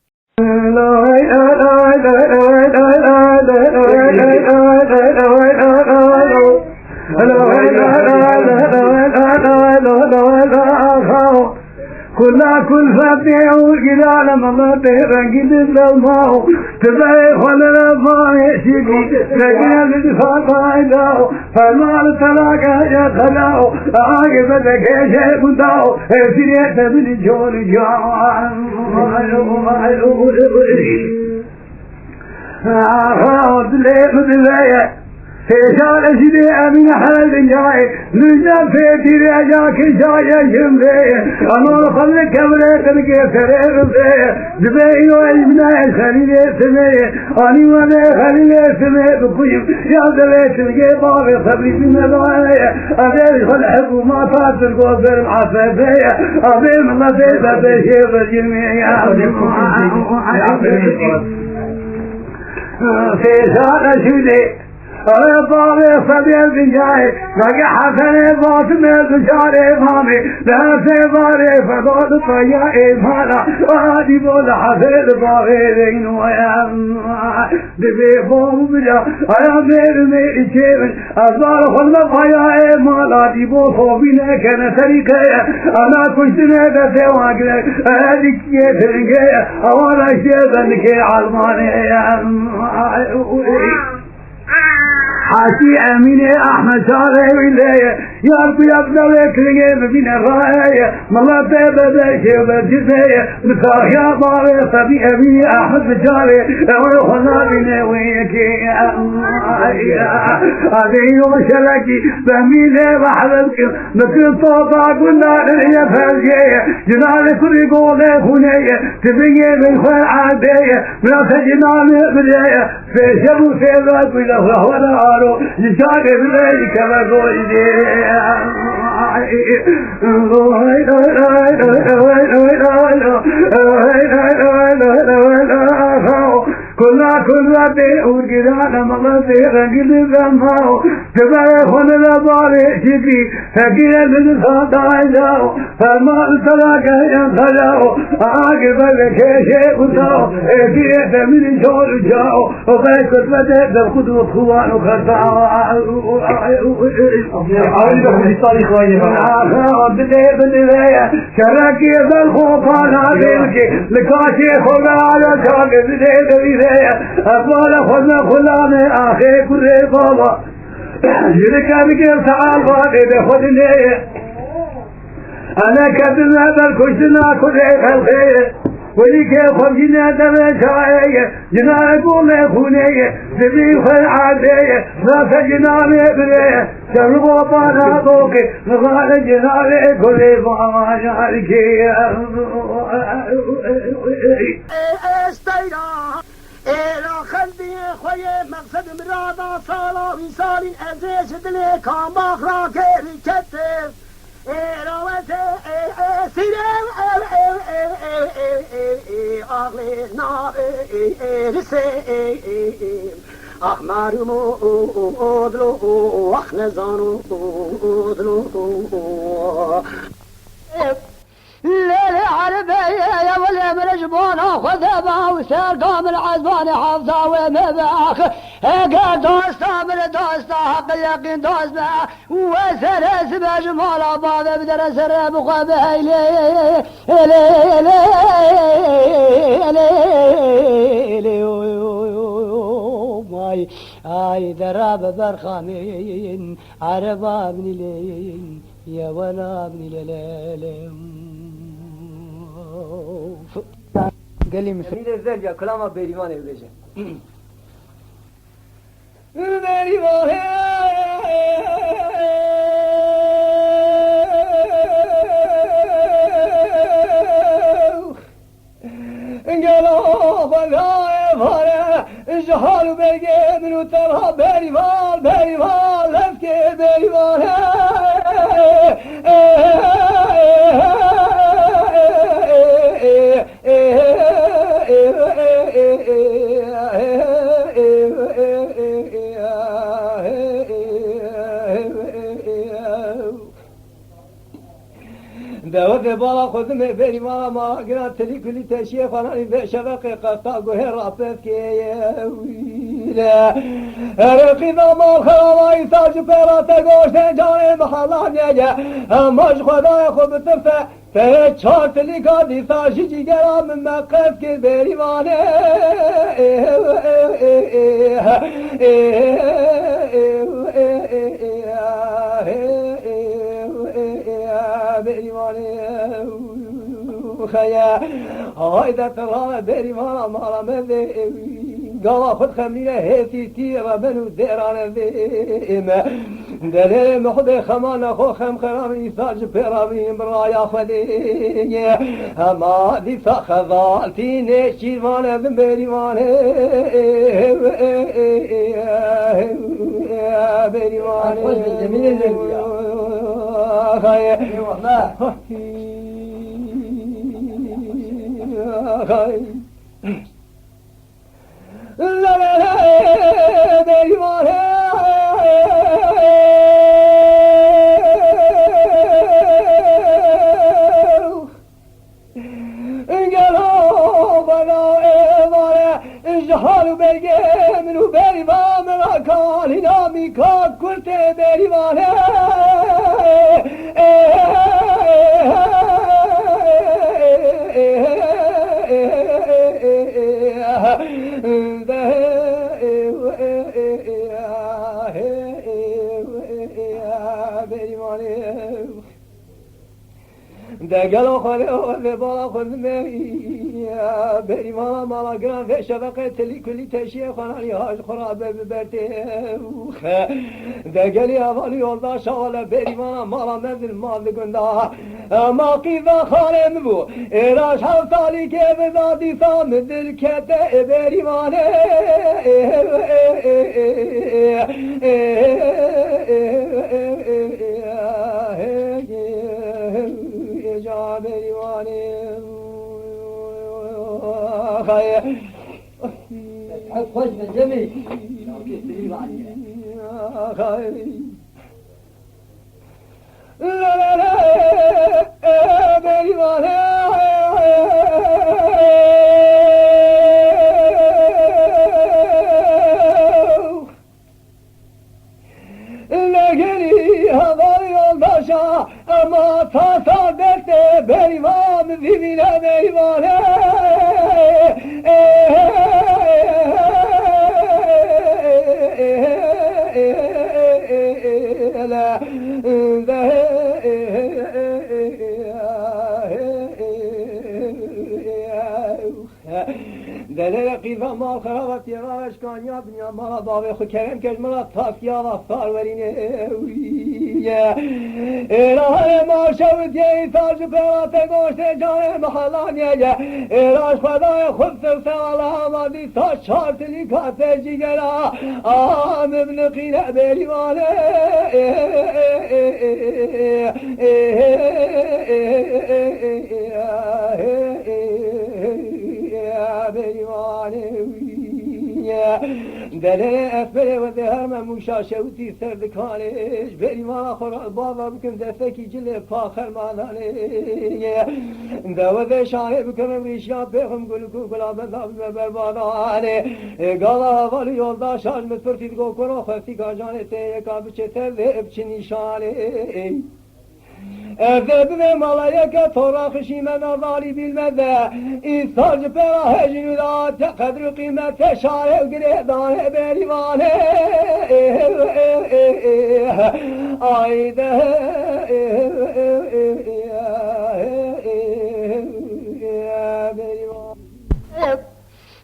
كل فتح والقلال مضطه رقد الظلماء تبعي خلال الفاري شكي سجنا للفاطايداء فالمال تلاقى يخلاء عاقبتك شيء داء سريت من الجول جاء فيشال أجدي أمين حلال جاي نجا فيتي رجاك جاي جمري أنا خلك كبرت الكسر رزي دبي وإبنا خليل سمي أني وأنا خليل سمي بقيم يا دليل الجبار صبري من الوعي أبي خلق ما فات القصر العفافية أبي من ذي بشير الجميع فيشال أجدي أنا طالع صبي الجاي لقى حسن فاطمة تجار إمامي لا سيباري فضاد طيا إمانا وهادي بود حسن باغيرين ويام دبي بوم بجا أنا مير شيرن أزار خلنا طيا إمانا دي بو صوبينا كان سريكا أنا كنت نادا سواقنا هذيك يترنجا أوانا شيئا كي علماني حاشي أمين أحمد صالح ولاية يا ربي أبدا ويكلي بين الراية ملا بيبا بشي وبجزاية نصاح يا طاري صبي أمين أحمد صالح ويخلنا بنا ويكي هذه يوم شلكي بأمين وحبك مثل طوطا قلنا لنيا فرجية جنال كل قولة خنية تبني من خير عادية من سجنال بداية في شبو سيدات ولا ولا لشاك بلادي كما قولي كلنا بيقول كده مغلطي رجل الزماو تبعي خل الأباري شكي فكينا من الصدايداو فما التلاك ينخلاو عاقب لك شيء قداو كيئة من شور جاو وبيك الفتاة الخد والخوان وخطاو أولي بكم الطريق وينها بالنهاية شراكي بالخوفان عليك لكاشي خلنا على شاك بالنهاية أطلال خلنا خلاني آخي كل بابا جركا بكير تعال فاقي بخلني أنا كدنا بالكشنا كل خلقي ولكي خمجنا دمشاية جناكم خونية سبي خلعاتية لا سجنامي بريه شربوا باناتوك نغال جنابي كل فاما شاركي استيرا إلى خلبي خويا مقصد مرادا صالا وصال أزيش دلي كام بخرا كيري كتر إلى وتي سيرم أغلي نار رسي أحمر مودلو أخنزانو مودلو ليلي عربية يا ولي من جبونا خذبا وسير قام العزبان حافظة ومباخ هكا دوستا من دوستا حق اليقين دوستا وسرس بجمال بعض بدر سر بخبه إلي ماي اي دراب برخامين عربا من لين يا ولا من ليلين قال لي مثل الزرجة كلامه بيريمان يبلشه بيريمان قالوا بلاي فارا جهال بيجي منو ترى بيريمان بيريمان لفكي بيريمان داود بالا خود می بری ما گران تلی کلی تشیه خانانی به شبق قطع گوه رابط که ویلا رقی نمال خرامای تاج پیرات گوشت جان محلا نیگه ماش خدای خوب تفه به چار تلی کادی ساشی جیگرام مقف که بری مانه خيا هايدا ترى بيري مالا مذي قال خد خمينة هيتي تيرا بنو ديران ذيما دلي محضي خمان خو خم خرام يساج بيرامي برايا خدي اما دي فخذالتي نشي مانا بيري مانا بيري مانا خيا لا لا لا بيمان قالوا بنا إمارة جهال بيجي منو بيمان مراكان نامي كان كنت بيمان دقلو خلو بالا خذ ميا بري مالا قران في شبقة تلي كل تشيء خنالي هاج خرابة ببرتي دقلي أولي يولدا شغل بري مالا نزل مال قندا ما قيفا خالم بو إراش حفتالي كيف ذاتي صامد الكتة بري مالا جابري واني خير خوش بالجميل خير لا لا لا بري واني لقلي هذا يولداشا اما تاسا دسته بيوان زمينه بيوانه دليل قيفة ما خرابت يا اشكانيا بنيا مالا بابي خو كرم كش مالا تاسكيا وفار وريني الهي ما شوت يا ساج برات گوشت جان محلان يا راش خدای خود سوالا مادي ساج شارت لكات جگرا آم ابن قيل بريوانه دلي أفبري وذهر من مشاشوتي سردكانيش بري ما خور بابا بكم دفكي جلي فاخر ماداني دوذي شاني بكم ريشيا بيخم قلقو قلابا دابل برباداني قالا هوالي يولدا شاج متفرتي دقو كرو خفتي كاجاني تيكا بچه ترده بچه نشاني Evde malayeke torakışi menazali bilmede İsacı perahecini da kadri kıymete şare gredane berivane Ayde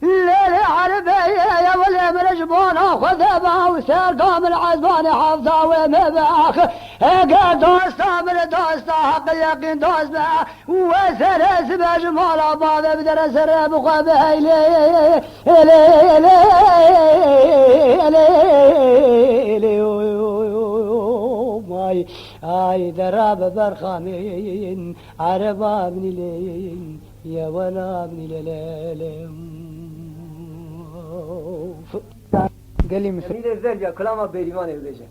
ليلي عربية يا ولي من جبونا خذبا وسردهم العزبان حافظا ومباخ اقا دوستا من دوستا حق اليقين دوستا وسرس بجمالا بعض بدرس الرب خبه ماي اي دراب برخامين عربا من لين يا ولا من ليلين قال لي مسريد الزرجة كلامه بيريمان يبليشه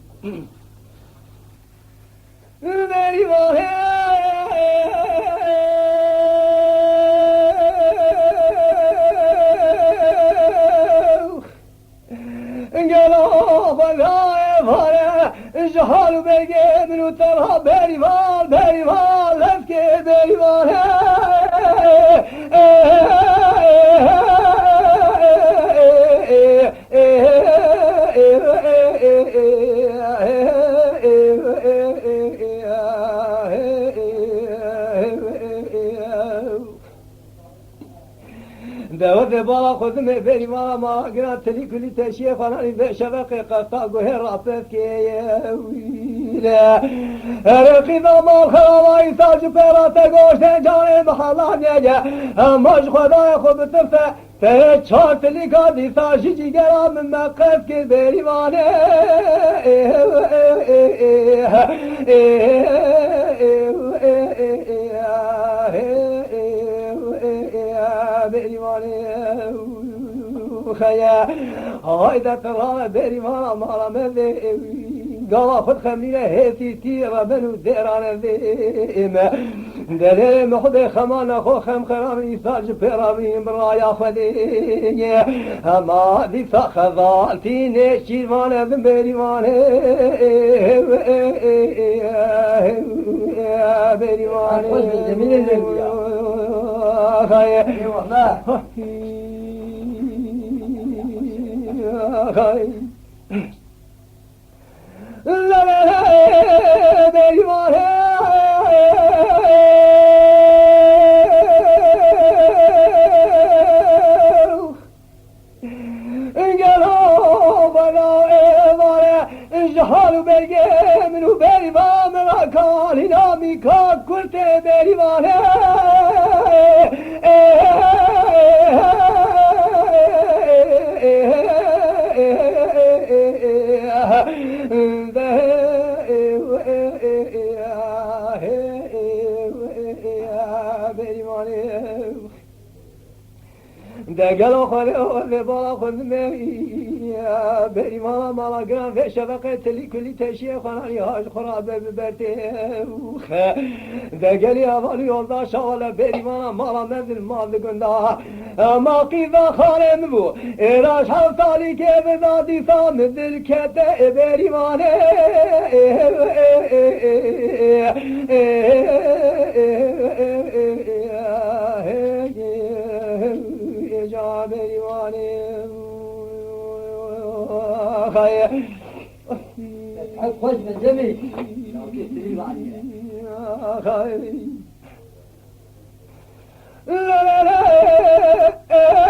بيريمان قالوا فلا فلا جهال بيجي من وترها بيريمان بيريمان لفكي بيريمان داود بالا خودم بری ما گران تلی کلی تشیه خانانی به شبق قطع گوه رابط که ویله رقی دامال خرابای ساج پیرات گوشت جان محلان یه ماش خدای خوب تفته ته چار تلی کادی ساجی جگرام مقف که بری مانه خيا هايدا ترى بري ما مذي قال خد خمينه هاتي تيرا بنو ديران ذيما دليل محضي خمان خو خم خرامي ساج بيرامي برايا خدي اما دي فخذالتي نشي وانا بري وانا بري وانا خيا لا لا لا بيوانه قالوا بنا إيضا جهال بيجي منو بيبا من كان نامي كان كنت بيبانه دقلو خلو بالا خذ ميا بري مالا قران في شبقة تلي كل تشي خناني هاج خراب ببرتوخ دقلي هذا يولدا شغل بري مالا منزل مال قندا ما قيفا خالم بو إراش حوصالي كيف ذاتي صامد الكتا بري مالا جابري واني خير خوش من جميل خير لا لا لا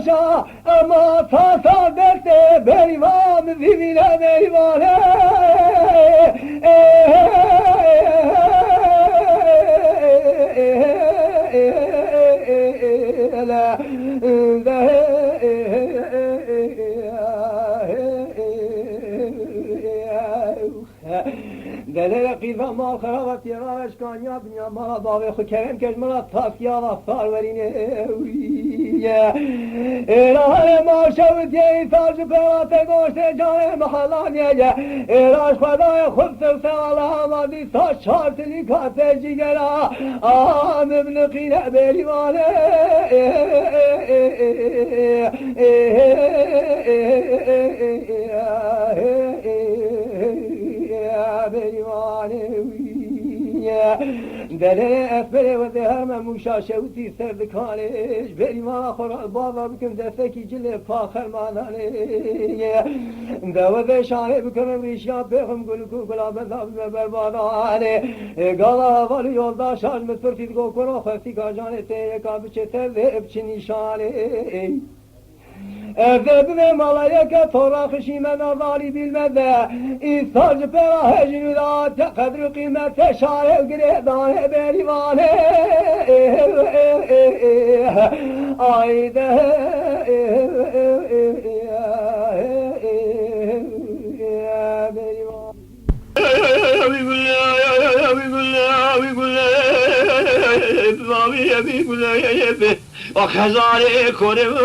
باشا اما تا دسته بریوان زیبینه بریوانه دل قیفه مال خرابت یراش کانیا بنیا مالا باوی خو کرم کش مالا تاکیا و فارورینه الهی ما شوتی ساج پرات گوشت جان محلانیه اراش خدای خود سرسه الله آمادی تا شارت لیکات جگرا آم ابن قیره بریوانه دل افبره و دهر من موشا شوتی سردکانش بریوان خورا بابا بکن دستکی جل پاخر مانانه دوزه شانه بکنم ریشیان پیخم گلکو گلابن دابن بربادانه گالا والی یولدا شاج مصرفید گو کنو خستی کاجانه تیکا بچه ترده ابچه نشانه Evde malayaka torakışı men azali bilmede İstaj pera hecnüda kadri kıymete şarev giredane berivane Ayde berivane وخزاري كورم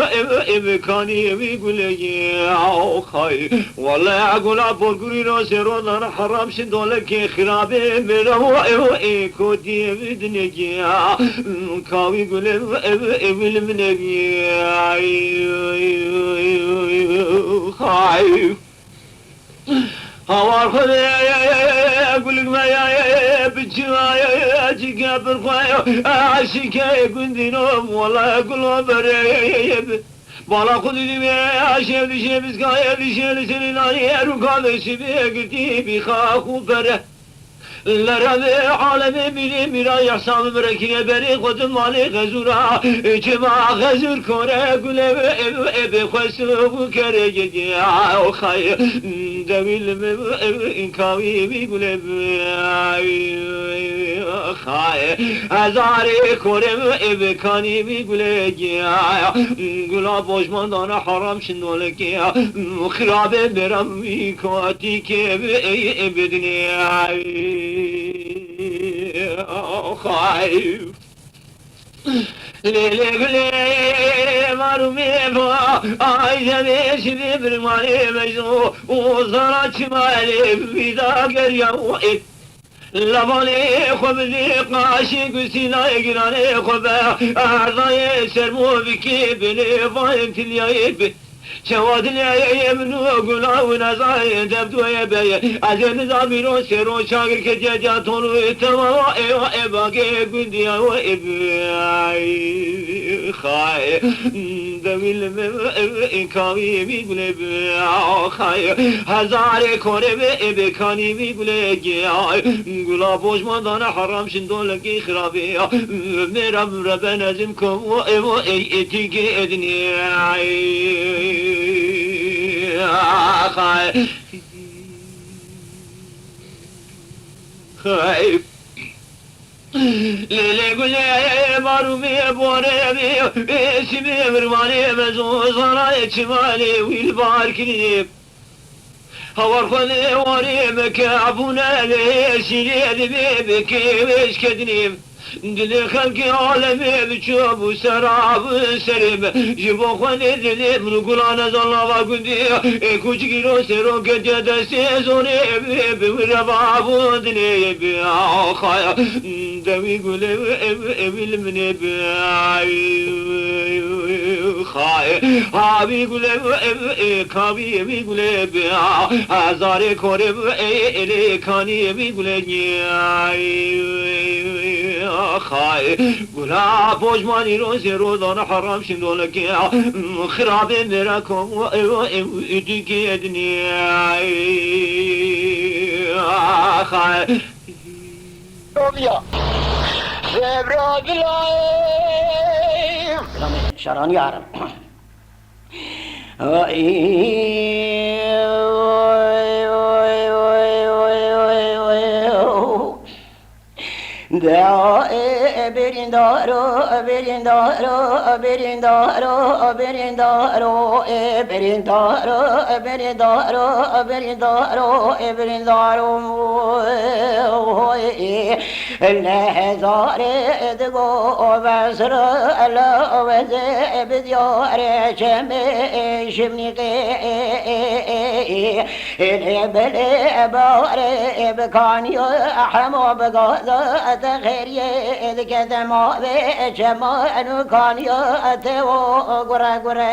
إمكاني بيقولي خاي والله أقول أبورغوري نوسيرون حرام شدولك خرابي منه كودي بدنيجي كاوي قولم منجي خاي هوار خذ أقول لك ما يا بتشوا جيك برخايا عشيك كندينهم والله أقول بريب بالا خذي لي عشية لشيء بسكايا لشيء لسناني ركض شبيه قلتي بخاخو بره لرده عالم بيري ميرا يحسام بركينه بري خود مالي غزورا جما غزور كوره قوله ابي خسو كره جدي او خاي دويل انكاوي بيقوله خاي هزاري كوره ابي كاني بيقوله قولا بوجمان دانا حرام شنولك خرابه برم ويكاتي كي بدني خايف ليلي قلي مارومي فا عايزة بيشي برماني مجنو وزرات مالي بيدا قريا وإب لبالي خبزي قاشي قسينا يقراني خبا أعضاي سرمو بكي بني فاين تليايب شواد اليمن وقلا ونزاي تبدو يبي أجل زابيرو سيرو شاغر كجاجا تولو تما باقي قندي خاي دويل كاوي بيقول خاي هزار كوري بكاني بيقول قلا بوش ما دانا حرام شندولك خرابي مرب ربنا زمكم وإتيكي ادني خايف خايف ليلي قولي مارومي بوري اسمي برماني مزو صراي شمالي والباركني هوار خلي واري مكعبونا لي سيدي بيبكي ويش كدني دل خلقي عالمي بشوب وسراب سرب جبو خاني دلي منقلانا زلا وقدي كوچكيرو سيرو كجد سيزوني بوربا بودني بخايا دوي قولي بالمني خاي هابي قولي كابي بيقولي هزاري كوري إلي كاني بيقولي خاي قولا بوجماني روزي روضان حرام شندولك خراب مراكم وإدكي أدني خاي شراني عرب برندارو برندارو برندارو برندارو برندارو برندارو برندارو برندارو الهزار دقو بسر الوز بديار شمي شمني الهبل باري بكاني حمو بغازة تغيري كذا ما بشما أنو كان يأتي وقرا قرا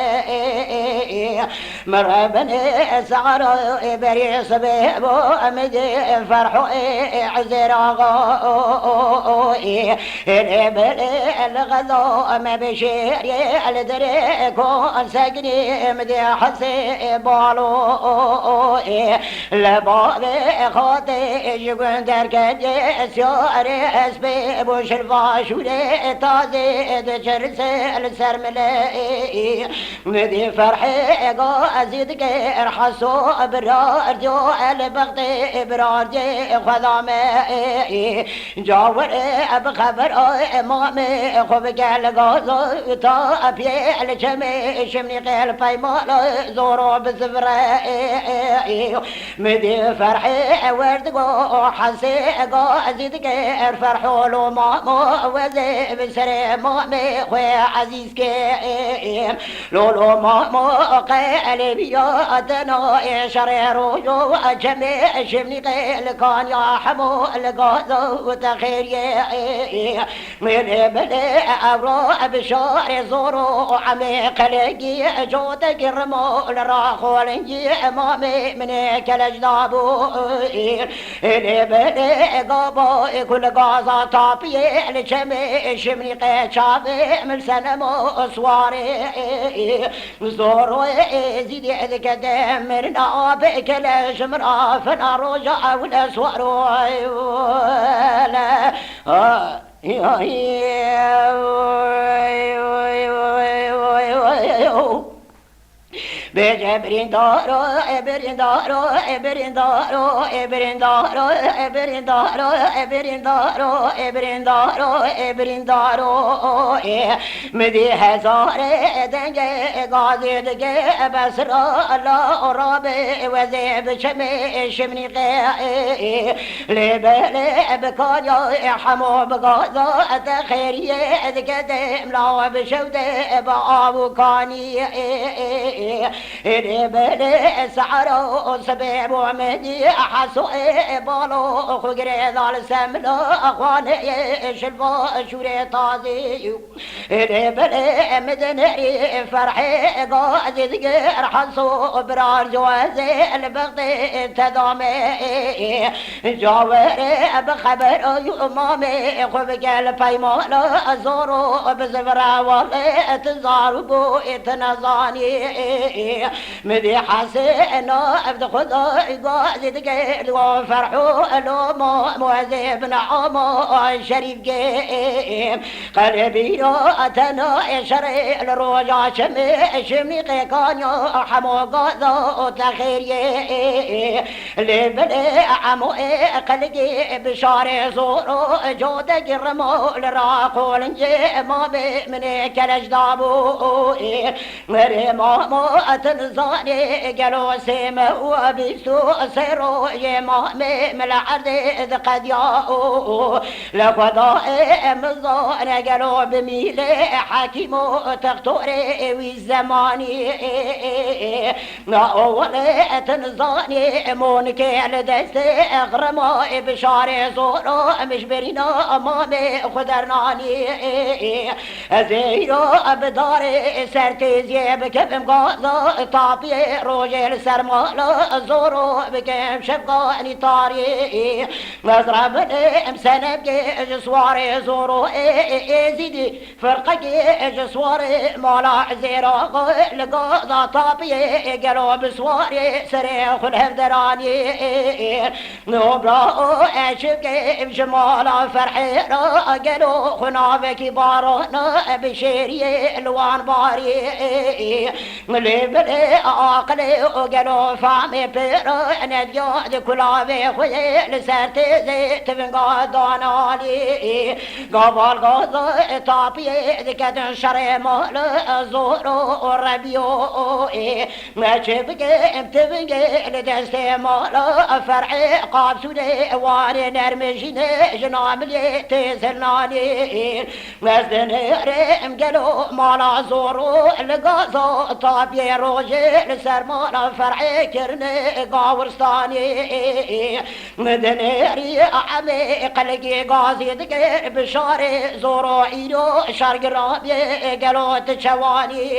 مرحبا سعر بري صبيب أمد فرح عزراغا الإبل الغذاء ما بشير الدريكون سقني مدي حسي بالو لباب خاطي يقول دركد سيار اسبي بوشرفا شوري تازي دجرس السرملي مدي فرحي قازيد غير حسو برار جو البغدي برار جي خدامي جاور بخبر امامي خوب قال غازو تا ابي الجمي شمني قال بايمال زورو بزفري مدي فرحي ورد قو حسي قازيد غير فرحو لو ماما وزي بسري مامي خوي عزيز كيم لولو ماما قال بيا دنا شريرو جو جمي شمني قال كان يا حمو الغازو تخير من بلي أبرو بشار زورو عمي قلقي جوت قرمو لراخو لنجي مامي من كالجدابو اللي بلي قابو كل غازا طابي لشمي شمني قيشابي من سنمو صواري زورو زيدي قدام مرنا بكلاش مرا فنا رجع والاسوارو لا برندارو برندارو برندارو برندارو برندارو برندارو برندارو برندارو مدي هزار دنجي غازي دقي بسر الله رابي وزيب شمي شمني قي لبلي بكايا حمو بغازا تخيري دقدم لا بشودي بابو كاني الإبل سعرو سبيب ومدي حسو بالو خقري ذال سملو أخواني شلفو شوري طازي الإبل مدنري فرحي قازي ذكر حسو برار جوازي البغضي تدامي جاوري بخبر يمامي خبق الفيمالو زورو بزفرا والي تزاربو اتنظاني مدي حسين عبد خداي قاعد تقيل وفرحو لو موزي بن عمو شريف قيم قلبي رواتنا شري الرجا شمي قيقانيو حمو قاضو تخيري لبني عمو قلقي بشاري زورو جودك الرمو لراقو لنجي مامي من كالجدابو مريمو تنزاني قالوا سيما وبيسو سيرو يمامي من العرض قد ياو لقضاء مزان قالوا بميلي حكيمو تختوري والزماني أولي تنزاني مونكي لدستي اغرمو بشاري زورو مش برينا امامي خدرناني زيرو بداري سرتيزي بكفم غازا طابي روجل سرمالا زورو بكم شفقاني طاري مزربني مسنب جسواري زورو زيدي فرقك جسواري مالا زيراغ لغازا طابي قلو بسواري سريخ الهفدراني نوبراو اشفك بجمالا فرحي قلو خنافك بارانا بشيري الوان باري لب بلي عقلي وقالوا فامي بيرو انا ديود كلابي خوي لسرتي زيت من قادانا لي قبل قضاء طابي ذكت شري مال زورو وربيو ما شبقي امتبقي لدستي مال فرعي قابسولي واري نرمجيني جناملي تزلناني نزدني ريم قالوا مالا زورو لقازو طابي روجي لسر مالا فرعي كرني قاورستاني مدنيري عمي قلقي قازي دقي بشاري زورو عيدو شرق رابي قالوا تشواني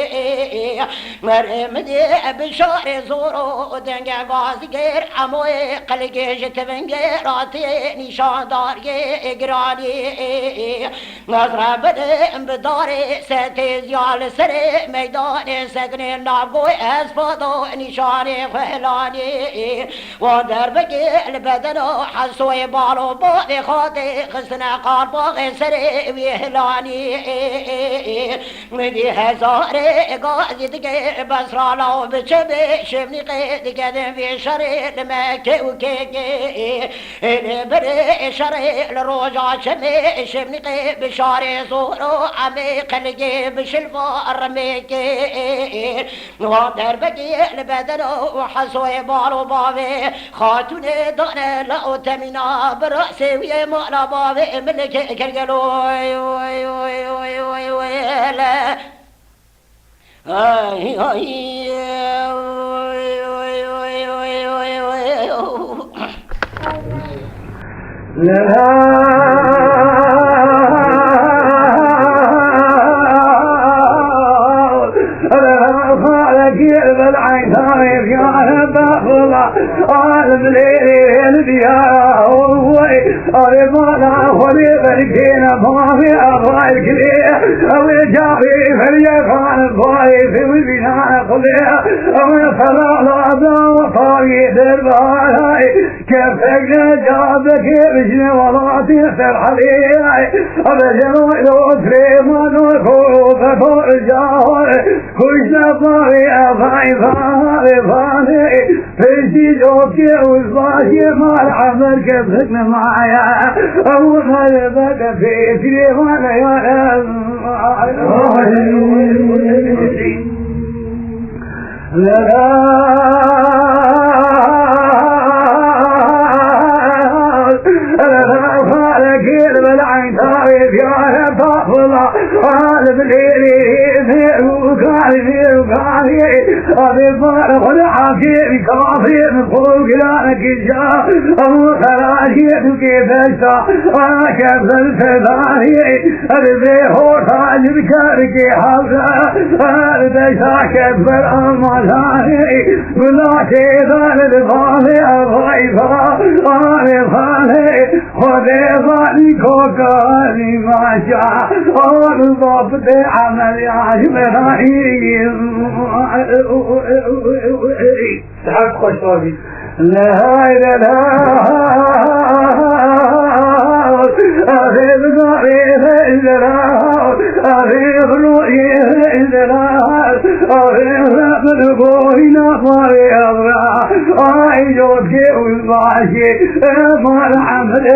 مرمدي بشاري زورو دنقا قازي قير عموي قلقي جتبنقي راتي نشان داري قراني نظرة بدم بداري ستي زيال سري ميداني سكني نابقوي اسفادو نشاني خلاني ودر بقي البدن حسوي بالو بوغي خاطي خسنا قاربوغي سري ويهلاني مدي هزاري قاضي دقي بسرالو بشبي شبني قيد قدم في شري لمكي وكيكي بري شري لروجا شمي شبني قيد بشاري صورو عمي قلقي بشلفو رميكي ودر بقي البدن وحسوي بالو بابي خاتوني دانا لا تمنا برأسي ويا مالا بابي ملك كرقلوي وي وي وي وي وي لا اي اي وي وي وي وي وي وي بالعين طريف يا رب الله عالم ليل يا وي أريبانا ولي بركينا بابي أبغى الكليه أوي جابي فريقان باي في وبينا قليه أوي فلا لا وطاري درباي كيف جابك بجني ولا تيسر عليه أبجنو يوتري ما نخوف فرجاه كوشنا باري أبغى فاني فيجي جوكي وزباشي ما العمل كبسكنا معايا أول ما يبقى في تليفون يا بالعين طريف يا رب الله عالم ليلي وقالي أبي بارك والعافية بكافي من فوق لانك الجاه أبو خلاجي كيف أشتى كيف الفداني أبي بيهور تاج بكارك حفظة أبي كيف الأماني ولا كيدان الفاني أضيفا أبي فاني خذي فاني كوكاني ما شاء أبي ضبط عمل يعجبني تعال خوش طابي لا لا أغيب ضعيف إلا أغيب رؤية إلا أغيب من قوينا فاري أبرا أعيدوك ويباشي ما العمل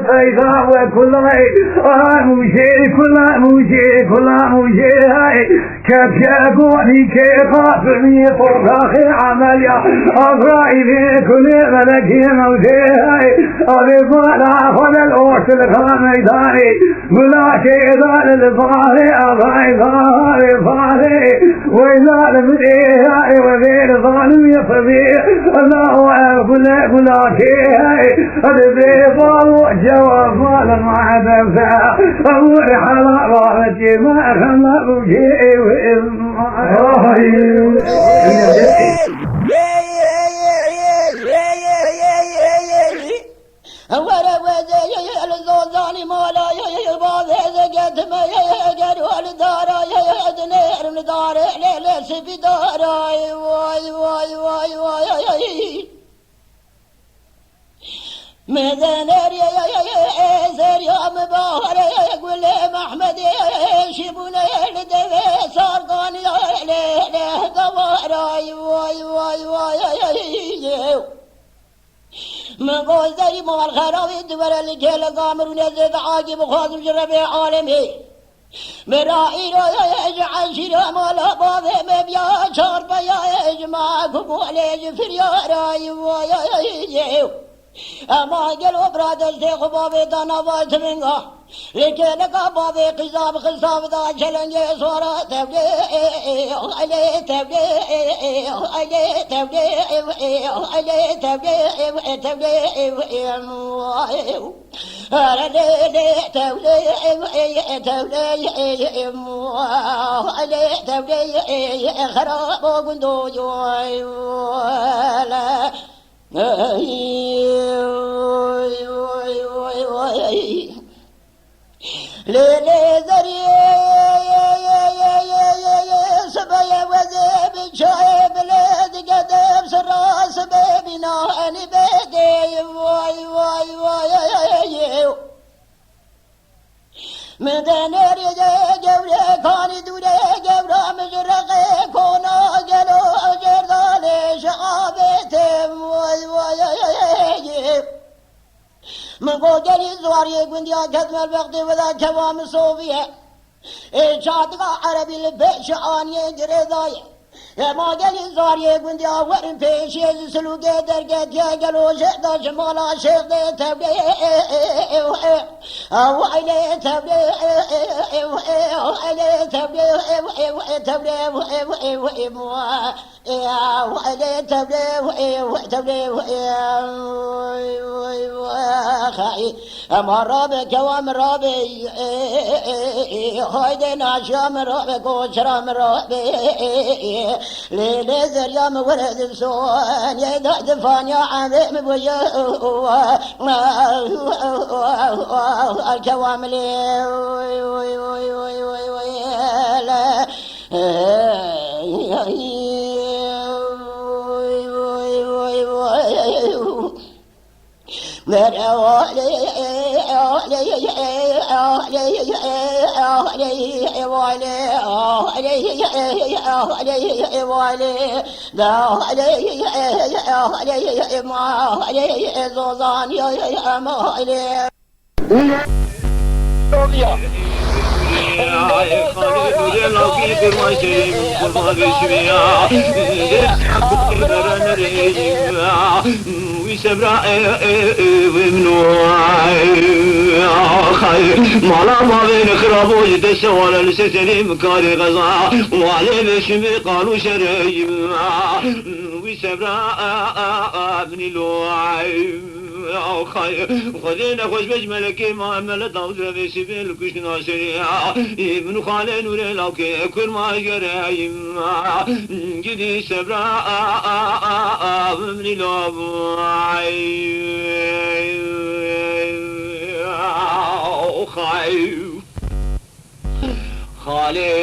فإذا وكل موشي كيف يقولي كيف أفرمي فرخي عمليا أفرائي في كل ملكي موشي أبي فالا خذ الأوش الخاميداني ولا كيدان الفاري أبعي فاري وإذا لم إيهاي وغير ظالم يصبي الله أفلا كلا كيهاي أبي فالو جواب مالا مع دفع أمور حلا رالتي ما خلقوا شيء وإذن ولا وزي الزوزاني مولا يبغى زكاة ما يقدر والدار يدنير من دار ليلة سبي داراي واي واي واي واي مدنر يا زر يا مبهر يقول محمد شبونا لدوي صار يا ليلة دواراي واي واي واي من قوزي مال خراوي دور الجيل قامر ونزد عاقب خاضر جربي عالمي مرائي يجعل شرا مالا بابي مبيا شارب يا اجمع قبولي جفر يا راي ويا اما قلو برادش ديخ بابي دانا واسمنغا لكن بابي قصاب خصاب دا چلنجي سورا تبدي علي تبدي علي تبدي علي تبدي تبدي خراب وقندو جوي ولا ليلي سبايا وذيب شايب ليد قدم سرا سبابنا أني بيدي واي واي واي مدنر جوري كاني دوري جورا مجرقي كونا قلو جردالي شعابتهم واي واي من قوجلي زواري قنديا كذم الوقت وذا كوام صوفية شاطقة عربي البيش آني جريضايا ما قلي زواري قنديا ورن فيش يزسلو قدر قد يقلو شهد جمالا شهد تبلي وعلي تبلي وعلي تبلي تبلي وعلي تبلي خاي مرابك ومرابي هايدي ناشا مرابك وشرا مرابي ليلة زريام ولد السوان يدع دفان يا عظيم بوجه الكواملي ويسبرا مالا ما بين خرابو يتسوال لسسني مكاري غزا وعلي بشمي قالوا شري ويسبرا ابني لوعي خذينا خوش بجملك ما عمل داود في سبيل كش ناصري ابن خالي نور لوكي كل ما جرى جدي سبرا ابني لوعي خالي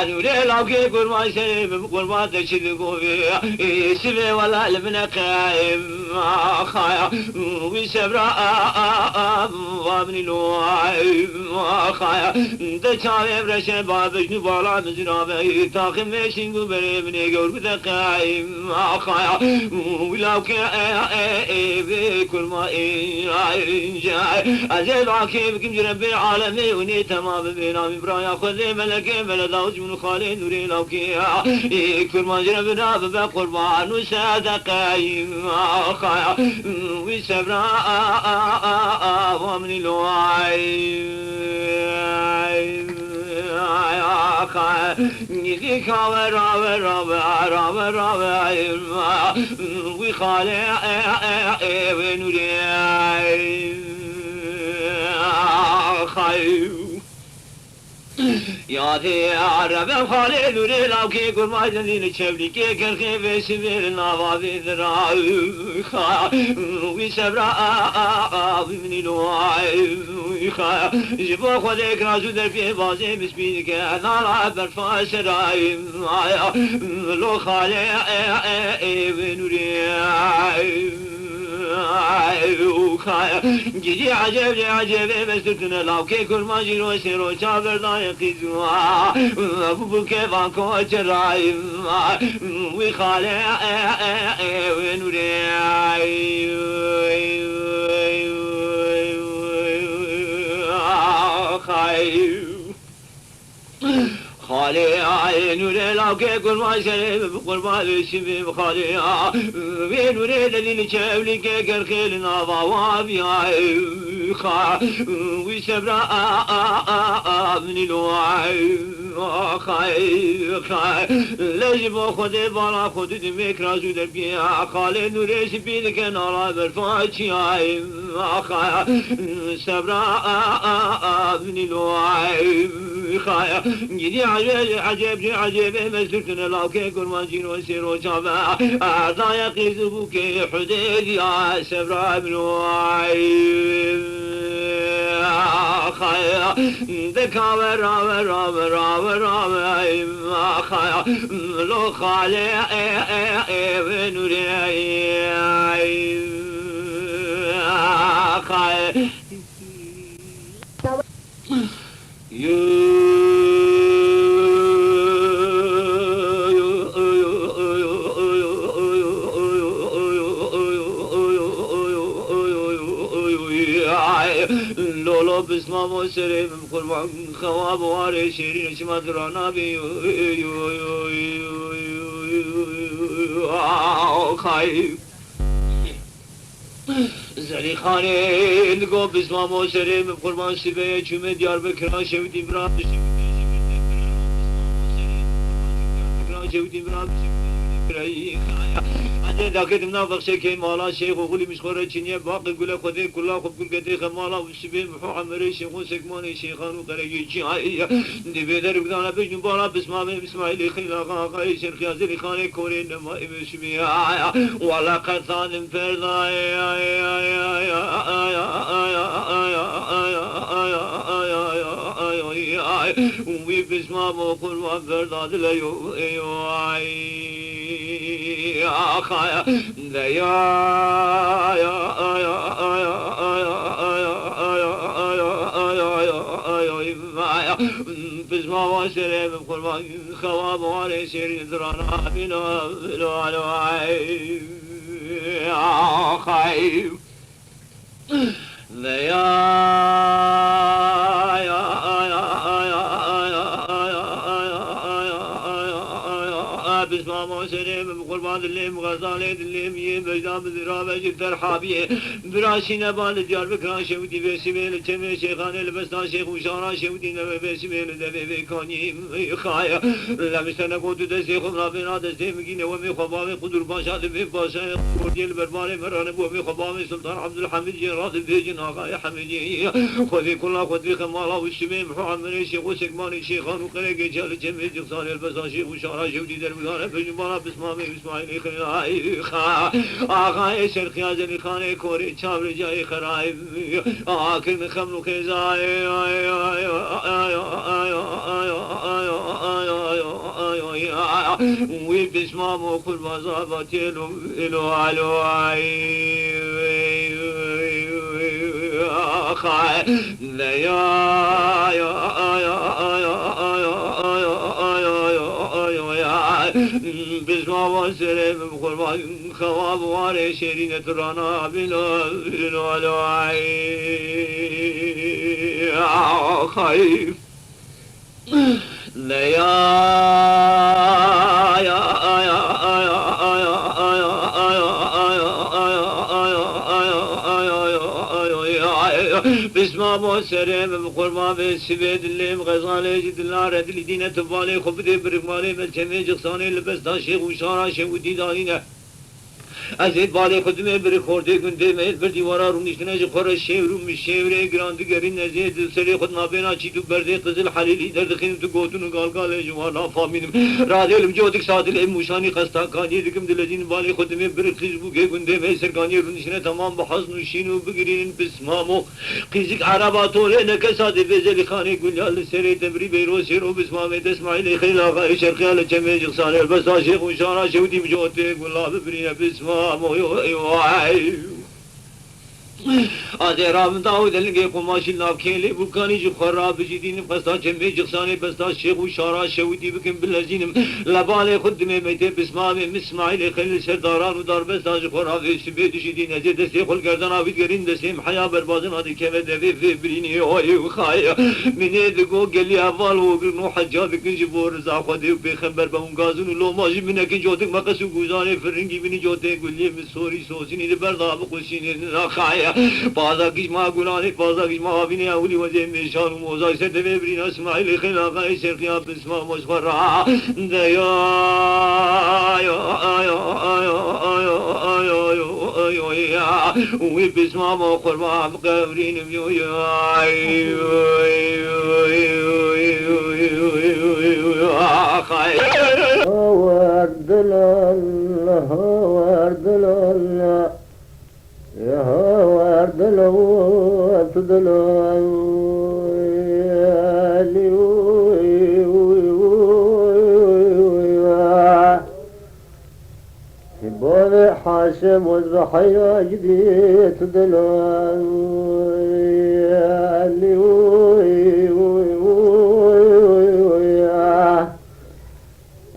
نوري لوكي كل ما شرب كل ما تشد قوي سبي ولا لبنا قايم خايا ويسبرا وابني لوعي خايا دچاوي برشن بابش نبالا مزرابي تاخم ميشين قبري بني قول بدا قايم خايا ولوكي كل ما جاي أزيل عكيب كم جرب العالمي وني تمام بينا برايا خذي ملكي ملداوج من خالي نوري لوكي كل ما جربنا بقربان وصدقايم خايا ويسبرا ومن لوعي يديك ورا ورا ورا ورا ورا وخالي ونوري خايو ياذي عرب خالد وريلا كي كل ما جنين شبلي كي كرخي بسبيل نوابي ذرا ويسبرا من الواي جبو خدك رازو در في بازي مسبينك نالا برفاس راي لو خالي ونوري جدي عجب عجب بسترتنا لو كي كل ما جيرو سيرو شابر دايقي زوا ابو كيفان كو جراي وخالي ونوري خالي نوري لو كي كل ما شرب قربان الشبيب خالي نوري الذي شاولي كي كرخيل نافا وابيا ويسبرا من الوعي لجب خدي بالا خدي دمك رازو دربيا خالي نوري سبيدك نارا برفاتي سبرا من الوعي جدي عجب عجب مسرتنا لو كي كرمان جيرو سيرو شابا ضايق زبوك حديد يا سبرا من وعي خايا دكا ورا ورا ورا ورا خايا لو خالي ونوري خايا لولو بسما موسري من قربان خواب واري شيرين شمات رانا بي خايف زلي خاني نقو بسما موسري من قربان سبيه چومه ديار بكرا شودي برا شودي برا داكت منافق شيء مالا شيخ وغلي مشخورة چنية باقي قولا خدي كلا خب كل قدي خمالا وشبه محو عمري شيخ وسكماني شيخان وقرقي جهائية دي بيدر بقدانا بجن بالا بسماعيلي خلاقا قاي شيخ يازلي خاني كورين نمائي بشبيه ولا قرطان فرداي وبسما بقول وفرداد ليو يا خايا يا بسما وسلم بقربان خواب وعلي سيرين درانا بلو على يا خايا بسما موسرين بقربان الليم غزالي الليم يبجدام ذرابة جدر حابية براشي نبال ديار بكرا شودي بسميل تمي شيخان البسنا شيخ وشارا شودي نبي بسميل دبي بكاني خايا لمستنا قوت دسي خمنا بنا دسي مكين ومي خبامي قدر باشا دبي باشا قردي البرباري مران ومي خبامي سلطان عبد الحميد جراد بيجن آقايا حميدي خذي كلها خذي خمالا والشميم محمد شيخ وسكماني شيخان وقريقي جال جمي جغسان البسنا شيخ وشارا شودي دربي بجمالا بسمامي بسماعيلي خلاي آقاي شرق يازلي خاني كوري چاور جاي خراي آكل خملو خزاي وي بسمامو كل مزابتي لو علوي خاي بسما وسلم بقربان خواب واري شيرين ترانا بلو علوي خايف بسما موسرم بقربان بسبيد الليم غزالي جد النار دل دينة تبالي خبدي برقمالي ملتمي جغساني لبس داشي وشارا شودي دارينه ازید بالای خودم بر خورده گنده مید بر دیوارا رو نشتنه جو خور شیورو مشیوره گراندگرین نزید سری خود نابینا چی تو برده قزل حلیلی در دخین تو گوتون گالگال جوانا فامینم رادیلم جودک سادل موشانی قستاکانی دکم دلجین بالای خودم بر خیز بوگه گنده مید سرگانی رو نشتنه تمام بحزن و شینو بگیرین بسمامو قیزک عرباتوله نکساد بزل خانه گلیال سری تبری بیرو سیرو بسمام اسماعیل خیل آقای شرقی على جمعی جغسانه البسا شیخ و شارا شودی بجوته گلاب برینه بسمامو آزرام داود لنگه قماشی نافکیلی بکانی جو خراب جدینم قصدا جمعی جغسانه بستا شیخ و شارا شودی بکن بلزینم لبال خود میته بسمام اسماعیل خیل سرداران و دار بستا جو خراب سبیت جدین ازی دستی خل گردن آوید گرین دستیم حیا بربازن آدی که دوی فی برینی اوی و خایا منی دگو گلی اول و گرنو حجاب کن جبور رزا خودی و بخبر با اون گازون و لوماجی منکن جوتک مقصو گوزانه فرنگی بینی جوتک گلی مسوری سوسینی دی بردا بقوشینی نخایا بازا کش ما گلانی بازا کش ما بینی اولی وزه میشان و موزای سر دوی برین اسماعیل خیل آقای شرقی ها بسما مشخرا دیا وی بسما ما قربان قبرینم حاشم والضحية جديد دلال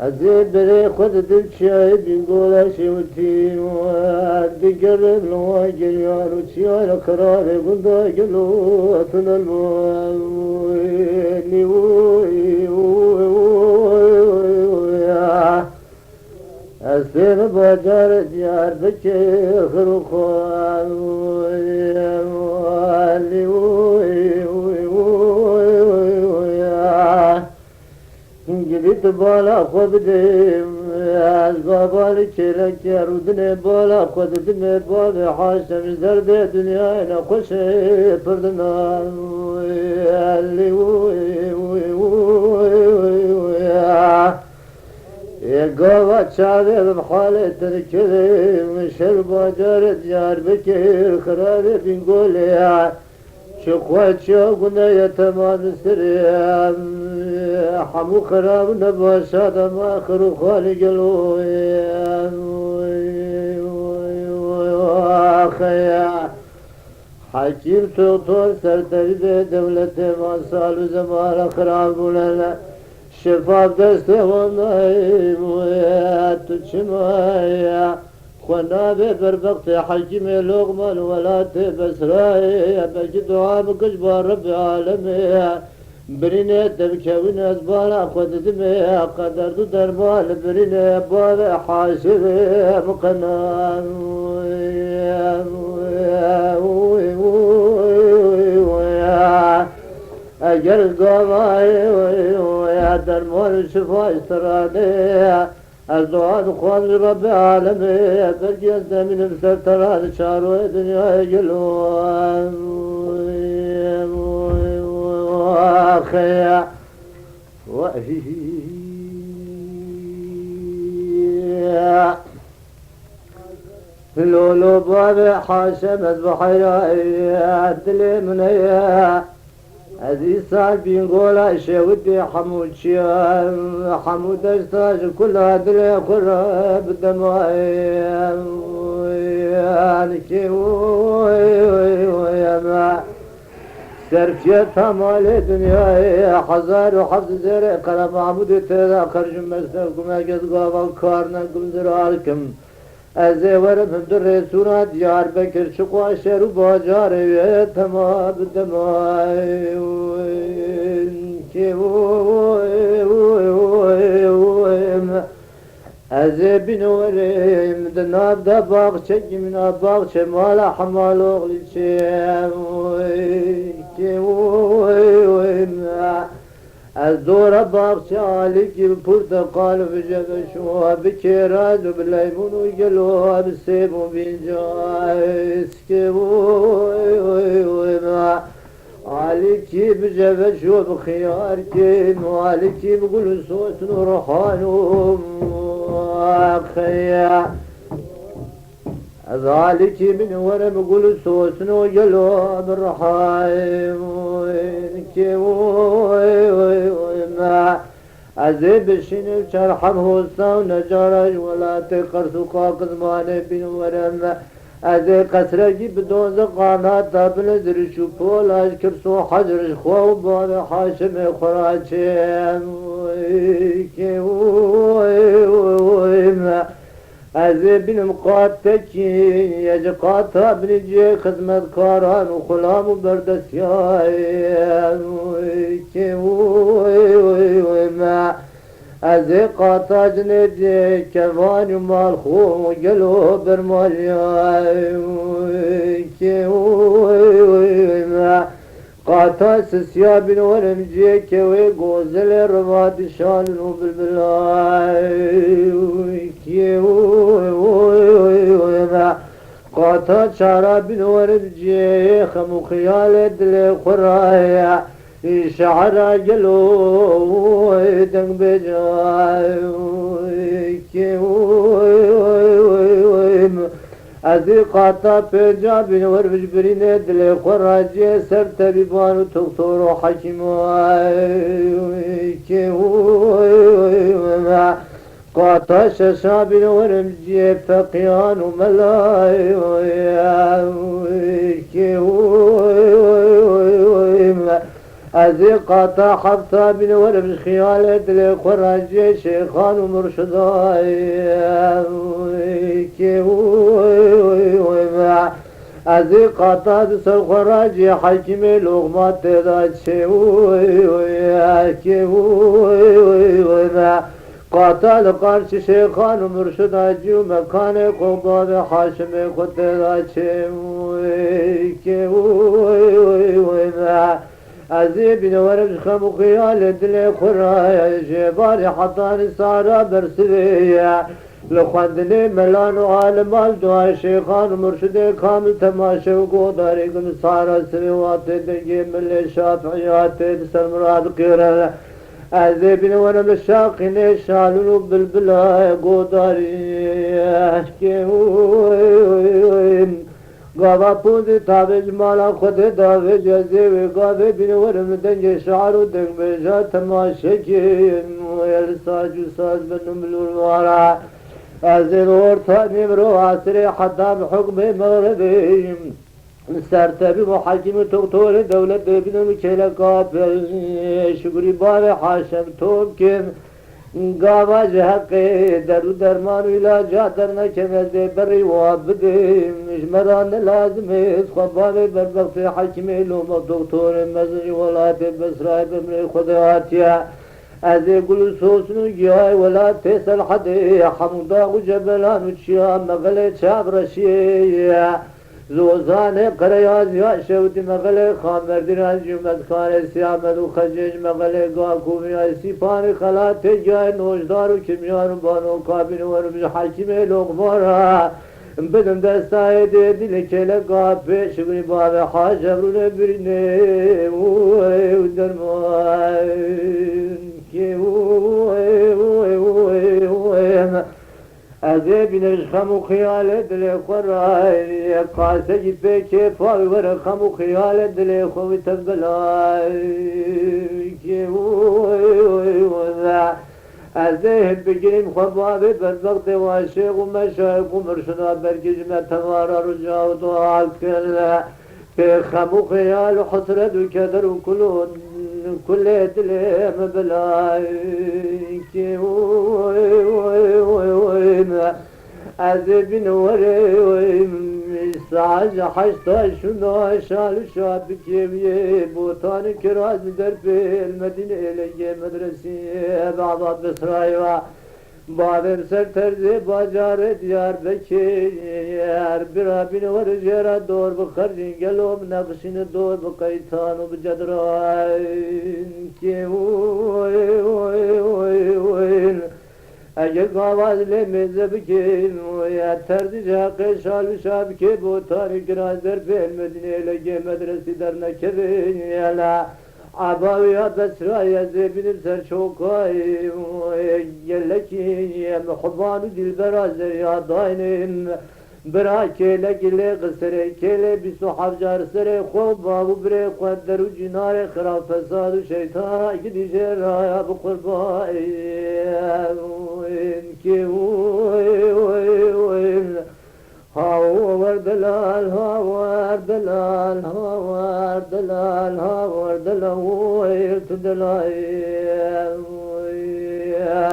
أزيد بري خد دلشاي بنقول شوتي وادي قرب الواجر يا روسيا كراري قلدا قلوتنا أسير بجار ديار بكي خروخوان جليت بالا خبدم أزبابالي كيلك يا رودني بالا خددم بالا حاشم زرد دنيا أنا خوشي فردنا قوة شعبي بحالة الكريم شربة جارت جار بكير خراري بنقول يا شقوة شوقنا يتمان سريم حمو خراب نباشاد ما خرو خالي قلو خيا حكيم توتور سرتري دولة ما صالو زمان خراب ولا شفاف دست ونايم ويات تشمايا خنابي بربقت حجم لغمن ولا تبسرايا بجد عابك اجبار رب عالمي بريني تبكوين ازبالا خد دمي قدر دربال بريني بال حاسب مقنان أجر قضاي ويا درمون شفا استراني الدعاء خوان رب العالمين برجز من بسرطران شارو دنيا يجلوان وخيا لولو باب حاشمت بحيرا دلي منيا هذه صار بينقول شودي حمود شيان حمود اشتاج كل هدري قرب دمائي ويا ما سرفيتها مال دنيا حزار وحفظ زرع قرى معبود تلا خرج مسلكم اجد قابل كارنا قمدر عليكم ازي ورم در سورة ديار بكر شقوا شرو باجار تمام دماي ازي بنورم دناب دا باغچه من باغچه مالا حمال اغلي از دور باغچالی که پرتقال و جبشو بکیراد و بلیمون و گلو بسیب و بینجایس که وی ما علی کی بجبشو بخیار که علی کی بقول صوت نورحانو خیا ذلك من ورا بقول سوسن وجلو بالرحايم ما عذب الشنو شرحم هوسا ونجارج ولا تقرسو قاقز ماني بين ورا عذب قسرجي بدوز قامات بن درشو بولاج كرسو حجر خو باب حاشم خراجم از بینم قاتکی یج قاتا بنجی خدمت کاران و خلام و بردسیان که ما از قاتا جنجی کوان و مال خوم و گلو برمالیان که ما قاتا سسیا بن ورمجی که وی گوزل رواد شان و بلبلای که قاتا چارا بن ورمجی خمو خیال دل خرایا شعر جلو دنگ بجای که از قاطع پیجا بینور بجبرین دل خراجی سر طبیبان و دکتر و حکیم که قاطع ششا بینور مجی فقیان و ملای که از قاطع حفظا بینور بخیال دل خراجی شیخان و مرشدای که از قاطع دسر خراجی حکیم لغمات داد چه که قاطع لقارش شیخان و مرشداجی و مکان قباد حاشم خود داد چه که از بینورم خم و خیال دل خرای جبال حطان سارا برسویه لخواندن ملان و عالمال دعای شیخان و مرشد کامل تماشه و گوداری کن سارا سویوات دنگی مل شافعیات دسر مراد قیرن از بینورم شاقین شالون و بلبلای گوداری که گاوا پوزی تابج مالا خود داوی جزی و گاوی بینورم دنگ شعر و دنگ بیجا تماشه کن ویل ساجو ساز بنملور وارا از الور تانیم رو عصر حدام حکم مغربی سرتبی و حکیم دکتر دولت بینم کل قابل شکری بار حاشم توب کن گاوا حقی درو درمان و علاجات در نکمزه بری و عبدیم مجمران لازم است خوابان بربخت حکیم لوم دکتر مزنی ولایت بسرای بمری خدایاتیا از گل سوسنو گیای ولایت سلحدی حمودا و جبلان و چیا مغل چاب رشیه زوزان قریاز یا شوتی مغل خامردین جمعت خان سیامد و خجیج مغل گاکومی سیپان خلات جای نوشدار و کمیان و بانو کابین و رمز حکیم لغمارا بدم دستای دل کل گاپی شبری باب حاجب رو نبرینه و درمان که از بینش خم و خیال دل خورای قاسه جی پیچه پای ور خم و خیال دل خوی تبلای که از ذهن بگیریم خوابه برزخت و عاشق و مشایق و مرشدا برگجمه تمارا رجا و دعا کن به خم و خیال و حسرت و کدر و كل دلم بلاي كي عذبين وري ساعة حشتا شنو شال شاب كيمي بوطان كراز درب المدينة إلي مدرسي بعض بسرايا Babem ser terzi bacarı Diyarbakır Bir abine var jera doğru bu karjin gelom nakşini doğru bu kaytanı bu cadrayn ki oy oy oy oy Eğer gavazle mezebkim ya terzi cakı şal şabki bu tarih grazer bel medineyle medresi dernek evin عباوية بسرايا زبن سرشوكاي يلكي محبان دل برازر يا داينين براكي لكي غسري كيلي بسو حفجار سري خوب بابو بري قدر جناري خراب فساد شيطان يدي جرايا بقرباي انكي وين هاور دلال هاور دلال هاور دلال هاور دلال ويرت دلال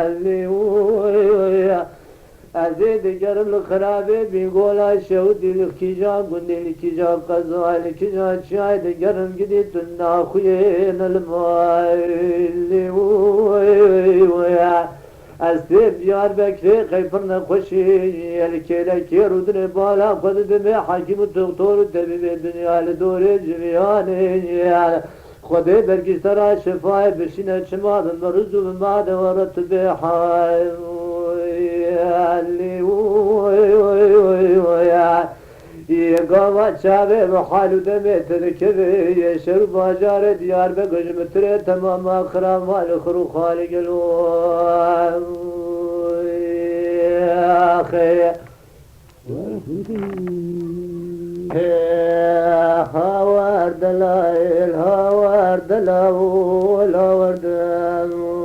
اللي ويا أزيد جرم الخرابة بيقولا شودي الكيجان قندي الكيجان قزال الكيجان شايد جرم جديد الناخوين الماء اللي ويا استيب يار بكري خيفرنا خوشي الكيلا كيرودن بالا خد دمي حاكم الدكتور تبيب الدنيا لدوري جمياني خدي برقي سرا شفاي بشينا شماد مرزو بماد ورت بحاي اللي يقوى شابي محالو دمي تركبي يشر باجار ديار بقش متري تمام اخرى مال خرو خالق الوان اخي هاور دلائل هاور دلاول هاور دلاول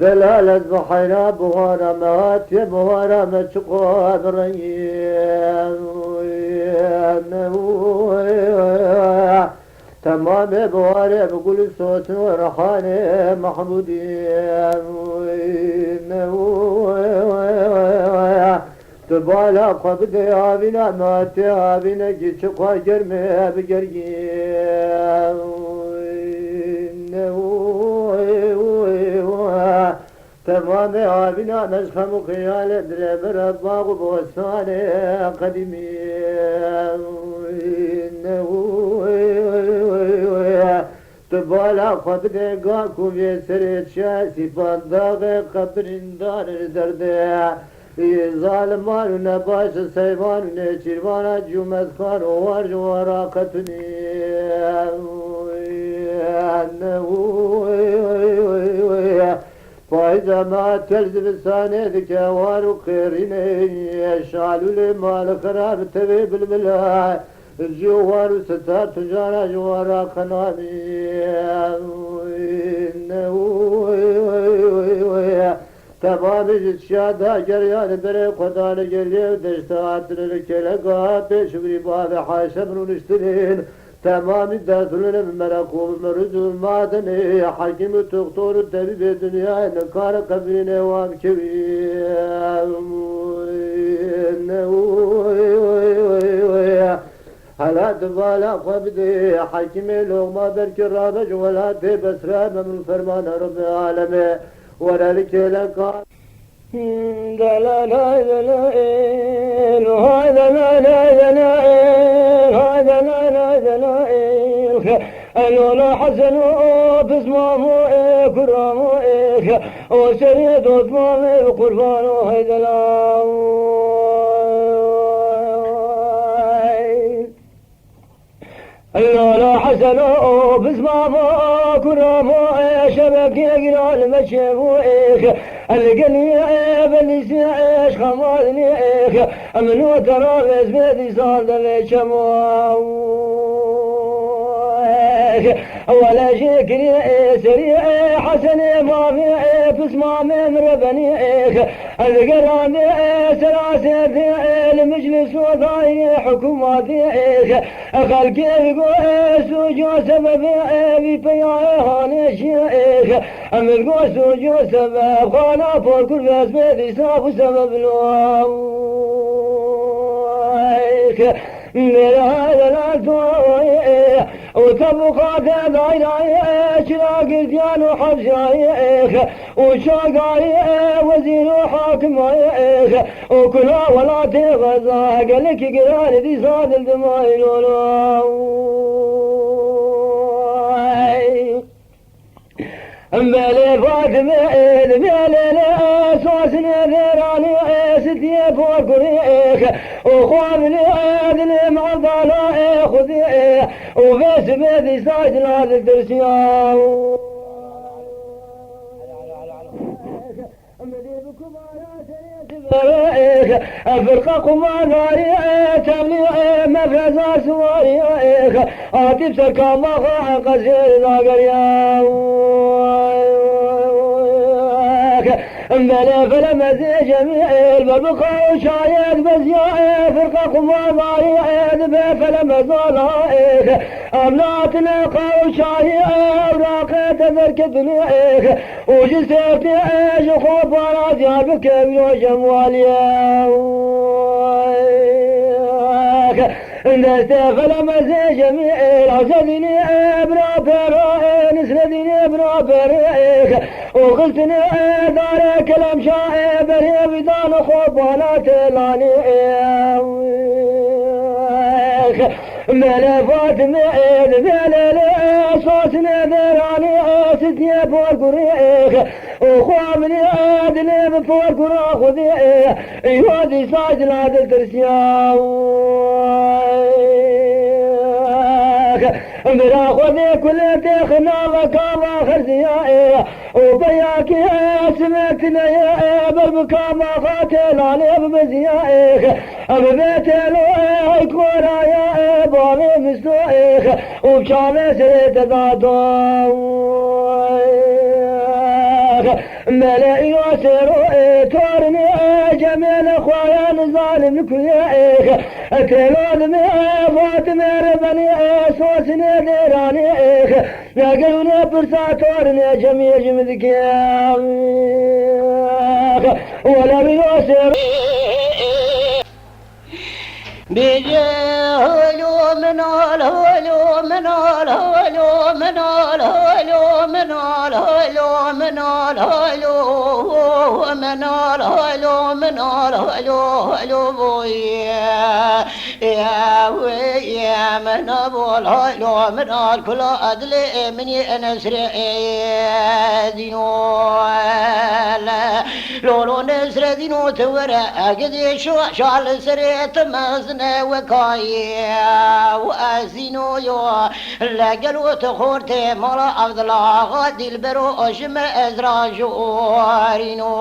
دلالة بحيرة بوارا مات يا بوارا مشقوا بريان تمام بوارا بقول صوت ورحاني محمودين تبالا قبض عابنا مات عابنا جيت شقوا جرمي بجريان تمام عابنا نسخم خيال درب رباغ بوستان قديمي تبالا قبض قاكو بيسرت شاسي فانداغ قبرين دار درده ظالمان نباش سيبان نشيروانا جمد خان وارج وراقتني فإذا ما تلزم الساند كوار وخيرين يشعلوا المال خراب تبي بالملاح الجوار وستار تجارة جوارا خنامي تمام الشادة جريان بري قدان جليو دشتات للكلقات شبري باب حاشا من نشترين تمام الداخلين من ملكوب مرزو المادني حكيم الدكتور الطبيب الدنيا نكار قبرين وام كبير هلا تبالا قبدي حكيم لغما بركرابج ولا تبسراب من فرمان رب العالمين ولا لك لقاء دلال هذا لائل هذا لائل هذا لائل أنا حسن بسمامو كرامو وسريد وطمامي وقربانو هذا لا حسن بسمامو كرامو شبك يقرا المشيبو القني بني سيعيش خمالني أمنو ترى بزبدي صال دلشمو ولا شكري سريع حسن مامي بسمامي مربني القران سلاسل المجلس وضعي حكوماتي خلقي يقول سوجو سبب بيبيعي هاني شيخ أمرقو سوجو سبب خانا فور كل بسبدي صاب سبب لوك وتبقى تدعي شراك ديان وحبشايخ وشاقاي وزير وحاكم وكلا ولا تغزا قالك قرار دي صاد الدماء مالي فاطمة مالي سوس نذراني ستي فوقريخ وخوابني عادل معضلا خذي وفيس بيدي ساجل هذا الدرسيان فرقة قماناري تملي مفرزة سواري عاطف سكا مخا قصير ذاقريا ملا فلما زي جميل بالبقاء وشايد بزياء فرقة قماناري فلما ظلائك أملاتنا قاو شايد وراقيت ذركبني وجسيتي ايش خوف على ثيابك بنوجم والياك فلما زي جميل عزدني ابنا برائي نسردني ابنا بريك وقلتني دارك الامشاء بري بدان خوف على تلاني ملا فاطمة ملا صوت نذراني ستي فوق ريخ وخوابني عادل بفوق راخذي يودي ساجل هذا الترسيان براخذي كل تخنا وكاما خرزيا وبياكي سمعتنا يا بالبكاما خاتل علي بمزياك ببيتلو كورا يا بابي مسلوخ وبشامي سريت ملئ يسر تورني جميل اخويا ظالم كويك تلود مي فاطمه ربني سوسني ديراني يقولني برسا تورني جميل جمدك ولا بيسر بيجهلو من الهلو من الهلو من الهلو من الهلو من الهلو من الهلو من الهلو هلو بويا يا ويا من ابو الهلو من الكل ادلي مني نسر دينو لولو نسر دينو تورا اجدي شو شال سريت مزنا وكايا وازينو يو لقلو تخورتي مالا عبد الله غادي البرو اشم ازراجورينو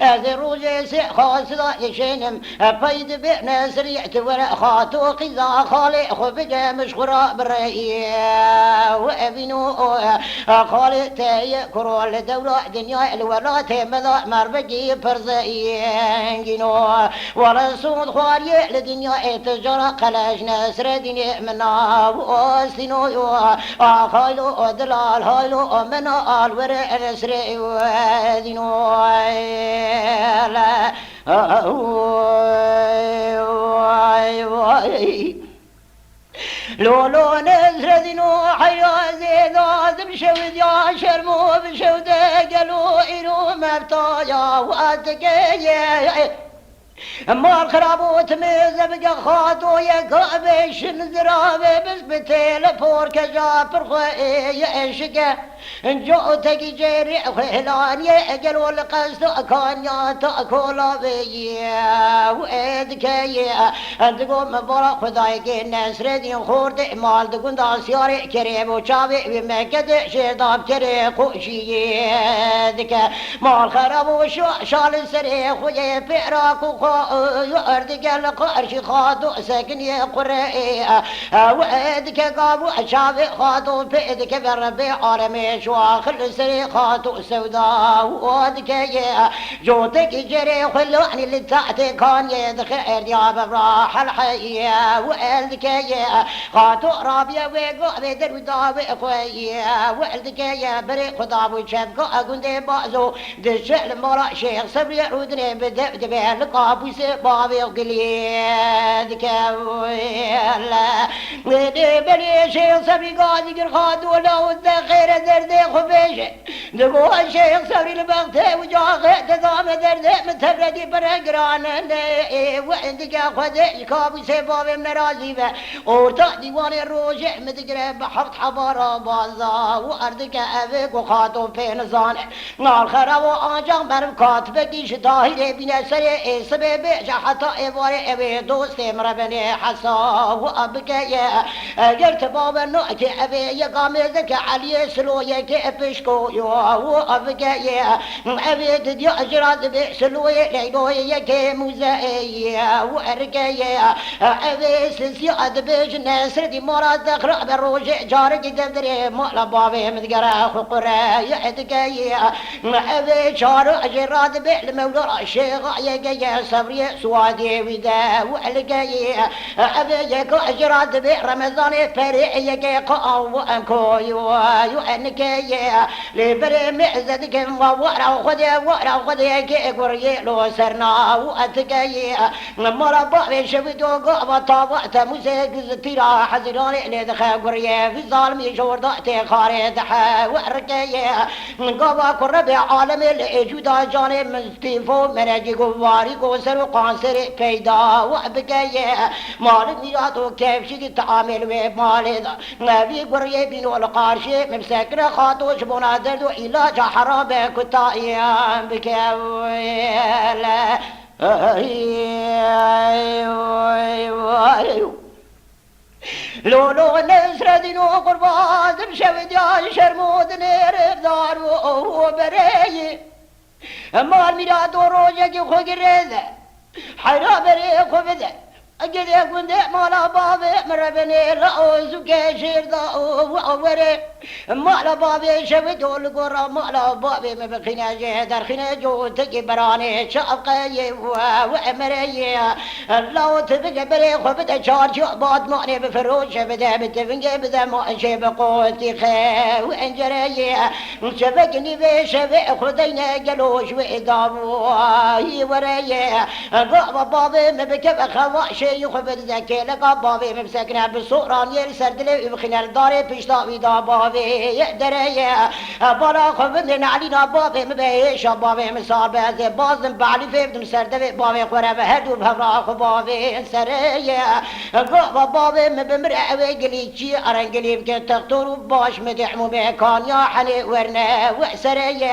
ازروجي سيخاص لا يشينم فايد بئنا سريعت ورا خاتو قزا خالي خبجة مشغرة بريا وابنو خالي تاي كرول دولة دنيا الولات مذا مربجي فرزينجينو ولا صوت خواري لدنيا تجارة قلاش نسر دنيا منا واسينو خايلو دلال هايلو منا الورا نسر ودينو لا لولو نزر دينو حيازي ذات بشود يا شرمو بشود قالوا إلو مبتايا واتكي ما الخرابوت مزبق خاطو يقابش نزرابي بس بتلفور كجا فرخي يشكا جو تجي جري خلان يقلوا القصد كان يا تاكولا بيا وادكيا عندكم برا خداي الناس ردين خورد مال دكون داسياري كريم وشابي بمكد شيطان كري خوشي دك ما الخرابو شو شال سري خويا بيراكو يردك القرش خاطو سكن يقرئ وادك قابو شابي خاطو بيدك بربي عالمي شواخل سري خاطو سوداء وادك يا جوتك جري خلوعني اللي تحت كان يدخل يا براح الحياة وادك يا خاطو رابيا وقع بدر وداوي خويا وادك يا بري خدابو شبكو اقول دي بازو دشل مرا شيخ صبري عودني بدأ بها لقاب كابوس بابي قليد كويلا ودي بني شيخ صبري قاضي قرخاد ولا والذخيرة دردي خفيشة دقوا الشيخ صبري البغتة وجاغة تضام دردي متردي برقران وعندك خذ كابوس بابي من رازيبة ورطا ديوان الروجع متقرب بحفظ حبارة بازا وأرضك أبيك وخاطو في نزانه نار خراب وآنجان برم كاتبكي شتاهي بنا سري سبب حتى إباري أبي دوستي مربني حسا وأبك يا قلت بابا نوك أبي يقامزك علي سلويك أبشكو وأبك يا أبي تدي أجراد بسلوي ليلويك موزائي وأركي أبي سلسي أدبج ناصر دي مراد دخل بالروج جارك دفتري مؤلا بابي مدقرا خقرا يحدكي أبي شارو أجراد بالمولى الشيخ يا صبري سوادي ودا وعلقي أبي يكو أجراد برمضان فريق يقا وأنكو يوحنكي لبري معزدك ورا خدي كي لو سرنا وأتكي مرا بابي شفتو قابا طابعت موسيق زتيرا حزيراني لدخا قرية في ظالمي يشور ضغطي خاري دحا وحركي قابا قربي عالمي الإجودا جاني مستيفو مناجي قواري قوسر وقانسر كيدا وحبكي مالي ميراتو كيف شكي تعامل ومالي دا نبي قرية بينو القارشي ممسكنا خاطو شبونا دردو إلاجا حرام كتائيان بكاويلا لولو نسر دينو قربان بشود يا شرمود نير دار وبري مال ميراتو روجك خوغريزه حيرا بري خوفده أجد يكون ده مالا بابي مربني رأوز وكشير دا ووري مالا بابي شبدو القرى مالا بابي مبخينا جهدر خينا جو تكي براني شافقي وعمري لو تبقى بري خبت شار شعبات ماني بفروش بدا بتفنجي بدا ماشي بقوتي خي وانجري شبكني بشبع خدينا قلوش وإدامو وري بابا بابي مبكب خواش يخبر ذكي لقى بابي ممسكنا بالصوران يرسل دلي بخنال داري بيشتاوي دا بابي يقدري بالا خبرنا علينا بابي مبيش بابي مسار بازي بازم بعلي فيبدم سردبي بابي خورا بهدو بهراخ بابي سري بابي مبمرع ويقليشي أرنقلي بكي تختور باش مدحمو بيكان يا حني ورنا وسري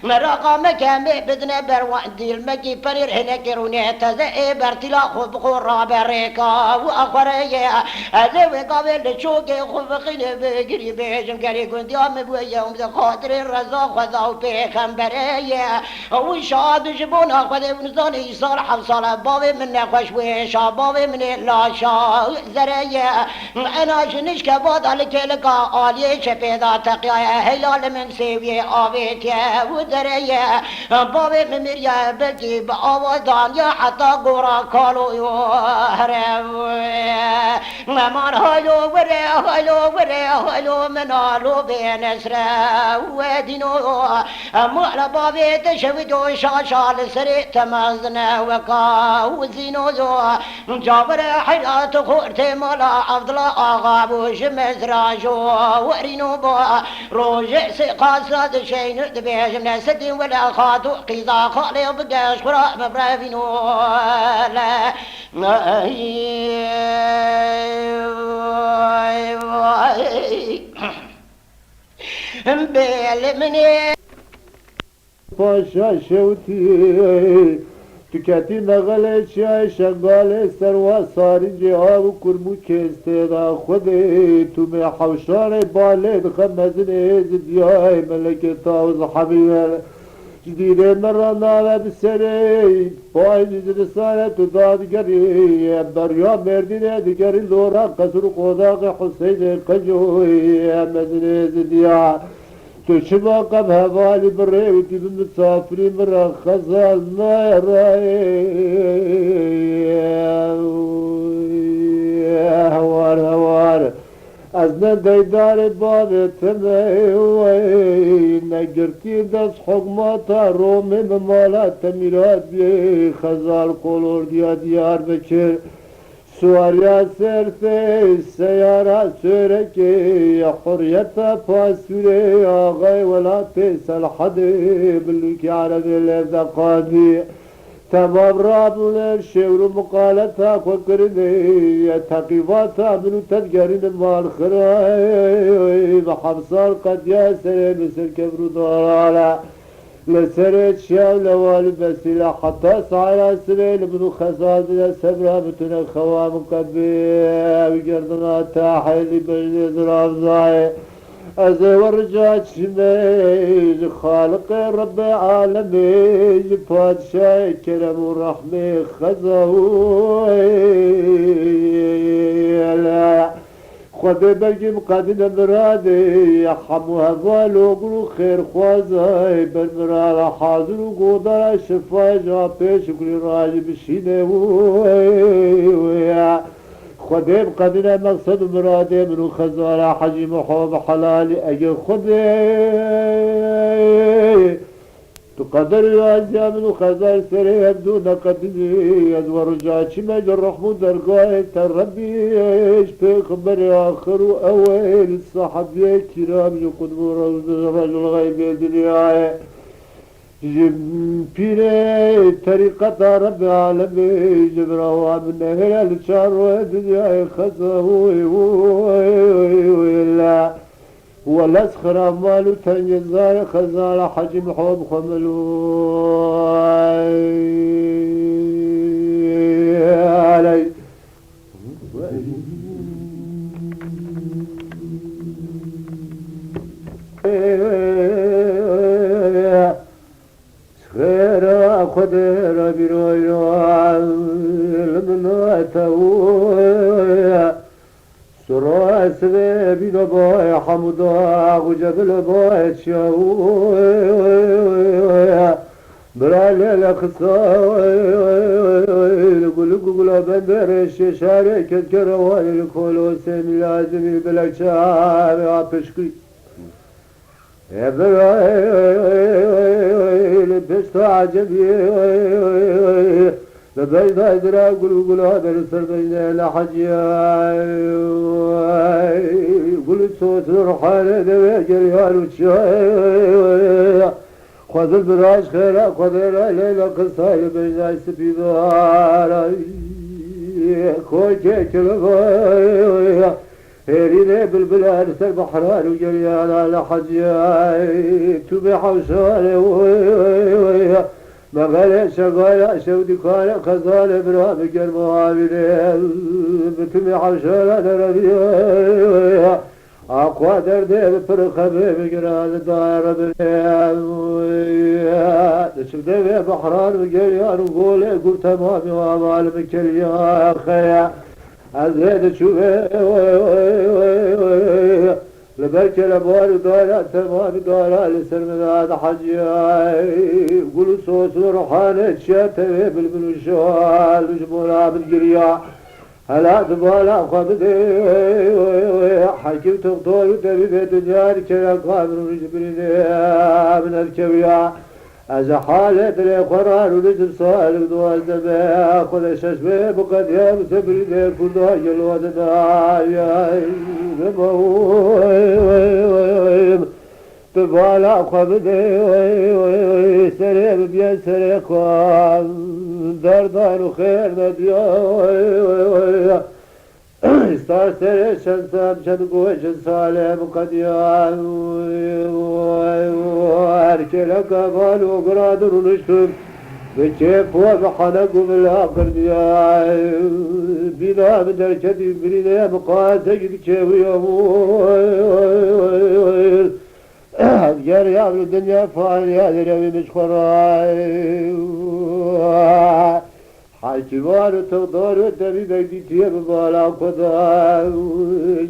مراقا مكامي بدنا بروان دي المكي فرير هناك روني تزئي برتلا خب خورا بريكا وأخريا أذوي قابل شوكي خفقين بقري بيجم قري كنت يوم بويوم ذا خاطر الرزاق وذاو بيخم بريا وشاد جبونا خذي ونزاني صار حصل بابي من نخوش ويشا بابي من اللاشا زريا أنا شنش كباد على كلكا آلي شبيدا تقيا هلال من سيوي آبيتيا وزريا بابي من مريا بكي بآوازان يا حتى قرا كالو ممان هلو وري منالو بنسرا ودينو مالا بابي تشودو شاشال سري تمازنا وكا وزينو جابر حيرات خورت مالا عبد الله آغا بوش مزراجو ورينو با روج سقاسات شين دبيج من سدين ولا خاطو قيضا خالي بقاش قراء مبرافينو لا پاشا شوتی تکتی نغل چای شنگال سروا سارنجی ها و کرمو کسته دا خوده تو می حوشان بالد خمزن زدیای ملک تاوز حبیبه جديد مرة نالد سري بايد رسالة دادگری بريا مردين دگری لورا قصر قداق حسين قجوي مزن زديا تو شما قم هوالي بري ودي بمسافري مرة خزال ناراي هوار از ندیدار بابتم نگرتی دست حکماتا رومه ممالات میراد بی خزال قلور دیا دیار بکر سواریا سرفه سیارا سورکی حریتا پاسوره آغای ولات سلحد بلوکی عربی لیفدا قادی تمام رابلر شعر مقالتا فكرني تقيفاتا من تذكرين مالخراي بحبصار قد ياسر مثل كبر ضلالا لسرت شاو لوالي بسيلا حتى صعيرا سرين من خزان من السبرا بتنا خوام قبي وقردنا تاحيلي بجني ضراب زاي أزي ورجعت شميل خالق رب عالمي بادشاي كرم ورحمة خزوي خود بجم قدنا مرادي يحموها والو قلو خير خوازي بالمراد حاضر وقودر شفاي جابي شكري راجي بشيني خديم قدنا مقصد مرادي منو خزارة حجي محوم حلالي أجي خدي تقدر يا منو خزار سري يبدون قدني يدور رجعتي مجر رحمو درقاي تربي ايش بيخبر آخر وأول الصحابي كرام يقدم رجل غيب الدنيا جبيني طريقة رب العالمين جبروا من نهر الشر والدنيا خزوي ولا ولا اسخر مالو تنجزار خزار حجم حوم خملو علي خيرا خديرا برويرا لمنا تويا سرا سبي بينا باي حمودا وجبل باي تشاويا برالي لخصاوي قول قول بندر الشارع كذكروي الكولو سامي لازم بلك شارع عبشكي لبست عجبي لبيت أدرى قل هذا السر بين الحجيا قل صوت الرحالة ذوي ريال وشاي خذ البراش خيرا خذ الليلة قصاي بين السبيبار خوكي كلباي هيريني بالبلاد سر بحران وجريان على حجياي تبي حوشاني ما غالي شغالة شودي كان خزانة برامي كالمعاملة بتمي حوشاني ربيا أقوى دردي بفرخبي بقران الدائرة بنيا تشبدي بحران وجريان وقولي قول تمامي وعمال بكريا خيا أزيد شوفي لبرك لبوار دارا تمام دارا لسر من هذا حجياي قولوا صوت روحاني تشاتي بالبن الشوال وجمونا بالقريا هلا تبالا خبدي حكيم تغطول وتبي الدنيا كلا قابل وجبريني من الكويا از حالت لی قرار ولجب صالح دواز دبی خود ششبه بقدیم سبری دی کرده جلوه دنایی نمویم تبالا خبده سری ببین سری خوام دردان و خیر ندیا استار سری شنسام شد گوش سالم قدیان ارکلا کبال و گراد رونشم بچه پو بحنق و ملاقر دیای بینا بدر کدی برینه مقاسه گدکه ویامویل گر یابل دنیا فانیاد روی مشخورای حاكمان وتغدار والدمي بيديتي ببالا وقضاء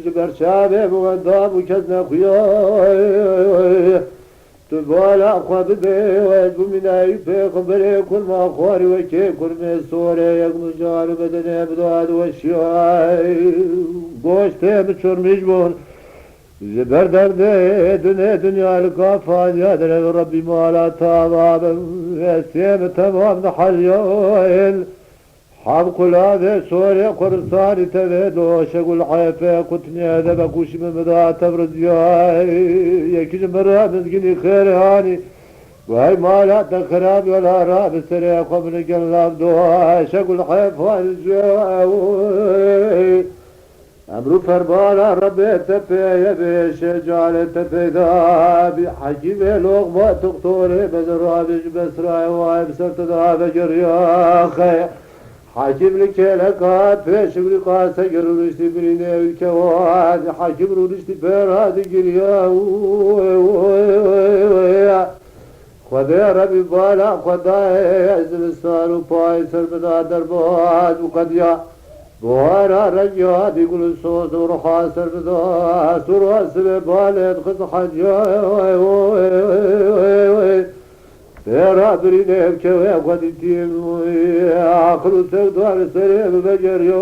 جبر شابه مغندام وكذنا خياي تبالا خواب بيوز بمناي في قبري كل ما خواري وكي كل ميسوري يك مجار بدني بدواد وشياي قوشتي بشور مجبون جبر درده دنيا الكافان يدري ربي مالا تاباب يسيم تمام نحليوين حاب كل هذا سوري قرصاني تبيدو شقول حيفي قتني هذا بكوش من مدى تبرد ياي يكيش مرة مسكني خيري هاني وهي مالا تخراب ولا راب سريع قبل قلب دواي شقول حيفي جاي أمرو فربانا ربي تفي يبي شجال تفي ذابي حجيب لغمة تقطوري بدرابج بسراي واي بسرت ذاب جرياخي حجيب لك لكات في شغل قاسة جرورشتي بريني الكواد حجيب رورشتي براد جريا خذي ربي بالا خذي عزم السار وباي سربنا درباد وقد يا بوارا رجاد يقول الصوت ورخاصر بدا سراس بالد خذ حجا ترى بريني بكوي قد تيم اخر تقدر سريب بجريو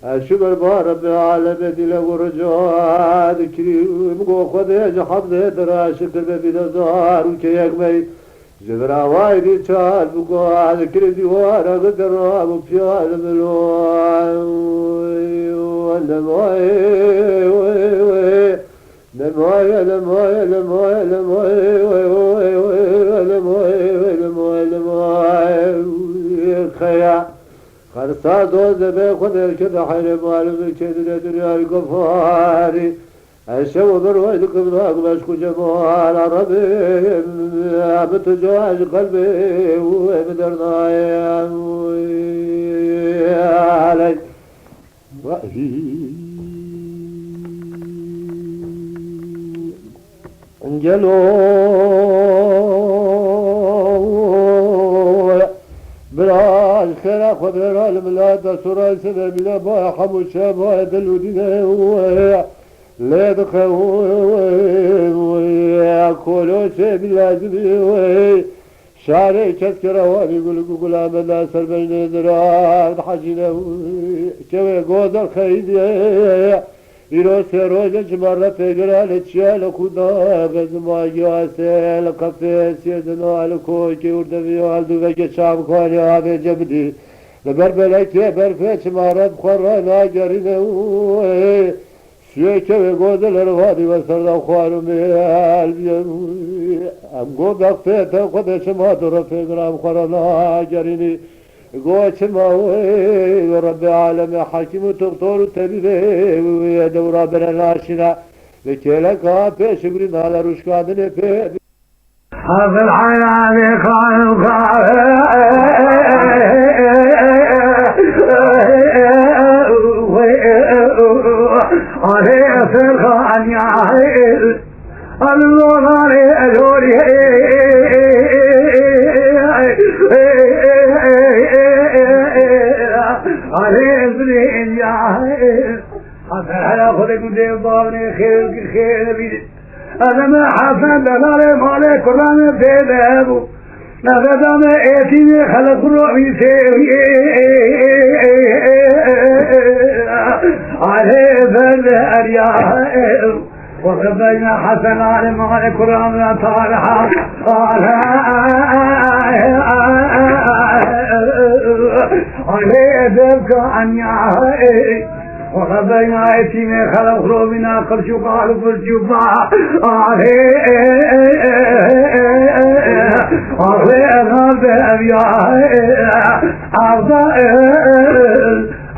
الشبر بارب العالم دي ورجاد كريم قو خذ حفظ دراش كذب دار وكيك مي جبرا وايدي تشال بقعد كل ديوار قدر بفيال ملوان خيا خرصا دوز بخذ الكذا حين مال بالكذا دنيا القفاري الشو برويد قبضاق بشكو جمال عربي بتجاج قلبي وبدرناي علي انجلو براج خير خضر الملاد سراي سبر بلا باي حمو شابا دلو دينا لا دخوي كلو شيء بلازمي شاري كسكرة واني يقول عملنا سر بين دراد حجينا كوي قودر خيدي يرو سيروجة جمرة فقرة لتشيال كودا بزما ياسل كفي سيدنا الكوكي وردفي والدو بك شام كواني هذا جبدي لبربلكي برفيش مارد خرانا قرينا شيكه قودل الوادي وسرد خوارو ميال ام قو بقفه تاخد شما درفه گرام خرانا جريني قو شما رب العالم حكيم تقطور تبيبه دورا بنا ناشنا لكيلك هافي شبرين على رشقادن في هذا الحياة خانوك عليه فرخان يا عيل الوغاري الوري عليه زرين يا عيل هذا خذك وديب ضابني خير بيدي أنا ما حسن دلالي مالي قرآن في ذهبو نفذا ما ايتيني خلق روحي سيوي عليه فالذهر يا عيل وخبينا حسن علي مالي قرآن طالحا عليه ذبك عن يا عيل وخذينا ايتيني خلق روبنا قرشو قالوا فرشوفا غاب ابيا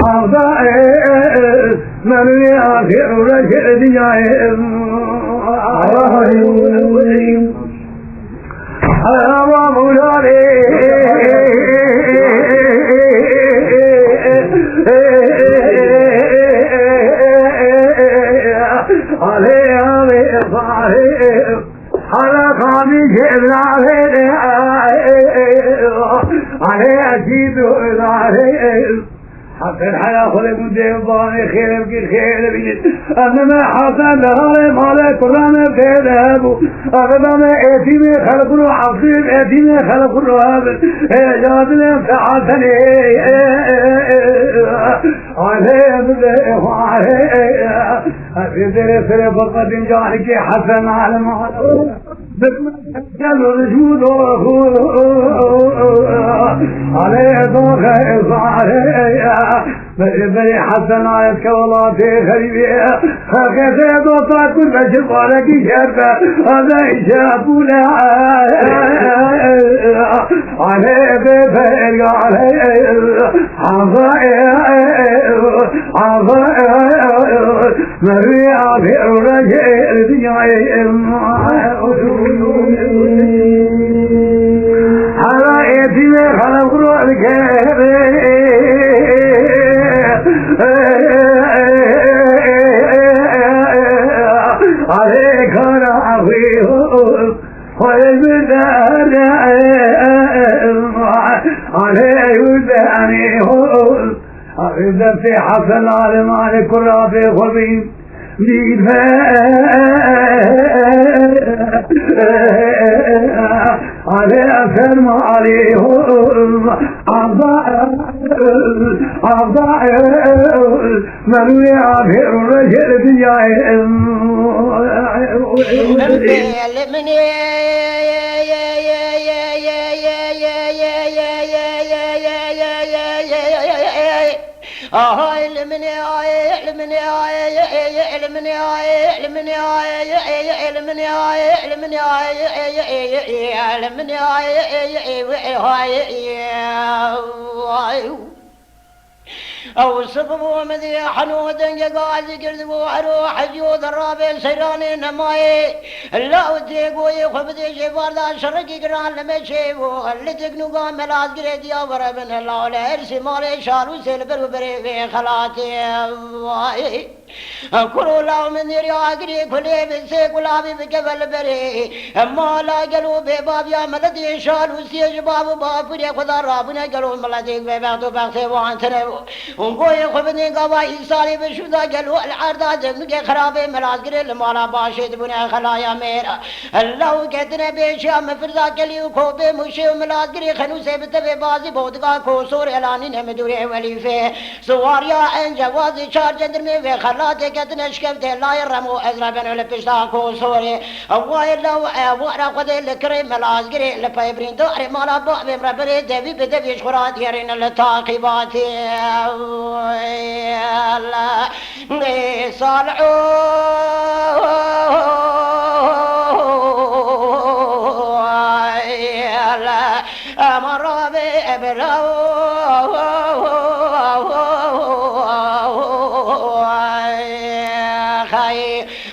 عرضائل من ياخر رجل ديائل عليه صاحب حلقاني جبل عليه أجيب عليه حسن حيا خلق مديباني خير بكي خير بيت أنما حسن لغالي مالك قرآن بخير أنما اعتمي خلق رو عصيب اعتمي خلق رو هابل اعجاد لهم فحسني عليه بذيخ وعليه في ذري سري فرقة جانك حسن على معلوم جل رجود عليه ضغط عليه بني حسن عيسك والله في خريبية هكذا دوطا كل بشر ولك شربة هذا إشابونا عليه بفير عليه عظائر مريع في الرجل دنيا على إيتي خلق روحك عليك رعفيه والبدار عليه ودانيه إذا في حسن على مالك الرافي خبيب على أثر ما عليه أعضاء مروي عبير الرجل دنيا أو صبوا مذي حنود جاز كردو أروح جود الرابع سيراني نماي لا وتيجو يخبدي شفار ذا شرقي كران لما شيفو اللي تكنو قام ملاذ قريدي أوربن الله لا إرسي مالي شارو سيلبر بري خلاتي كلوا لا من يراقري كلي بسي كلابي بكفل بري أما لا قالوا بباب يا ملدي شارو سيج باب باب فري خدا رابنا قالوا ملدي ببعضو بغسي وان تنبو ونقول خبني قوا إنساني بشودا قالوا العرضة جنك خرابي ملاذ قري المالا باشد بنا خلايا ميرا الله كتنا بيشا مفرزا قليو كوبي مشي ملاذ قري خنوسي بتبي بازي بودقا كوسور إلاني نمدوري ولي فيه سواريا ان جوازي شار جندر مي خلاتي كتنا شكفتي لا يرمو ازرا بن لبشتا كوسوري اواي لو ورا قد الكري ملاذ قري لبايبرين دوري مالا بو بمربري دبي بدبي شخرات يرين التاقبات الله صالحوا أمر بأبلو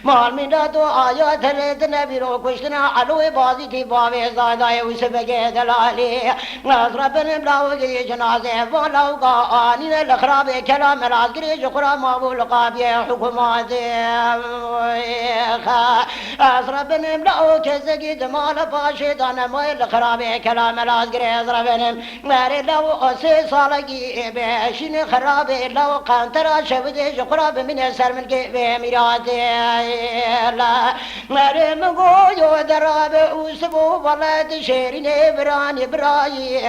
مال من دو آيات لدنا بيرو كشتنا علوي بازي تي بابي زايدا وسبقي دلالي ناصر بن بلاوي جنازه ولو قاني الخراب كلام العسكري جقرا مابول قابي حكومات ناصر بن بلاوي كزقي دمال باشدان ما الخراب كلام العسكري ناصر بن ماري لو اسي صالحي بشين خراب لو قانترا شبدي جقرا من سر من كي ميراثي لا مريم قويو دراب وسبو بلد شيرين براني براي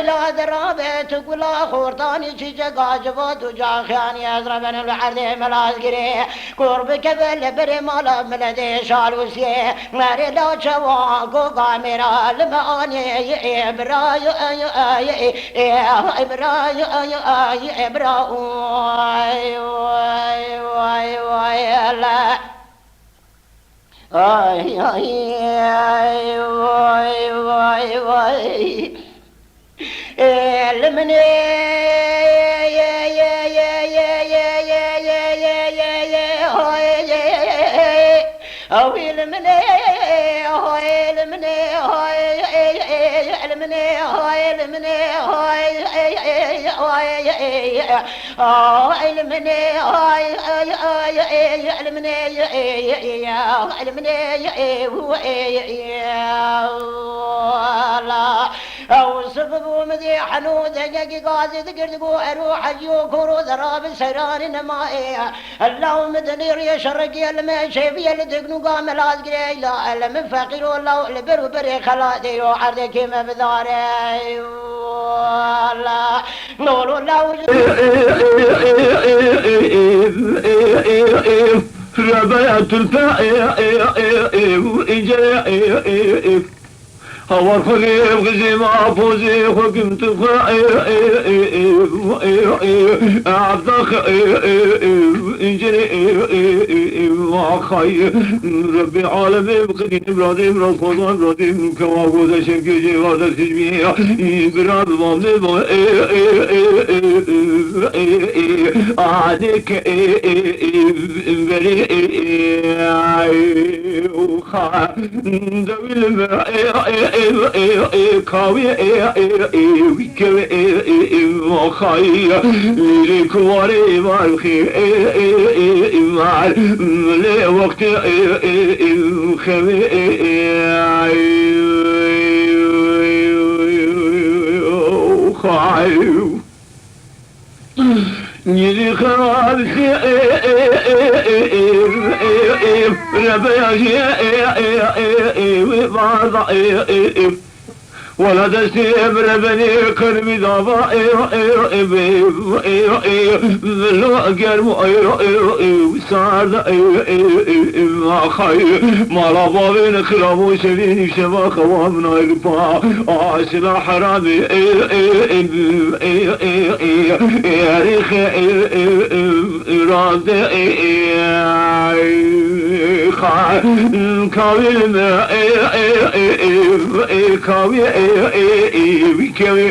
لا دراب تقولا خورتاني شجاع جواد وجاخياني أزربن العرض ملازقري قرب كبل بري مالا ملدي شالوسي مري لا شوا قوقا ميرا لماني براي براي براي لا ay ay ay vay vay vay elmine ye ye ye ye ye ye ye ye ye ye hoy ye oh elmine hoy elmine hoy elmine hoy elmine hoy oh elmine hoy elmine علمني لا أو سبب مدي حنود جاكي قازي تقردقو اروح اجيو كورو ذراب سيران نمائي اللهم دنير يشرقي المشي في الدقنو قام الازقري لا الم فقير والله البر بري خلاتي وعردك مبداري الله نور الله ربيعة الفائق هوار خليب غزي ما فوزي حكمت عبدك انجري ما خي ربي عالمي بقدين برادي براد خدا برادي كواغوزا شنكي جيوادا تجميع براد بامي عادك بري وخا دويل كاوي ويكوي وخاي ليك واري مالخي مال لي وقت خوي وخاي نيري خراب ربيع ولا تسيب ربني قلبي ضبا لو قلب وصار ما خير ما رضى بين خراب وسبيني شبا خوابنا البا عاشنا حرامي يا ريخ رادي كاوي كاوي بكوي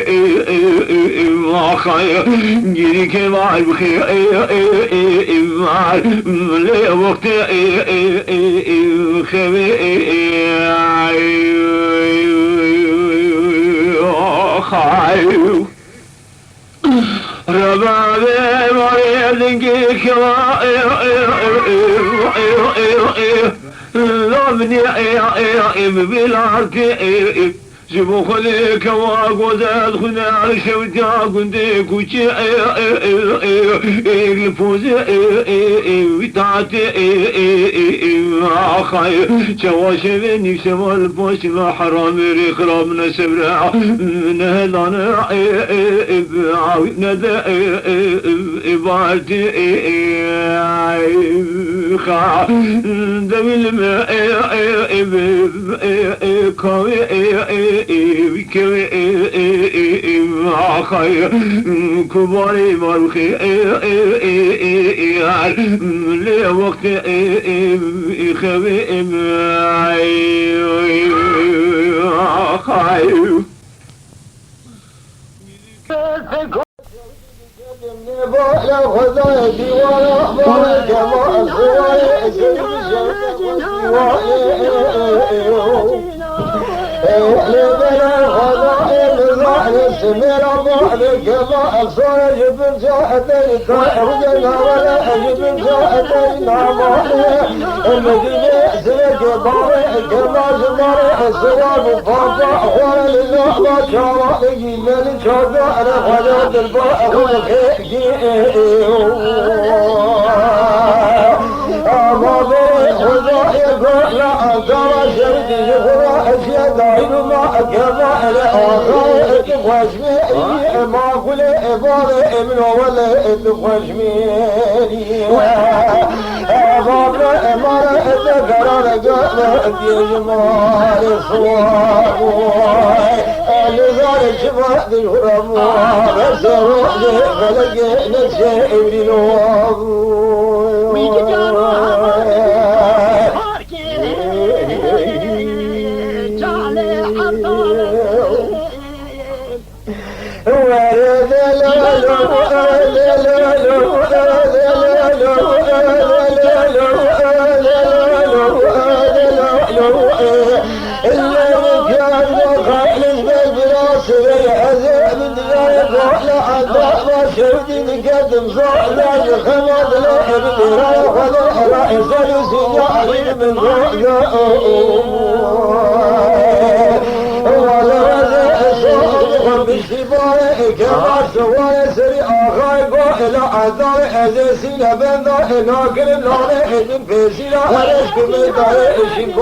ما خير جيك مع الخير لي وقت خوي خير ربابي مريض كوا لابني بالعركي جيبو خليك واقودات خنا على شوتا كنتيك وشي الفوزي وتعتي اخاي شواشبني شمال البوش ما حرام ريخ رابنا سبرع من هلانا عاودنا دا إبارتي خا دمي الماء كوي بكوي خير كباري مالخي لي وقت خوي خير يا خدايا ديوانا بارك ما سمير ضحك ما أصار جبن ساعتين كحرجنا ولا جبن ساعتين عمالي المجلس سلك ضارك ما زمارك السواب فاضع ولا لله ما شارع يجيبن شارع على خلات الباء والخيجي أمامي خذا يقول لا أنظر شرد يخرى أشياء دائم ما أكبر لأخر تخشميني ما أقول إبارة من ولا تخشميني أمامي إمارة تقرر قرر يجمال الصواب لذلك شفاء الهرم بس روح لفلق نسيب للواب قدم صعلا خمد لحب رايح رايح سلس يعرف من رؤيا ولا هذا صادق بالسبب باري كبار سوالي سري آخاي قائل عذاب أزيسينا بندا ناكر لاني إذن بيسينا هرش كمداري إشين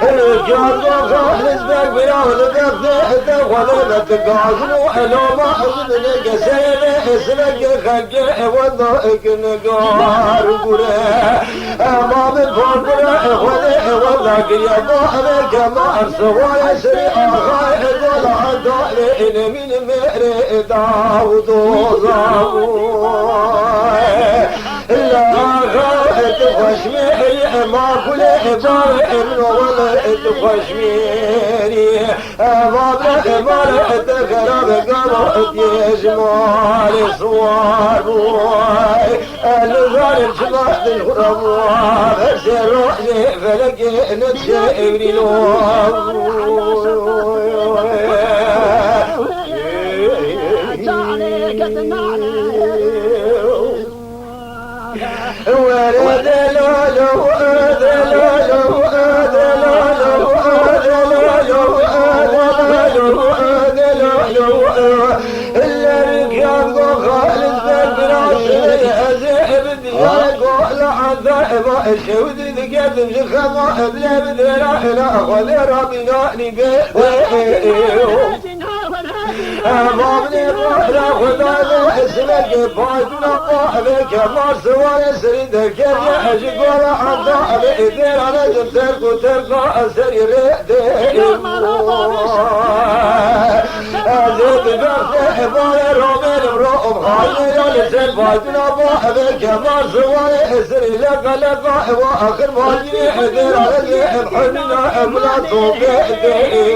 الجازو خالص بك بياهد بيخده ولدت قازلو حلو ما حزن قسيني اسلك خلقي وضائك نقار قري امام الفرقري خذي وضعك يا ضائك ما ارسوا يسري اخاي دول عدالي من مهري داود وضاوي لا غاية خشمي ما كل عبارة من ولد خشميري بابا إمارة خراب قرأت يجمال صوار بوي الغالب شبهت الغربوار سروحي فلقي نتشايري ورد لولو ورد لولو ورد لولو ورد لولو ورد لولو إلا ركاب خالد بالبراش أزيب الديار قول عذاب الشود ذكاب شخما بلا بدرا إلى أخذ ربنا نبيه أمامني الرحلة خذانا اسمك بايتنا طاحبك مار سوالي سريدك يحجق ولا حدا بإذن أنا جبتك وتلقى أسري ريدي أزيد بفتح بالي رومين مروم خايني لسن بايتنا طاحبك مار سوالي سري لقى وآخر ما يجي إذن أنا جيب حننا أملا طوبيدي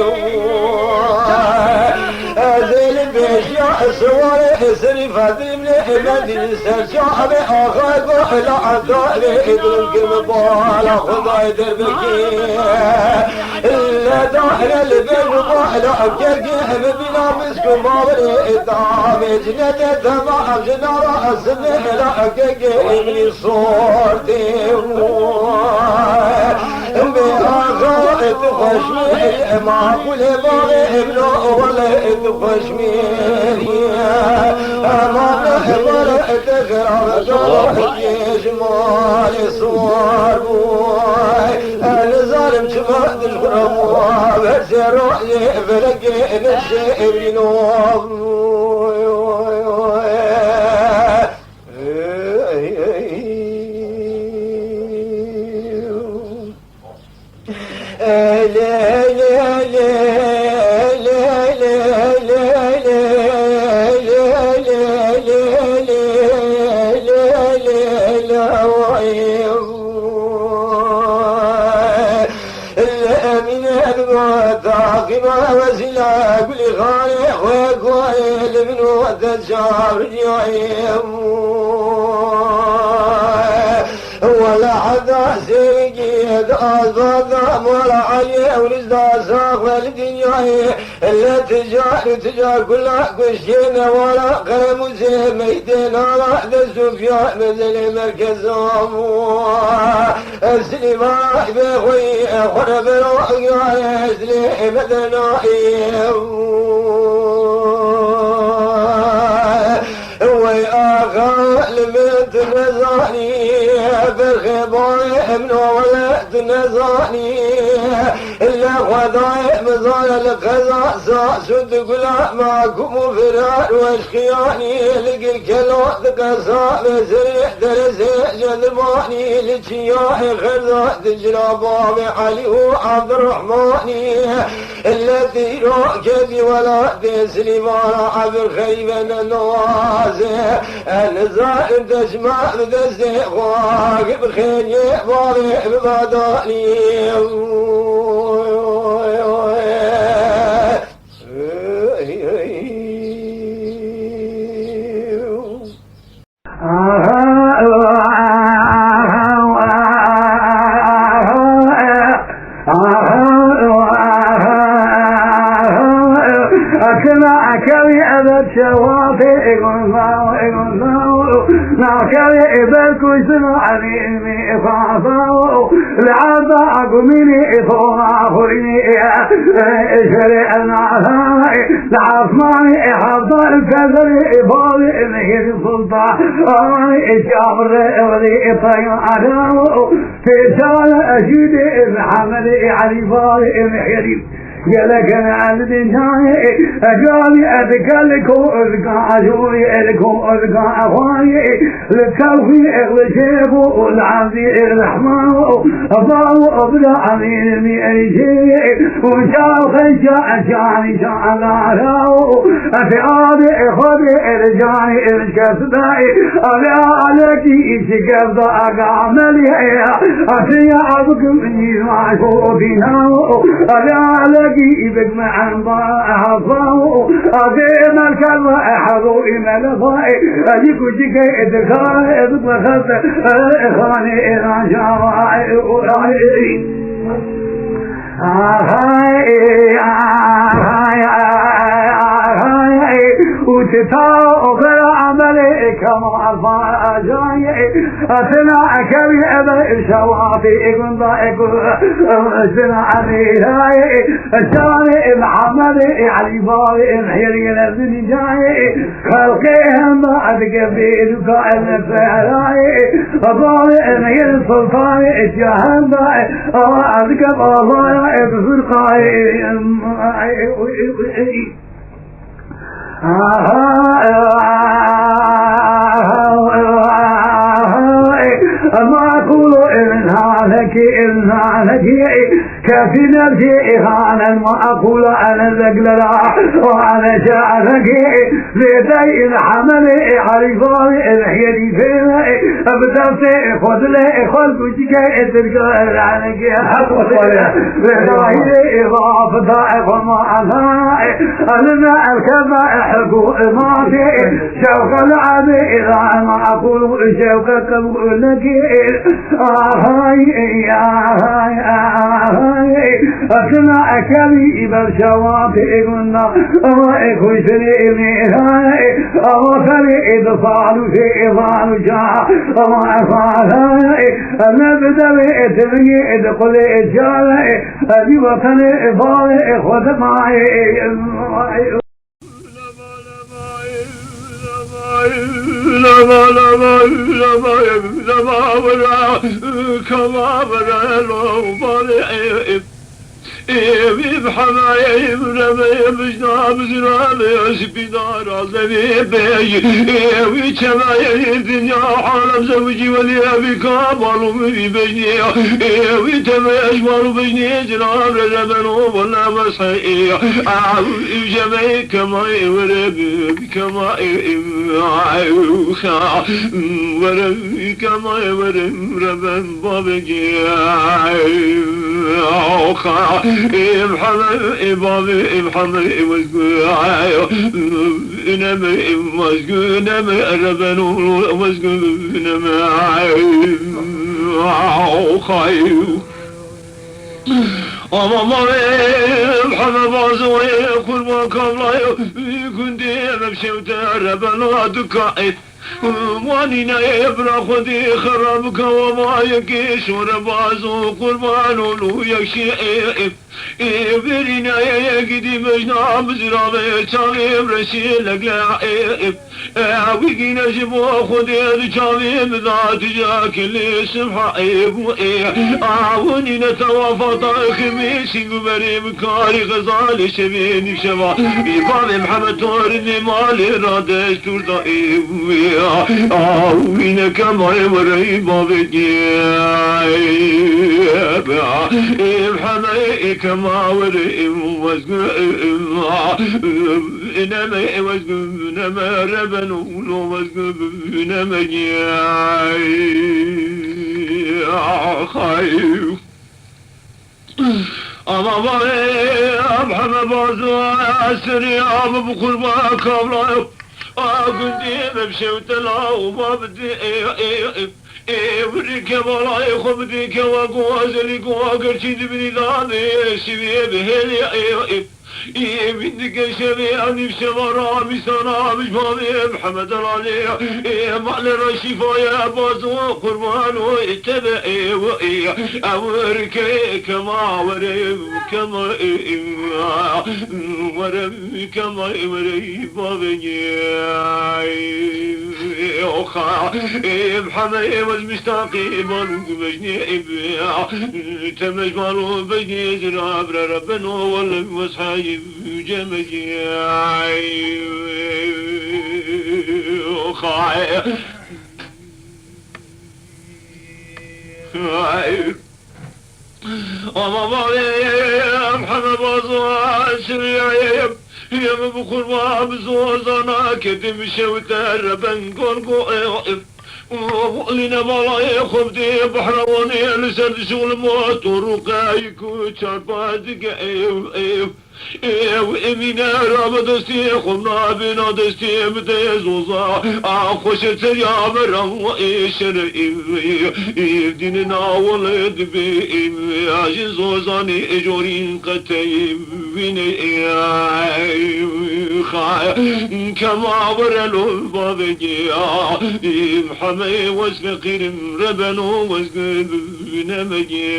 أزيل بيشياء السواري سري فادي من إبادي سرشاء بأخاي بحلا عطالي إدرك مبالا خضاي دربكي إلا داخل البيت بحلا أبكركي حبيبنا مسكو ماوري إدامي جنة دماء جنارة أسمي لا أكيكي من صورتي بأخاي تخشمي ما كل باغي إبنو ولا خشميري أمام حضر تغرب جرح يجمال صوار بوي الظالم شبهد الغرب برسي روحي فلقي نشي بنوم ثاقبة وسلا كل خالق وكويل من وتشعر يعيم ولا حدا سيجيد أصبادام ولا علي ونزدا ساق الدنيا إلا تجار كل كشين ولا قرم سيميتين ولا دسوفيا مثل مركزهم السليمان بخوي خرب روحي يسلي بدنائي ويأخال من تنزاني بالخبار من ولد نزاني إلا خذاي مزايا القضاء سد قلا معكم فرار واشخياني لقي الكلوت قصاء بسريح درسي جذباني لتشياحي خذاء تجربا علي وعبد الرحماني التي روكبي ولا تسلمان عبر خيبا النوازي النزائم تجمع بدسي واقف خير يحضري بباداني أكنا أكوي أبد شوافي إغنى ناكري بالكويس عليمي فاصاو لعبا أقوميني إصونا خريني إشري النعثاي لعصماني حفظ الكذري إبالي إنهي سلطان إشعر إغلي إطيب عداو في شال أجيدي محمدي علي بالي إنهي قالك انا عبد جاي اجالي اتكلكو ارقع عجوري الكو ارقع اخواني للتوفي اغلى شيبو والعبدي الرحمن اباو ابدا امين مي اي شيء وشاو خيشا اجاني شاء الله اتي ابي اخذي ارجاني الكسداي ابي عليكي شكبدا اعملي اتي ابك مني معكو فينا ابي عليك إبك معن ضاعفاو أديم الكلمة أحضو إما لفاي أديكو شكي إدكاي إدك وخلت إخواني إذا شاوائي وتتاو بالعمل كما فاجاي أثنى أكبي أبا الشوافي إقن ضائق أثنى عليهاي الشاني محمد علي باري الحيري لبني جاي خلقهم أتكبيدك النفعلاي أباري الحير السلطاني اتجاهم ضائع أتكب الله بفرقاي ما أقول إنها لك كافي نفسي إخانا ما أقول أنا الزقللا وأنا شاعرك لدي الحمل عرفاني الحيري فينا أبدأت خذ لي خذ بجيك إترقى عنك لدي إضافة ما أنا ألنا الكما أحكو إماتي شوق العبي إذا ما أقول شوق قبولك أكنا أكلي بالشواب إغنى وإخوي سريني وخلي إدفال في إضال جاء وأفعال نبدأ بإتبقي إدخل إجال أدي وطن إضال إخوة معي كما بحمايم رمي بجناب زرامي أسبدار عظمي بيجي ويتمايم الدنيا حالم زوجي ولي بكابر ومي بجني ويتمايم بجني جناب رجبن ولا مسحي جمعي كما وربي كما وربي كما ورم ربن بابجي محمد إبابي محمد وزقايو نمي وزقو نمي ربنو وزقو نمي خايو أما محمد بازوي كل ما كملايو كنت أمشي وتربنو دكاي وانينا يبرا خدي خربك وما يكيش وربازو قربان ولو يكشي برينا يقدي مجنا بزرابي تشاغيب رسيلك لاعب ويقينا جبو خدي تشاغيب ذات جاك اللي سمحايب وانينا توافط خميسي قبري مكاري غزالي شبيني شبا بابي محمد تورني مالي رادش تردائي وين كما يوري بابجيب الحماي كما وري وزق انما وزق انما ربن ولو وزق انما جاي خايف أما بابي أبحر بازو أسري أبو بقربا كابلا أقدي بمشي وتلا وما بدي وريك ولا يخبديك وقوازلك وقرشي دبني داني سيبي بهلي بدك شبيعني بشمرامي سرامي بابي محمد العلي مال الرشيفة يا بازو قربان واتبعي وإي أورك كما ورم كما ورم كما ورم بابي أخا محمد والمشتاقي مالو بجني تمج مالو بجني زراب ربنا ولا وصحايب جمجي أخا محمد بازوان سريعيب يا مبخور ما بزوزنا كدم شوتر بنقول لنا ملاي خبدي بحروني لسرد شغل موت ورقايك وشرباتك وإمينا رابدستي خمنا بنا دستي متزوزا خوشت يا مرم وإيشر ديننا ولد بي عجز زوزاني إجورين قتيب بني كما ورلو بابجي محمي واسفقير ربنو واسقب نمجي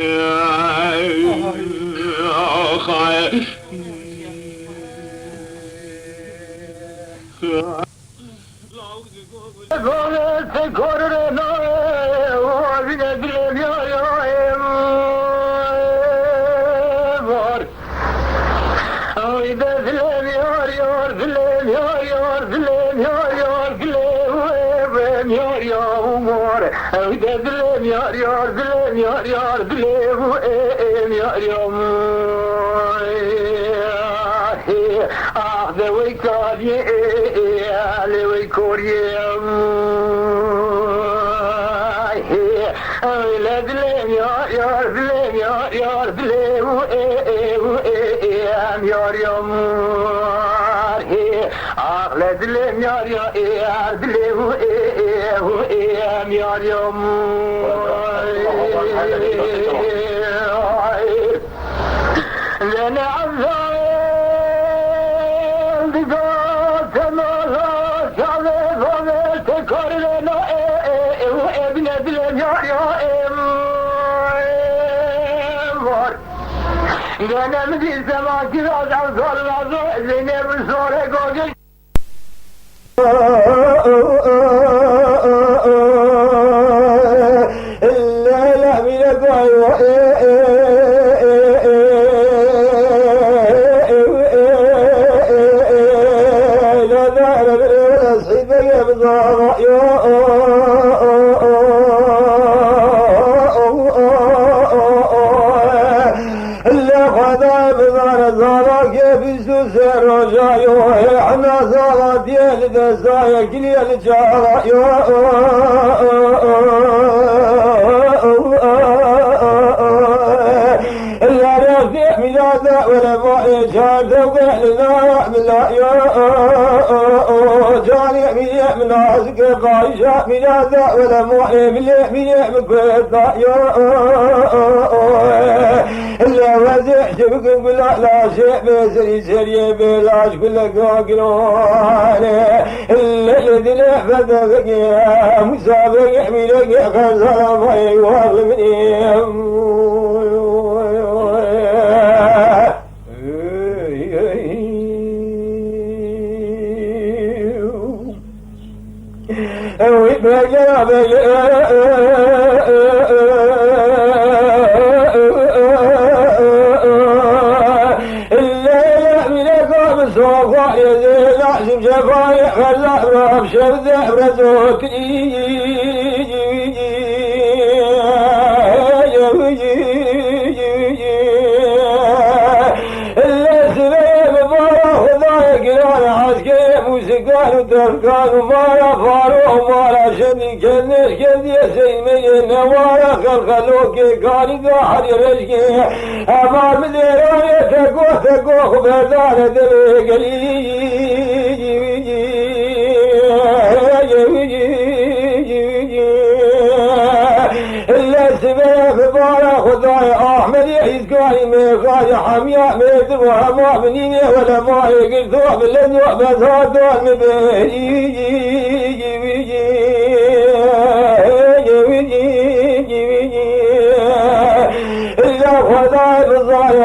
يسقاني ميقاي حمياء ميتر وهما بنيني ولا ما يقلتوا باللذوع بس هادوان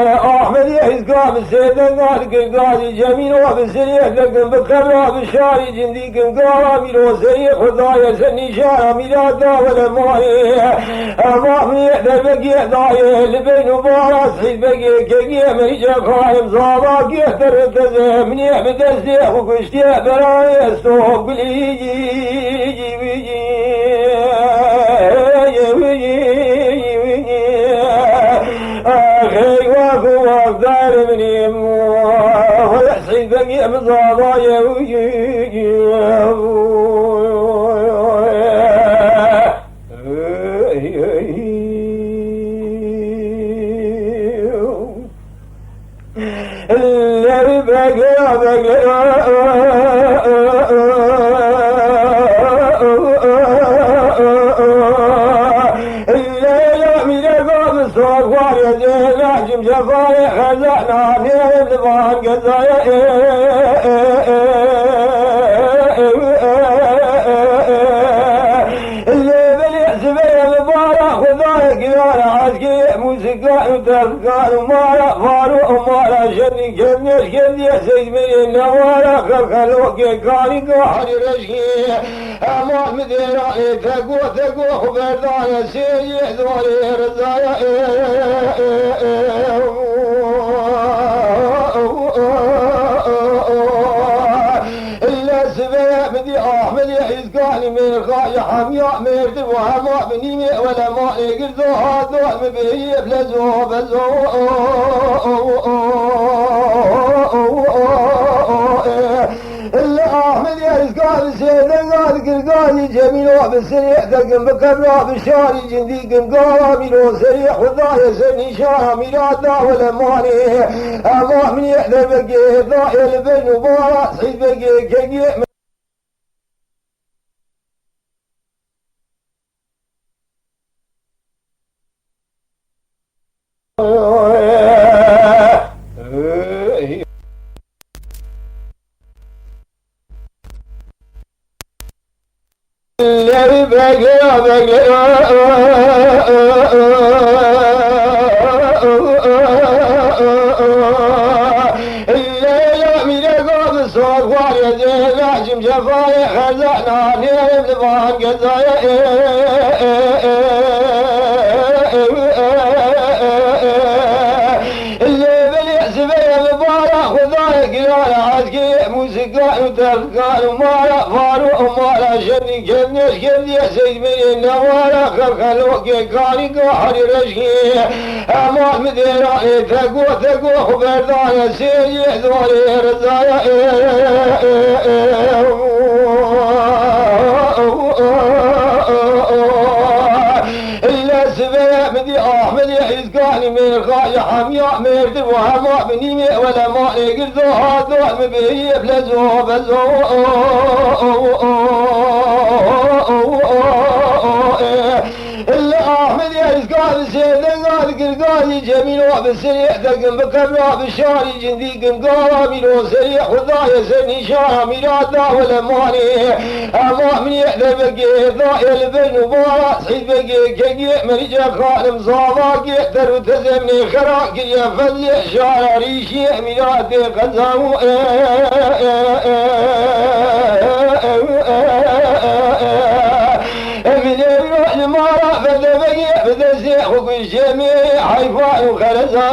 أحمد يحزقا بالسيدة قال قال جميل وبالسريح لكن بكرا بالشاري جنديكم قال وسريح خضايا سني شارع ميلادا ولا ماي أمام يحدى بقي ضايا لبين وبارا سعيد بقي كقيا مريجا قايم صابا يحتر التزام من يحمد السيح وكشتيا برايا السوق باليجي أخي واقو دار من يمو ويحسي بقي مصابايا اللي جفاي خزعنا نيم لبان قزايا اللي باليحسبي مبارا خذايا قيانا عسكي موسيقى وتفكار ومارا فاروق ومارا شني كميش كندي سيد من النوارا خلوكي كاري قاحري رشكي أمام مديراني ثقو خبردايا سيجي ذولي رزايا بدي أحمد يحزقاني من الخاي حمياء ميرتب وهما بنيمي ولا ما يقردو هادو مبهي بلزو بزو إلا أحمد يحزقاني سيدنا قال قرقاني جميل وبالسريح دقم بكبلا بالشاري جنديقم قامل وسريح وضايا سني شارع ميلادا ولا ماني أما من يحدى بقي ضايا لبن وبارا سعيد بقي كقي اللي بقي الليلة من قوم الصوت واريد نحجم جفاي خزعنا نيم لبان قزايا موسيقى وتفكار ومارا فاروق ومارا شني كميش كندي سيد من النوارا خلوكي كاري قاحري رشكي أمام مديراني ثقو خبردايا سيجي ذولي رزايا بدي أحمد يحزقاني من الخاي حمياء ميرتب وهما بنيمي ولا ما يقردو هادو مبهي بلزو بزو إلا أحمد يحزقاني سيدنا قال قرقاني جميل وبالسريح دقم بكبلا بالشاري جنديقم قامل وسريح وضايا سني شارع ميلادا ولا ماني أما من يحدى بقي ضايا لبن وبارا سعيد بقي كقي مريجا خالم صابا يقدر وتزمني خراق يا فزع شارع ريشي ميلادي قزاو من يروح المارا فذا بقي فذا زيح وكل جميع حيفان وخرزا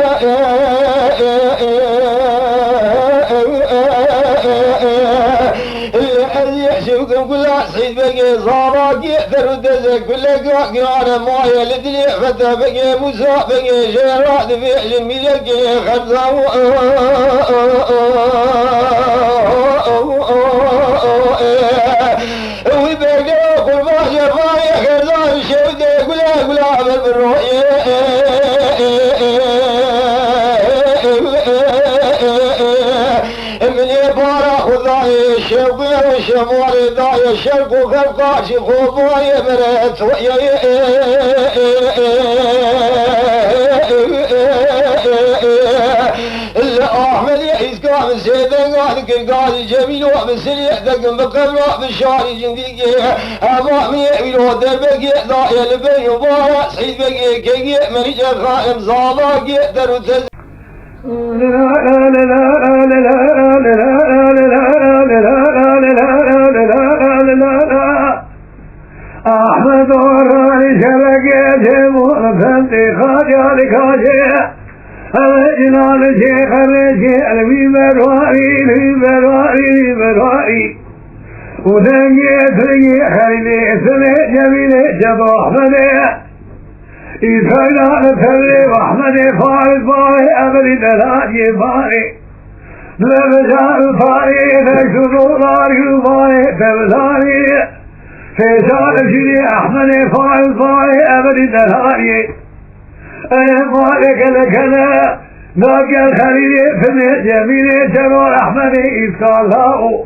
يحسبكم كل سعيد بقي صابا يقدر وتزك كل قاقنا مويه لدلي فتى بقي موسى بقي شيرات فعل ملقي خرزاو وبقي قربا شفايا خرزان شودي قلا بالرؤية من يبارا خذاي الشوقي موري داي الشرق وكالقاشي خوضوي مريت أحمد يعيز قام سيدان قادك قادي جميل وعب السريع دقم بقبل وعب الشعري جنديك أبا من يعمل ودر بقي ضايا لبين وبارا سعيد بقي كي مريجا خائم صالاك يقدر وتز أحمد وراني شبكي جمهور فانتي خاجة لكاجة الجنال الشيخ الرشيخ في برائي وذنقي سرقي خليلي سرق جميلي جب أحمد إسرائيل سرق وأحمد فارس فاري أبدي دلاجي فاري لبجان فاري تكسر داري فاري تبزاري فشار شري أحمد فارس فاري أبدي دلاجي مالك لكذا ناقي الخليل فمن جميل جمال أحمد إسكاله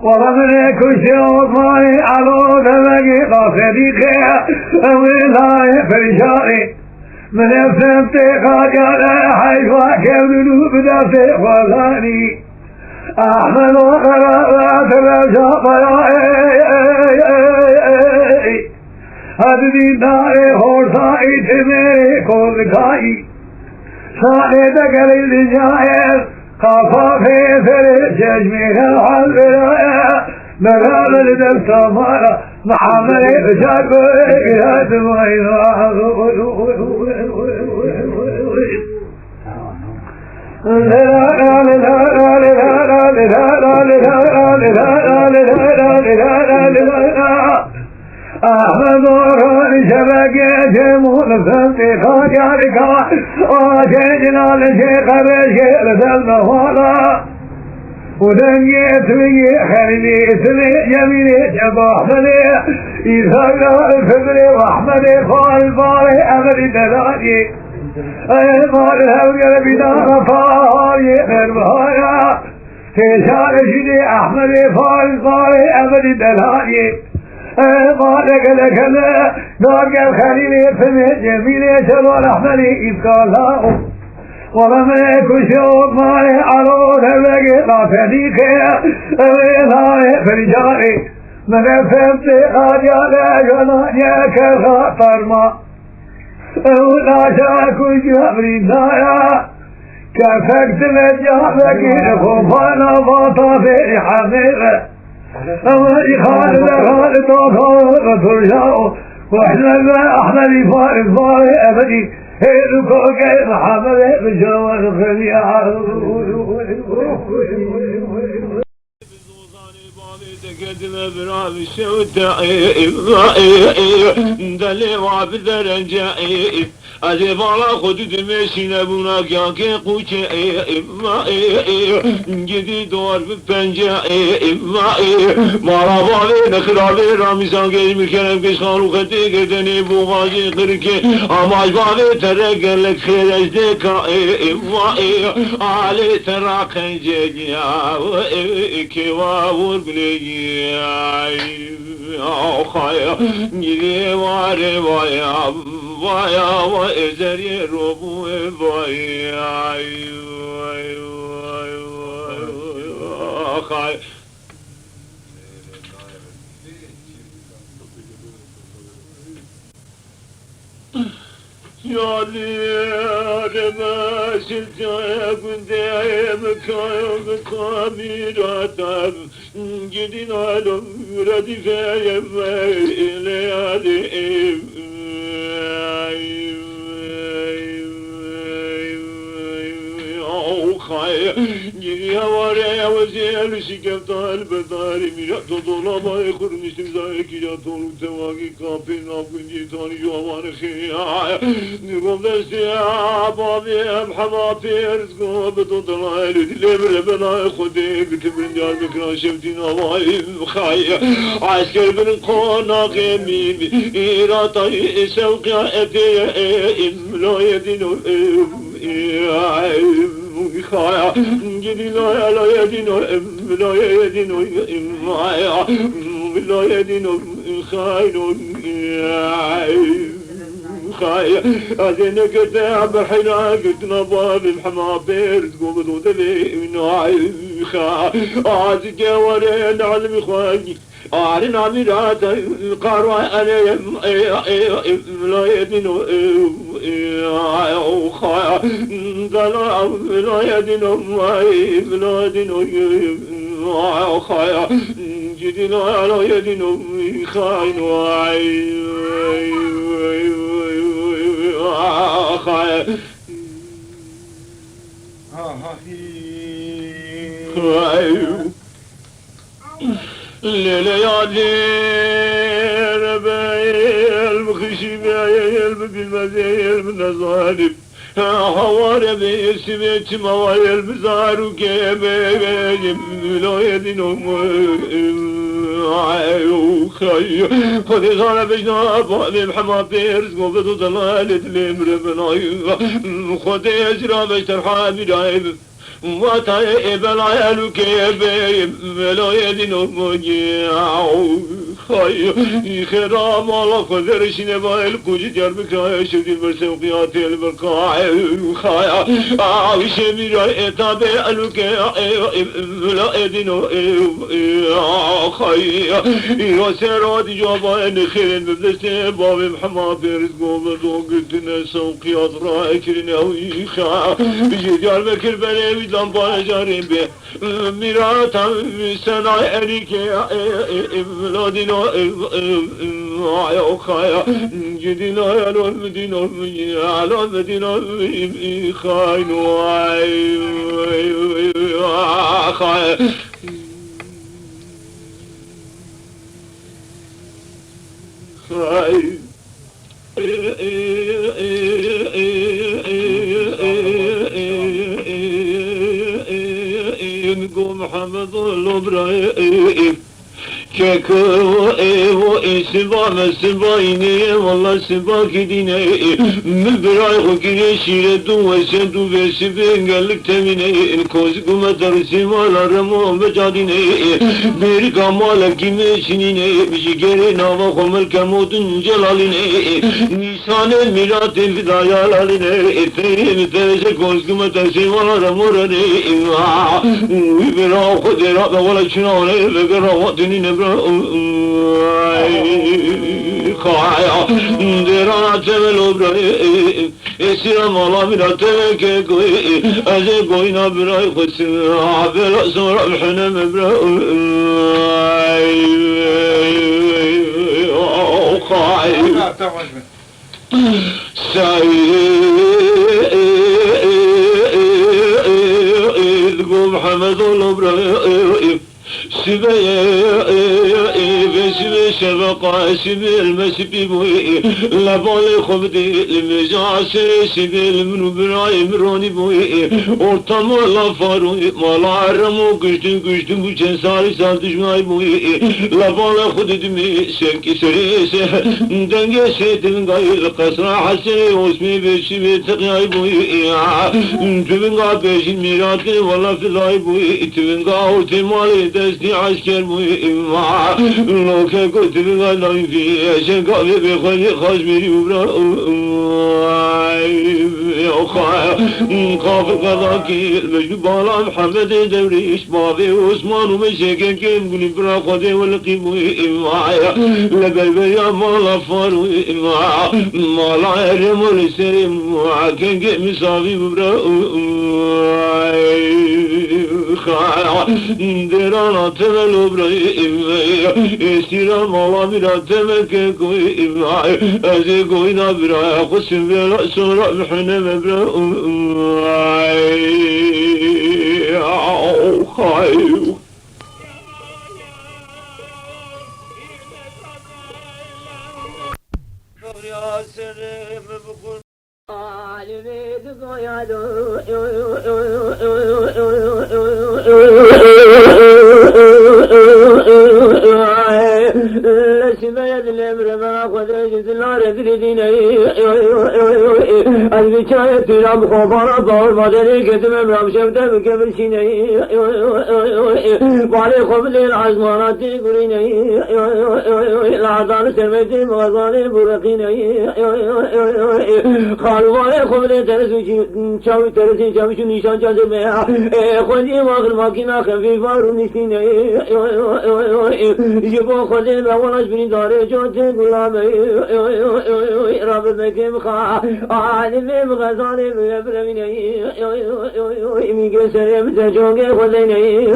ورمني كشي عثماني علو دمقي قصديقي أولاي فرشاري من أفسنتي قاجال حيث كبدو بدفتي خلاني أحمد وقرابات الرجاء هذه داري خورسائي تميري كوركائي سالي دقلي لجائر خافا في سري ججمي الحال برايا مقال لدك سمارا محملي بشاكوي يا دمائي أحمد وراني شبكي جمهور فانتي خاجارك وجيجنا لشيخ الرشيخ لسلمهالا ودنقي اسمي خليلي اسمي جميلي جب أحمدي إساقنا الفبري وأحمدي خال باري أمري دلاجي المال هوجر بدار فاري نربهايا تشار شدي أحمدي خال باري أمري دلاجي مالك لكذا ناقي الخليل فمن جميل شبال أحمدي إسكاله ولم يكن شوق مالي عروض لقي رافديك ويظهر فرجاري من فهمت قاجال جنانيك الخطر ما ولا شاكو جبري دايا كفكت مجابك خفانا باطفي حمير أولي خالد طاطا ترجعوا وإحنا أحمد فارس فاري أبدي هيدوكو كيف محمد بجوان خليا تقدم برامي الشوتاء دلي وعبد رجائي أجيب على خدود مشينا بناك ياكي قوشي جديد دور ببنجائي مرابالي نخرابي راميسان كيش مكرم كيش خالو خطي كردني بوغازي قركي أماش بالي ترق لك خير اجدكا علي تراقن جيجيا كواور بليجي خايا جدي واري وايا وايا وإزري روبو وايا خايا يا لي ما شلت يا كنت يا مكايا مكاميرات جدنا لهم ردي فيا ليالي خايا جدي هواري وزيل شكفت البداري ميرات طلبا يخر مشتم زايك يا طول تواقي كافي ناقن جيتاني جوان خيا نقوم دستي بابي بحبابي رزقو بتطلع لبر بلا خدي كتبن جار بكرا شفتي نواي خايا عسكر بالقونا قيمين إيراطي سوقي أتي إملا يدينو خايا جدي لا يدين لا يدين معايا لا يدين خاين خايا أذنك تعب حنا قلت نباب الحمابير تقوم تودلي ناعي خا عازك ورين علم خاي أعلن عميرات قاروا عليهم لا يدينوا خايا قالوا لا يدينوا لا يدينوا خايا جدنا لا يدينوا خاين خايا ليالي ربايل بخشبايل بالمزايل بالنظالب هوار بيسمت موايل بزارو كيبايل لا يدينهم خي خذي صار بجنا بقلي بحماطير سقوبة ضلالة المربناي خذي أجرى بجترحى برايب وطاي بلايل كيبايل لا يدينهم خي خرام الله خذر شنبايل كوجي جربك يا شدي المرسوقيات البرقاع خايا عايش ميرا اتابع لك لا يدينو خايا يسراد جوابين خيرين ببلسين بابي محمد فارس قوم دوقتنا سوقيات رايكرين اوي خايا بيجي جربك البلي بدلان باجارين بي ميرا تام سناي اريك لا دينو يا خايا جدنا يا المدينة على المدينة خاين خايا خايا نقول محمد الإبراهيم كاكو ايو سبا مسبايني والله سبا كديني مبراي وكري شيردو وسدو بسبين قالك تميني الكوز قوم درسي مالا رمو بجاديني بير كمالا كيمي سنيني بشكري ناوا خمل كمودن جلاليني نيسان الميرات الفدايا لاليني اتريم ترس الكوز قوم درسي مالا رمو رني ويبرا خدرا ولا شنوني بقرا وطني نبرا خايا درانا تملو براي اسيرا مالا ميرا تمكي كوي ازي كوينا براي خسر عبلا سورا بحنم براي خايا سعيد قوم محمد الابراهيم سبي سبقا سبي المسبي بوي لبالي خبدي المجاسر سبي المنو براي مروني بوي ortam la faroy mala ramo güçtün bu censari saldışmay bوي لبالي خددمي sevki serese denge setin gayr kasra hasri osmi beşimi tıkay bوي tüvün ga beşin miratı valla filay bوي tüvün ga otimali دستي عسكر مهمة لو كنت بغلان في شنقا بخلي خشمي وبرا يا خايا قاف قضاكي المجد بالا محمد دوريش بابي عثمان ومشاكل كيم قولي برا قدي ولقي مهمة لبيبي يا مالا فارو مالا عرم ولسرم كان كيم صافي وبرا خايا درانا تملو براي استيرا مالا ميرا تمكي كوي ازي كوينا براي قسم بلا سورا بحنم براي خايو يا سلام بقول عالمي تقويادو لسبيد الامر ما قدرت النار في ديني البشاية تلام خوفانا بار مدني كتم امرام شبتا بكبر شيني وعلي خوف الليل عزمانات قريني العطان سرمتي مغزاني برقيني خالو وعلي خوف الليل ترسو شاوي ترسي شاوشو نشان جازمي خوني واخر ماكينا خفيفا رونشيني جبو خودي بولاش بني داري جوتي غلامي رب بكم خا عالم غزالي بلمني مي كسر متجونغي خديني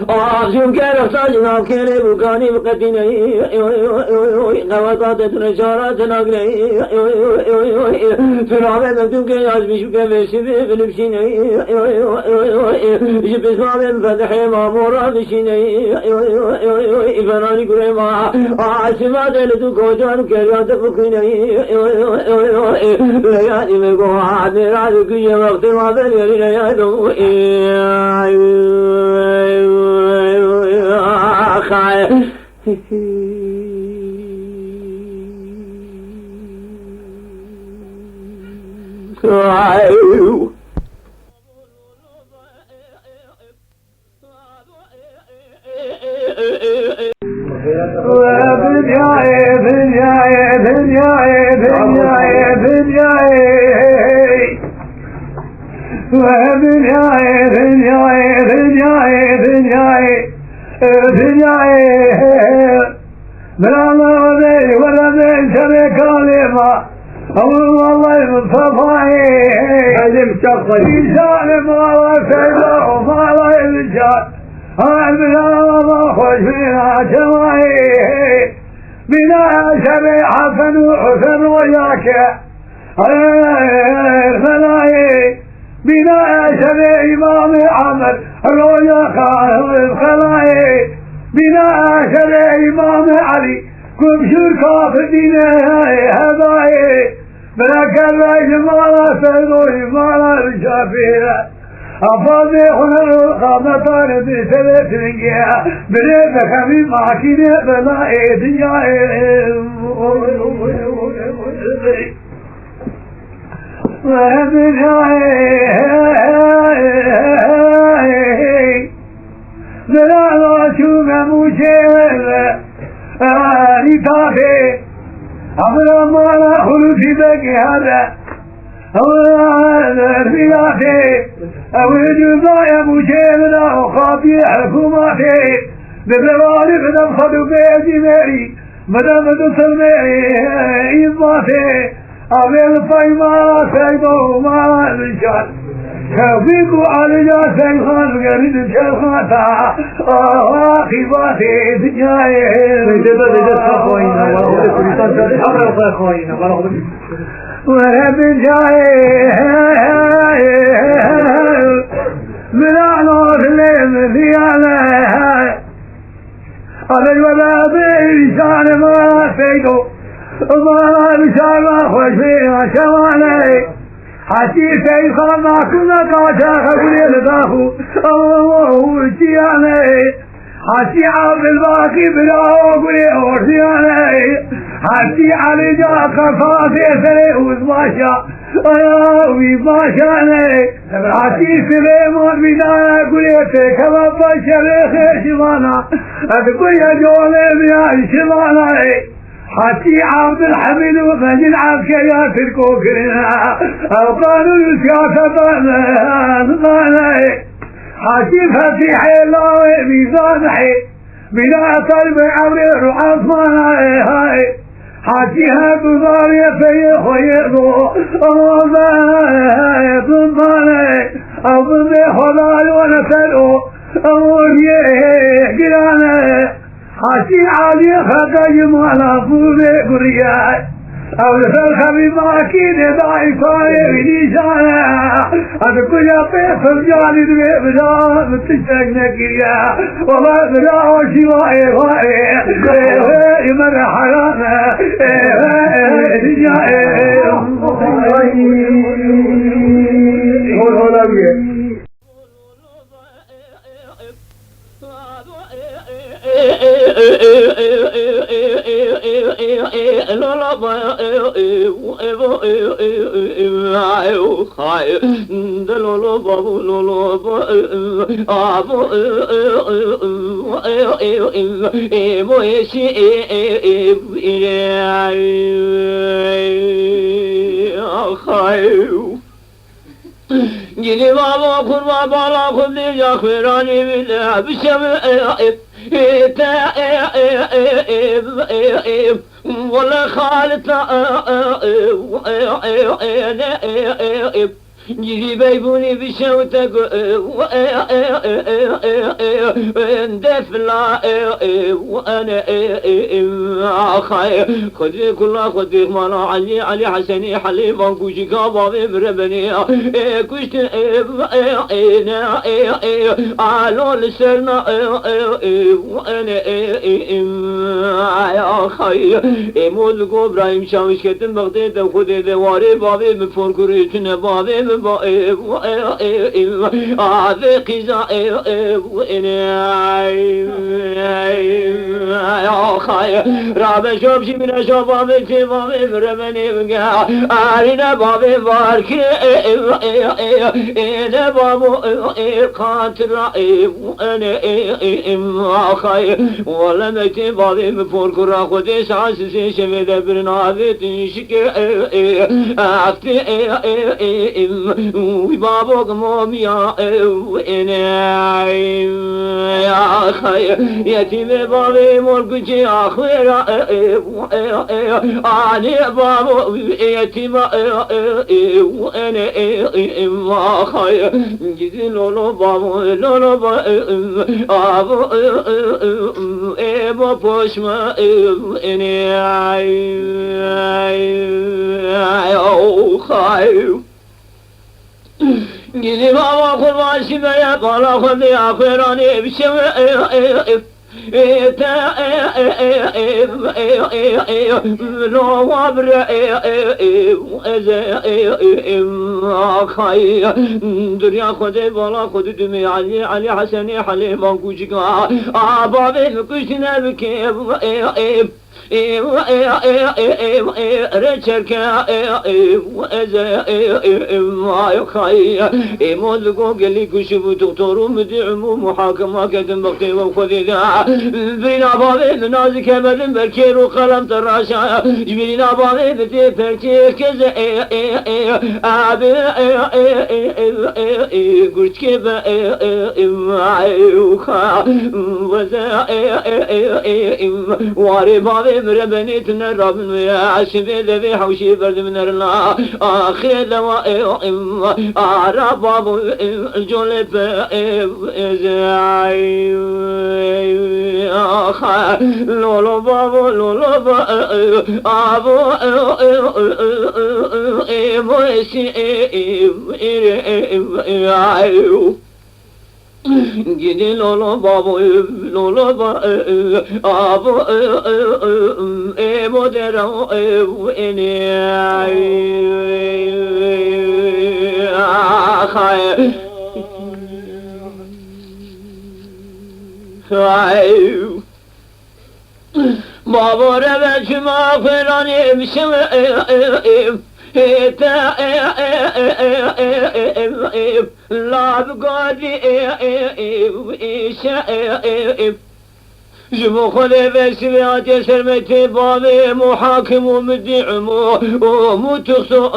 آخشم كرفتاج ناكيني بكاني بقتيني غوطات تنشارات ناقلي فرعبه مكتوب كي عزبشو كبشبه بلبشيني جب اسمامي مفتحي مامورا بشيني فناني كريما عاصمات لدو كوجان كريات بكيني ليالي مكو عادر عادر كي وقت ما بليالي ليالو خاي حتي عبد الحميد وفجل عبكيات الكوكرنا قالوا السياسة باني حتي فتح الله ميزانحي بلا طلب عبر عثمان حتي هاتو ضارية في خيضو الله ضماني أظن خلال ونسلو أوليه قراني حتي عالي خطاي مالا فوزي قريات أو لسال خبيب أكيد داعي صاير بنيشانا أدكو يا بيصل جالي دوي بدا متشتاقنا كريا والله بدا وشواء واي إمر حرانا رجاء Gidip ama kurma bana kudlayacak verani bile bir şey ولا خالتنا جيبي بيبوني بشوتك اندفلا وانا خايف خذي كلها خذي مانا علي حسني حليفا كوشي كابا بربني كشت علو لسرنا وانا خايف امود کو ابراهيم شاوش كتن بغداد خذي دواري بابي بفركريتنا بابي هذا قزاء رابع شوبشي من شوباب تباب برمني بقى أرينا بابي بارك إنا بابو قاتل أنا خاي ولا متي بابي بفرق راخد ساسي شمد برنادي تنشك أفتي وبابوك موميا يا خي يتيم بابي مرقجي اخيرا اني بابو يتيم وانا خي جدي لولو بابو لولو بابو ابو بوشما اني خايف Gidip hava kurbaşı beye kala kıldı akırani bir şey lo wabre dünya khode bala khode düme Ali Hasani Haliman kucika ababe kuşine bike رچرکا مولگو گلی کشبو دکترو مدعمو محاکمه کدن بقتی و خودیدا بینا بابی نازی کمدن برکر و قلم تراشا بینا بابی بدی پرچه کز آبی گرچ که با وزا واری بابی مربنيتنا رابن ويا عشبي ذي حوشي برد من النا آخر دواء عرب بابو الجولب لولو بابو لولو بابو Gidi lolo babu lolo babu emo dera eni babu reveçma ferani mişim لا بقادي جمو خلي بسمعت سلمتي بابي محاكم ومدعم ومتخصو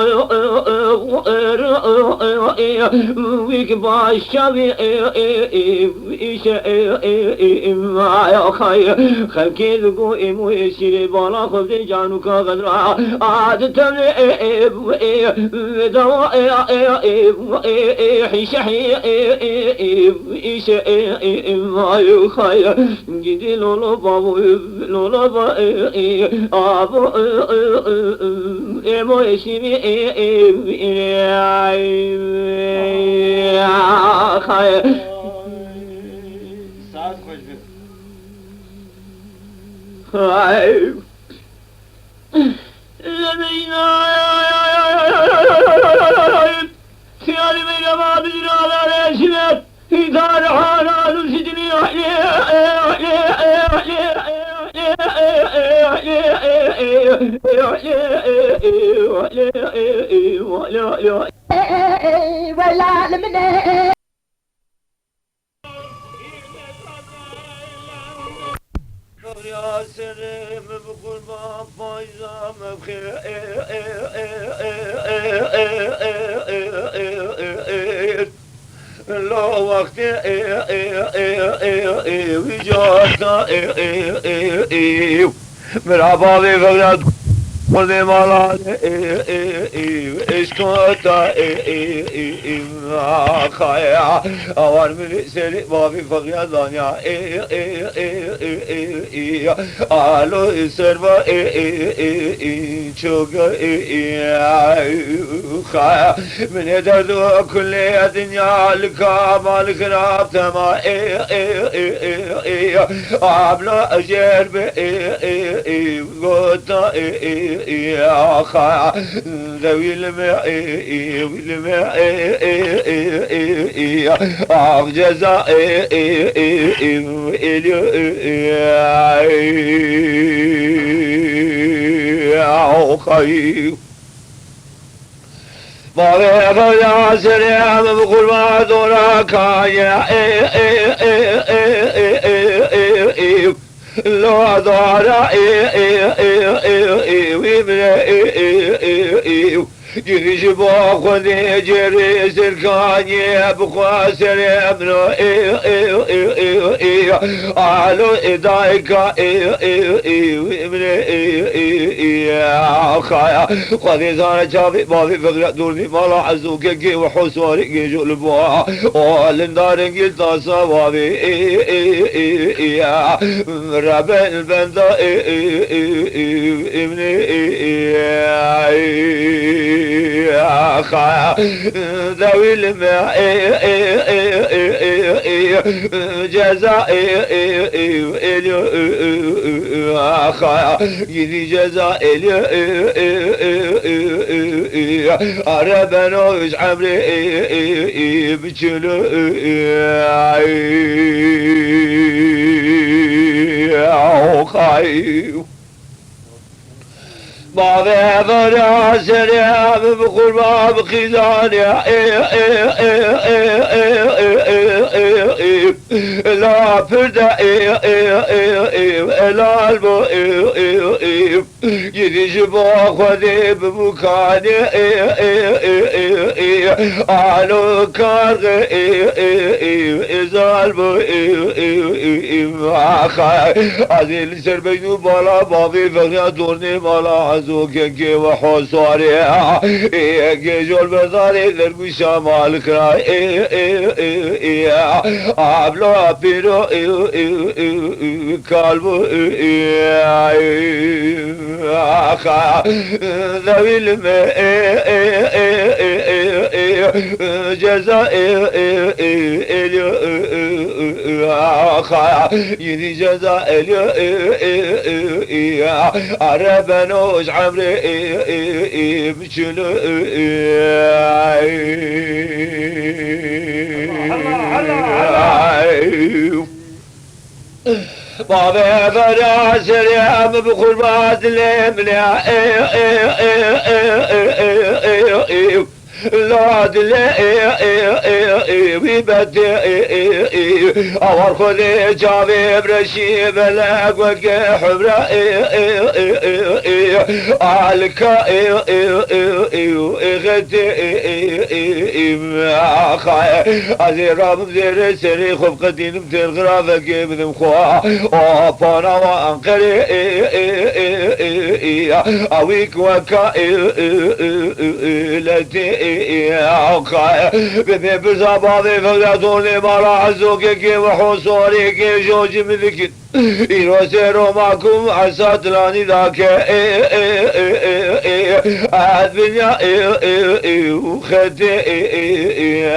ويك باشابي يا خاي خلكي ذقو امو يشيري بالا خبزي جانو كغدرا عاد تمني دواء حيشحي ما يخاي جدي لولو بابو لولو بابو امو يشيري خاي ساز خوش بي خاي لبينا سيالي بينا ما بجنا على رشمت إدار حالا نسجني ولا لمنه يا سلام بقول ما فايزة مبخير لا وقت وجاتا مرحبا بفقرات قلت مالان اسكوتا خايا اوار من سري بابي فقيا دانيا الو سروا چوغا خايا من دردو كل الدنيا لك مالك راب تما ابلا اجر قوتا يا خا ذوي الماء والماء جزاء يا خير بابا يا سلام بقول ما دورك يا لا دارا جريش باخذ جري سركاني بخوا سلامنا علو إدايك يا خايا خذي زارة شافي بابي فقرة دورني مالا عزوك كي وحصواري كي جلبوا والندار قلت صوابي يا رب البندا ابني يا خا ذوي الماء جزاء يا خا يدي جزاء ربنا وش عمري بجلو يا خايف بابا برا سلام بقول باب خزان لا فردا لا البو يدي جبا خذي بمكان علو كارغ إزالبو عزيل سربينو بالا بابي فغيا دورني بالا عزوك كي وحوصاري كي جول بزاري لرقو شمال كراي عبلو بيرو كالبو ذوي الماء جزاء يدي جزاء ربنا وش عمري بشلو بابا فرا سلام بقربات الاملا لا دلي ويبدي اور خذي جابي برشي بلاك وكي حبرا عليك غدي ازي راب زير سري خب قديم تلغرافك بدم خوا وفانا وانقري اويك وكا لتي ببي بزابابي فقدوني مرا عزوكي وحصوري كي جوجي مذكت يروسيرو معكم عسات لاني ذاك الدنيا وخدي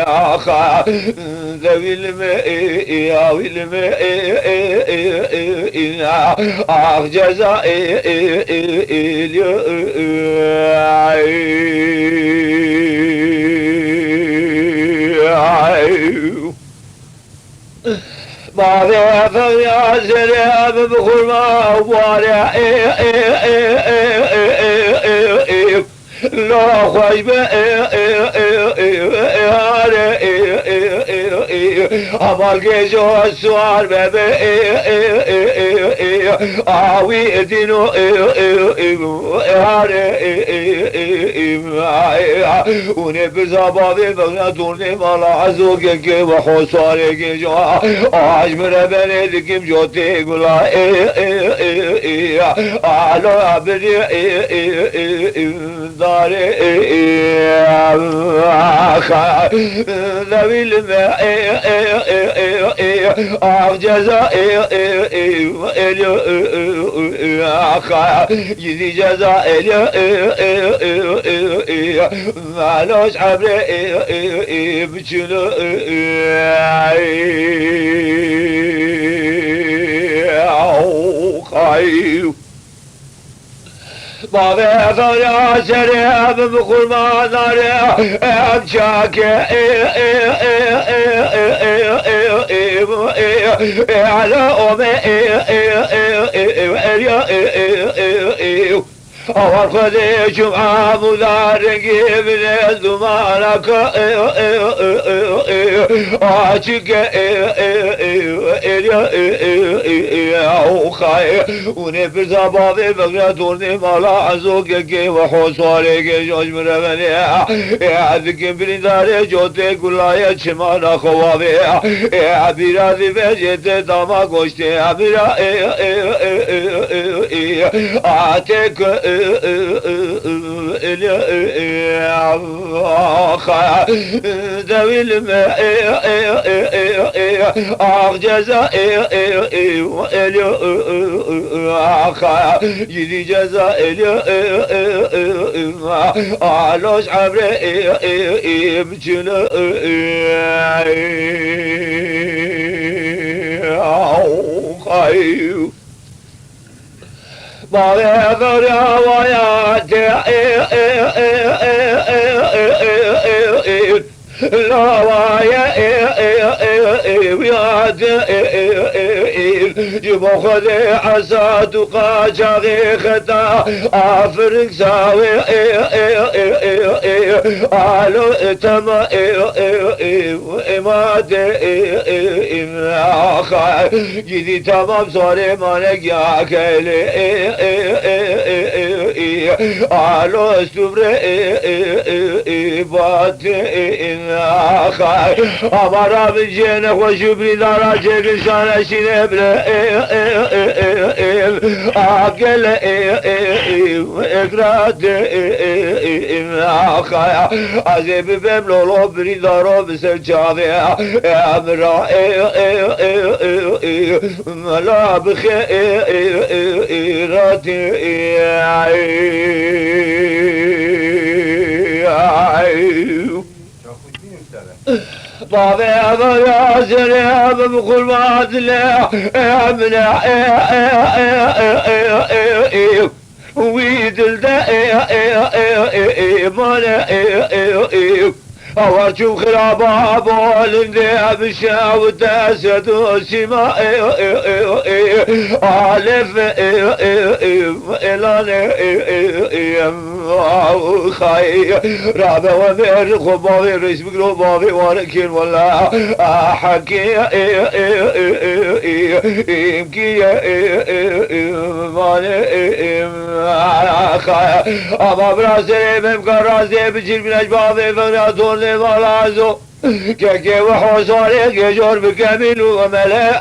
اخا ذوي الماء ياوي الماء اخ جزاء بابا فيا سلام بخور ما وارع لا خوش عمال گیجو سوار ببه آوی دینو اونه بزاباوی بغنا دورنی مالا عزو که و خوصاره گیجو آج مره بنه دکیم جوتی گلا آلا بری داره ذوي الماء جزاء يدي جزاء معلوش عبر بشنو خايف بابا غير شريب بقول ما داري امشاك على امي أول خذي جمعة مدارقي من الزمانك عاشق خاي ونفس بابي بغنا دورني مالا عزوك وحوصارك جوج مرمني عذك برنداري جوتي كلايا شمانا خوابي عبيراتي بجيت داما قوشتي عبيرا عاتك ذوي الماء جزاء يدي جزاء علوش عبر بجنو خايف بابا غير وياتي لا ويا جبو خذي عساد وقاجغي خدا افرق ساوي قالو اتما اماد جدي تمام صاري مالك يا كلي قالو استبري بات أمر بجينك وشبري دراجك لسان شنبر أقل إقراد عزيب بملولو بريدارو بسرچاوي أمرا ملا بخيرات بابا يا سلام بقول ما ادلع امنع ويدل دا مانا أورجو خرابا بولن ذي بشا وداسد وسما ألف إلان خاي رابا ومير خبابي ريس بقلو بابي واركين ولا حكي إمكي خاي أما براسي ممكن راسي بجير من أجبابي فنادون لمالازو كاكي وحوصاري كجور بكامل وملا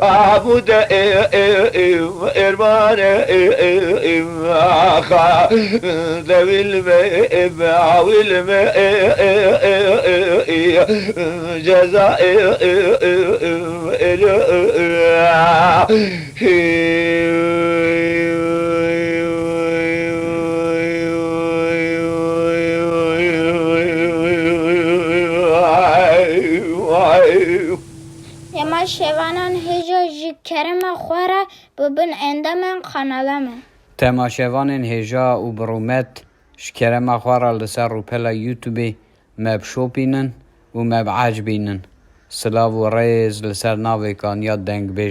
عبود إرمان أخا ذوي الماء معوي الماء جزاء يما شوانان هجا جكرم خوره ببن اندمن قنالمه تماشاوان هجا و برومت شكرم خوره لسر روپلا يوتيوبي مب شوبينن و مب عجبينن سلاو و ريز لسر ناوي كان ياد دنگ بيجا